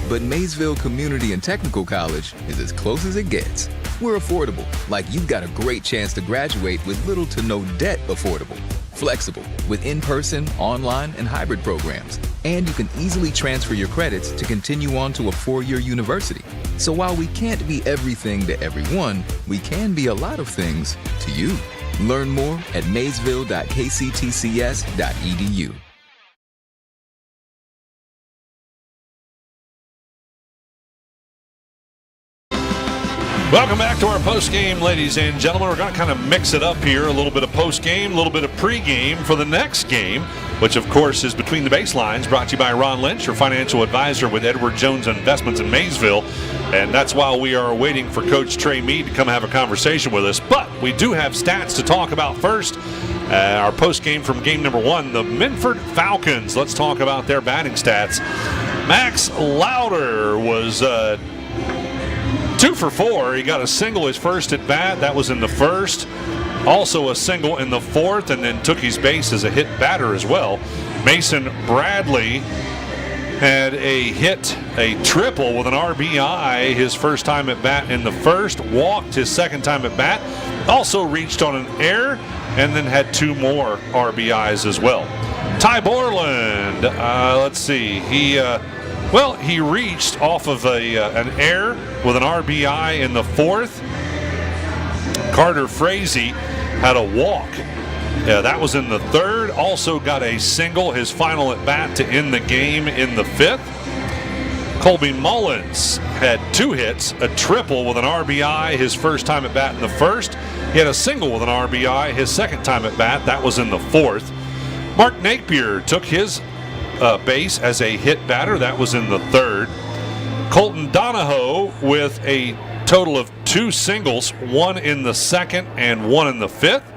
but Maysville Community and Technical College is as close as it gets. We're affordable, like you've got a great chance to graduate with little to no debt. Affordable, flexible, with in-person, online, and hybrid programs. And you can easily transfer your credits to continue on to a 4-year university. So while we can't be everything to everyone, we can be a lot of things to you. Learn more at maysville.kctcs.edu. Welcome back to our post-game, ladies and gentlemen. We're going to kind of mix it up here, a little bit of post-game, a little bit of pre-game for the next game, which, of course, is Between the Baselines, brought to you by Ron Lynch, your financial advisor with Edward Jones Investments in Maysville. And that's while we are waiting for Coach Trey Mead to come have a conversation with us. But we do have stats to talk about first. Our post-game from game number 1, the Minford Falcons. Let's talk about their batting stats. Max Lauder was 2 for 4. He got a single his first at bat. That was in the 1st. Also a single in the 4th, and then took his base as a hit batter as well. Mason Bradley had a hit, a triple with an RBI his first time at bat in the 1st. Walked his 2nd time at bat. Also reached on an error, and then had 2 more RBIs as well. Ty Borland, let's see. He reached off of an error with an RBI in the 4th. Carter Frazee had a walk Yeah, that was in the third. Also got a single, his final at bat to end the game in the fifth. Colby Mullins had 2 hits, a triple with an RBI his first time at bat in the first. He had a single with an RBI his second time at bat. That was in the fourth. Mark Napier took his base as a hit batter. That was in the third. Colton Donahoe with a total of 2 singles, 1 in the second and 1 in the fifth.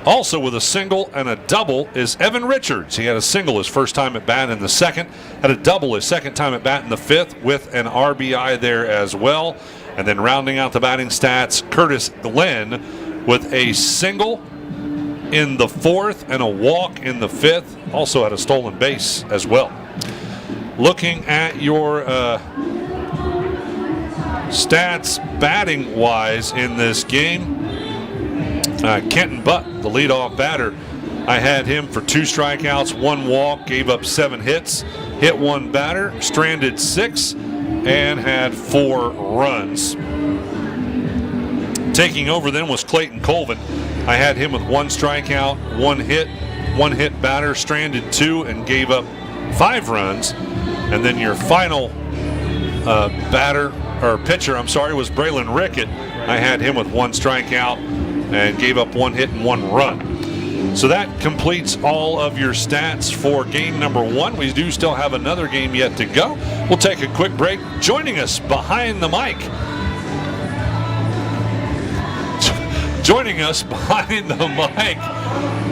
Also with a single and a double is Evan Richards. He had a single his first time at bat in the second, had a double his second time at bat in the fifth with an RBI there as well. And then rounding out the batting stats, Curtis Glenn with a single in the fourth and a walk in the fifth. Also had a stolen base as well. Looking at your stats batting-wise in this game, Kenton Butt, the leadoff batter, I had him for 2 strikeouts, 1 walk, gave up 7 hits, hit 1 batter, stranded 6, and had 4 runs. Taking over then was Clayton Colvin. I had him with 1 strikeout, 1 hit batter, stranded 2, and gave up 5 runs. And then your final pitcher, was Braylon Rickett. I had him with 1 strikeout and gave up 1 hit and 1 run. So that completes all of your stats for game number 1. We do still have another game yet to go. We'll take a quick break. Joining us behind the mic. Joining us behind the mic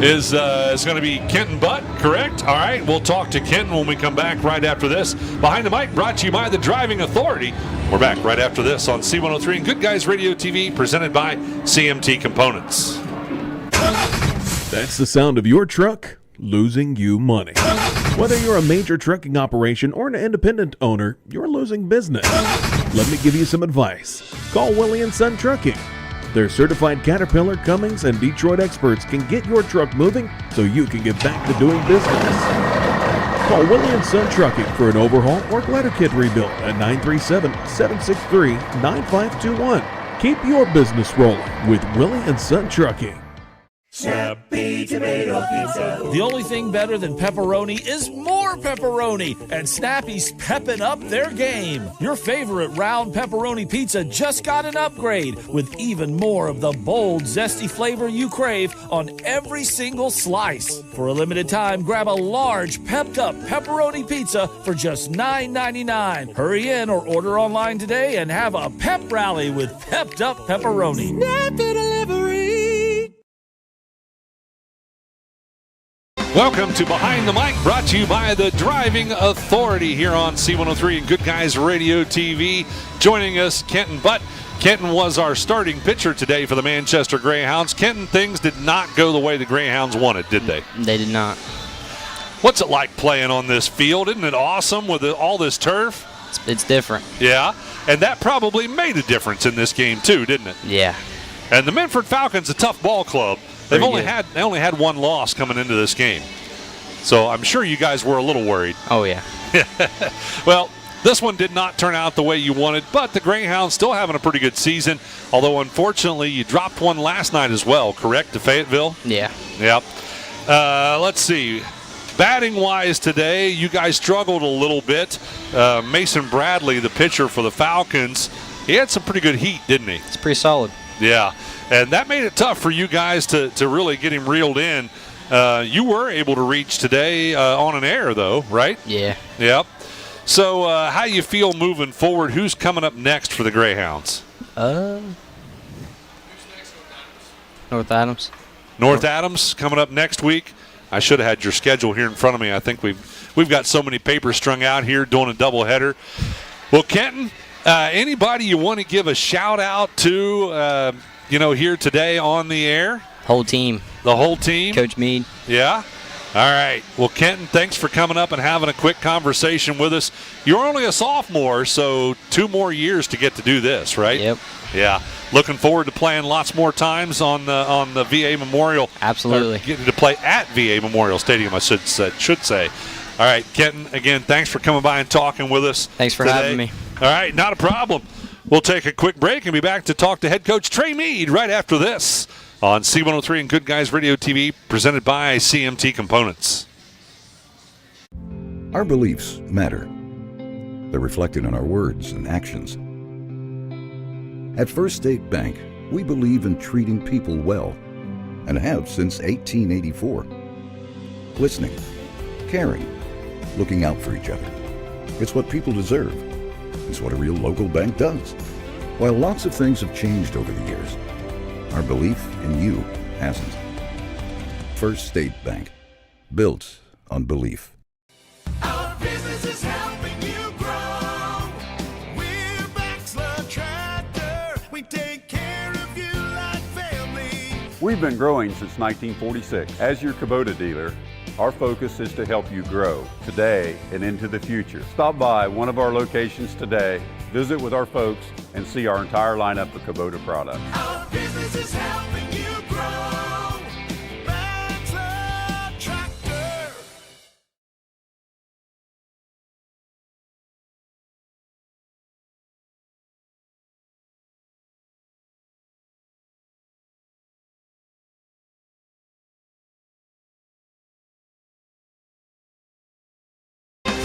is going to be Kenton Butt, correct? All right, we'll talk to Kenton when we come back right after this. Behind the Mic brought to you by the Driving Authority. We're back right after this on C103 and Good Guys Radio TV, presented by CMT Components. That's the sound of your truck losing you money. Whether you're a major trucking operation or an independent owner, you're losing business. Let me give you some advice. Call Willie & Son Trucking. Their certified Caterpillar, Cummins, and Detroit experts can get your truck moving so you can get back to doing business. Call Willie & Son Trucking for an overhaul or glider kit rebuild at 937-763-9521. Keep your business rolling with Willie & Son Trucking. Snappy Tomato Pizza. The only thing better than pepperoni is more pepperoni, and Snappy's pepping up their game. Your favorite round pepperoni pizza just got an upgrade with even more of the bold, zesty flavor you crave on every single slice. For a limited time, grab a large, pepped-up pepperoni pizza for just $9.99. Hurry in or order online today and have a pep rally with pepped-up pepperoni. Snappy Delivery. Welcome to Behind the Mic, brought to you by the Driving Authority here on C103 and Good Guys Radio TV. Joining us, Kenton Butt. Kenton was our starting pitcher today for the Manchester Greyhounds. Kenton, things did not go the way the Greyhounds wanted, did they? They did not. What's it like playing on this field? Isn't it awesome with all this turf? It's different. Yeah, and that probably made a difference in this game too, didn't it? Yeah. And the Minford Falcons, a tough ball club. They only had 1 loss coming into this game. So I'm sure you guys were a little worried. Oh, yeah. Well, this one did not turn out the way you wanted, but the Greyhounds still having a pretty good season, although unfortunately you dropped 1 last night as well, correct, to Fayetteville? Yeah. Yep. Let's see. Batting-wise today, you guys struggled a little bit. Mason Bradley, the pitcher for the Falcons, he had some pretty good heat, didn't he? It's pretty solid. Yeah. And that made it tough for you guys to really get him reeled in. You were able to reach today on an air, though, right? Yeah. Yep. So how you feel moving forward? Who's coming up next for the Greyhounds? North Adams. North Adams coming up next week. I should have had your schedule here in front of me. I think we've got so many papers strung out here doing a doubleheader. Well, Kenton, anybody you want to give a shout-out to, here today on the air? Whole team. The whole team? Coach Meade. Yeah? All right. Well, Kenton, thanks for coming up and having a quick conversation with us. You're only a sophomore, so 2 more years to get to do this, right? Yep. Yeah. Looking forward to playing lots more times on the VA Memorial. Absolutely. Getting to play at VA Memorial Stadium, I should say. All right, Kenton, again, thanks for coming by and talking with us. Thanks for having me. All right, not a problem. We'll take a quick break and be back to talk to head coach Trey Meade right after this on C103 and Good Guys Radio TV, presented by CMT Components. Our beliefs matter. They're reflected in our words and actions. At First State Bank, we believe in treating people well, and have since 1884. Listening, caring, looking out for each other. It's what people deserve. It's what a real local bank does. While lots of things have changed over the years, our belief in you hasn't. First State Bank, built on belief. Our business is helping you grow. We're Baxler Tractor. We take care of you like family. We've been growing since 1946. As your Kubota dealer, our focus is to help you grow today and into the future. Stop by one of our locations today, visit with our folks, and see our entire lineup of Kubota products. Our business is helping you grow. Baxler Tractor.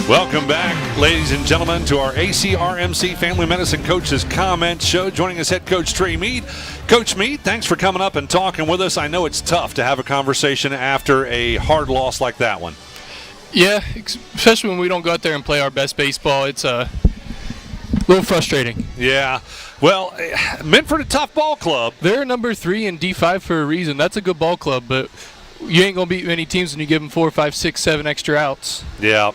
Welcome back, ladies and gentlemen, to our ACRMC Family Medicine Coaches Comment Show. Joining us, head coach Trey Mead. Coach Mead, thanks for coming up and talking with us. I know it's tough to have a conversation after a hard loss like that one. Yeah, especially when we don't go out there and play our best baseball. It's a little frustrating. Yeah. Well, Minford, a tough ball club. They're number 3 in D5 for a reason. That's a good ball club, but you ain't going to beat many teams when you give them 4, 5, 6, 7 extra outs. Yeah.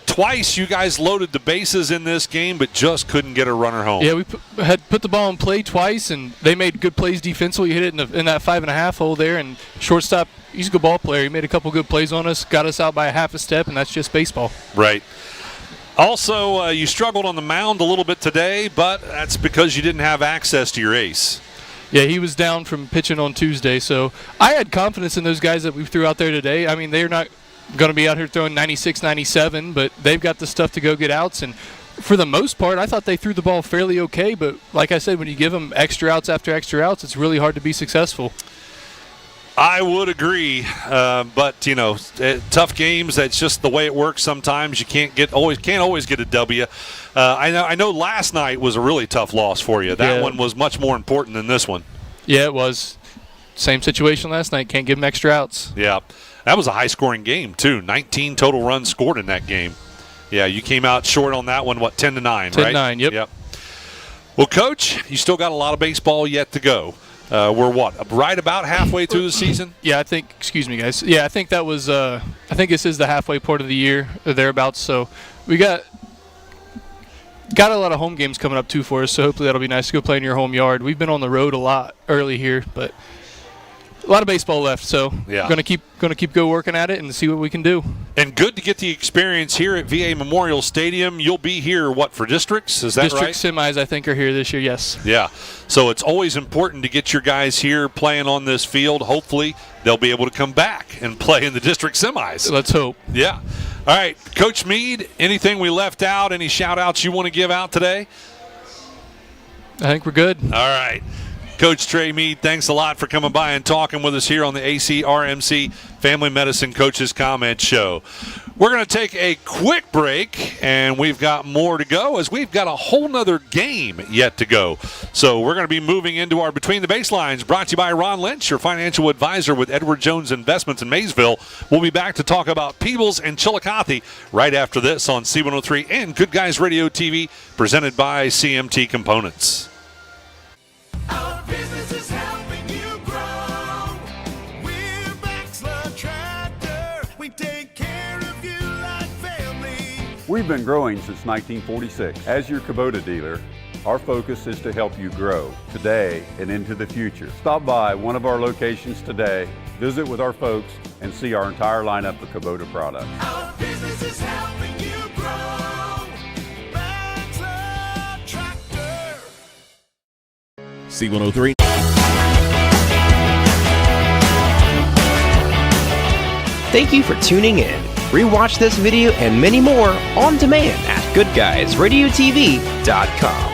Twice you guys loaded the bases in this game, but just couldn't get a runner home. Yeah, we had put the ball in play twice, and they made good plays defensively. Hit it in that 5.5 hole there, and shortstop, he's a good ball player. He made a couple good plays on us, got us out by a half a step, and that's just baseball. Right. Also, you struggled on the mound a little bit today, but that's because you didn't have access to your ace. Yeah, he was down from pitching on Tuesday, so I had confidence in those guys that we threw out there today. I mean, they're not going to be out here throwing 96, 97, but they've got the stuff to go get outs. And for the most part, I thought they threw the ball fairly okay. But like I said, when you give them extra outs after extra outs, it's really hard to be successful. I would agree, but tough games. That's just the way it works. Sometimes you can't always get a W. I know. Last night was a really tough loss for you. That one was much more important than this one. Yeah, it was. Same situation last night. Can't give them extra outs. Yeah. That was a high-scoring game, too. 19 total runs scored in that game. Yeah, you came out short on that one, 10-9, right? 10-9, yep. Well, Coach, you still got a lot of baseball yet to go. We're right about halfway through the season? Yeah, excuse me, guys. Yeah, I think that was, I think this is the halfway part of the year, or thereabouts. So we got a lot of home games coming up, too, for us. So hopefully that'll be nice to go play in your home yard. We've been on the road a lot early here, but a lot of baseball left, so gonna keep working at it and see what we can do. And good to get the experience here at VA Memorial Stadium. You'll be here, for districts? Is that District right? semis, I think, are here this year, yes. Yeah, so it's always important to get your guys here playing on this field. Hopefully they'll be able to come back and play in the district semis. Let's hope. Yeah. All right, Coach Mead, anything we left out, any shout-outs you want to give out today? I think we're good. All right. Coach Trey Mead, thanks a lot for coming by and talking with us here on the ACRMC Family Medicine Coaches Comment Show. We're going to take a quick break, and we've got more to go as we've got a whole nother game yet to go. So we're going to be moving into our Between the Baselines, brought to you by Ron Lynch, your financial advisor with Edward Jones Investments in Maysville. We'll be back to talk about Peebles and Chillicothe right after this on C103 and Good Guys Radio TV, presented by CMT Components. Our business is helping you grow. We're Baxler Tractor. We take care of you like family. We've been growing since 1946. As your Kubota dealer, our focus is to help you grow today and into the future. Stop by one of our locations today, visit with our folks, and see our entire lineup of Kubota products. Our business is helping you grow. Baxler Tractor. C103. Thank you for tuning in. Rewatch this video and many more on demand at goodguysradiotv.com.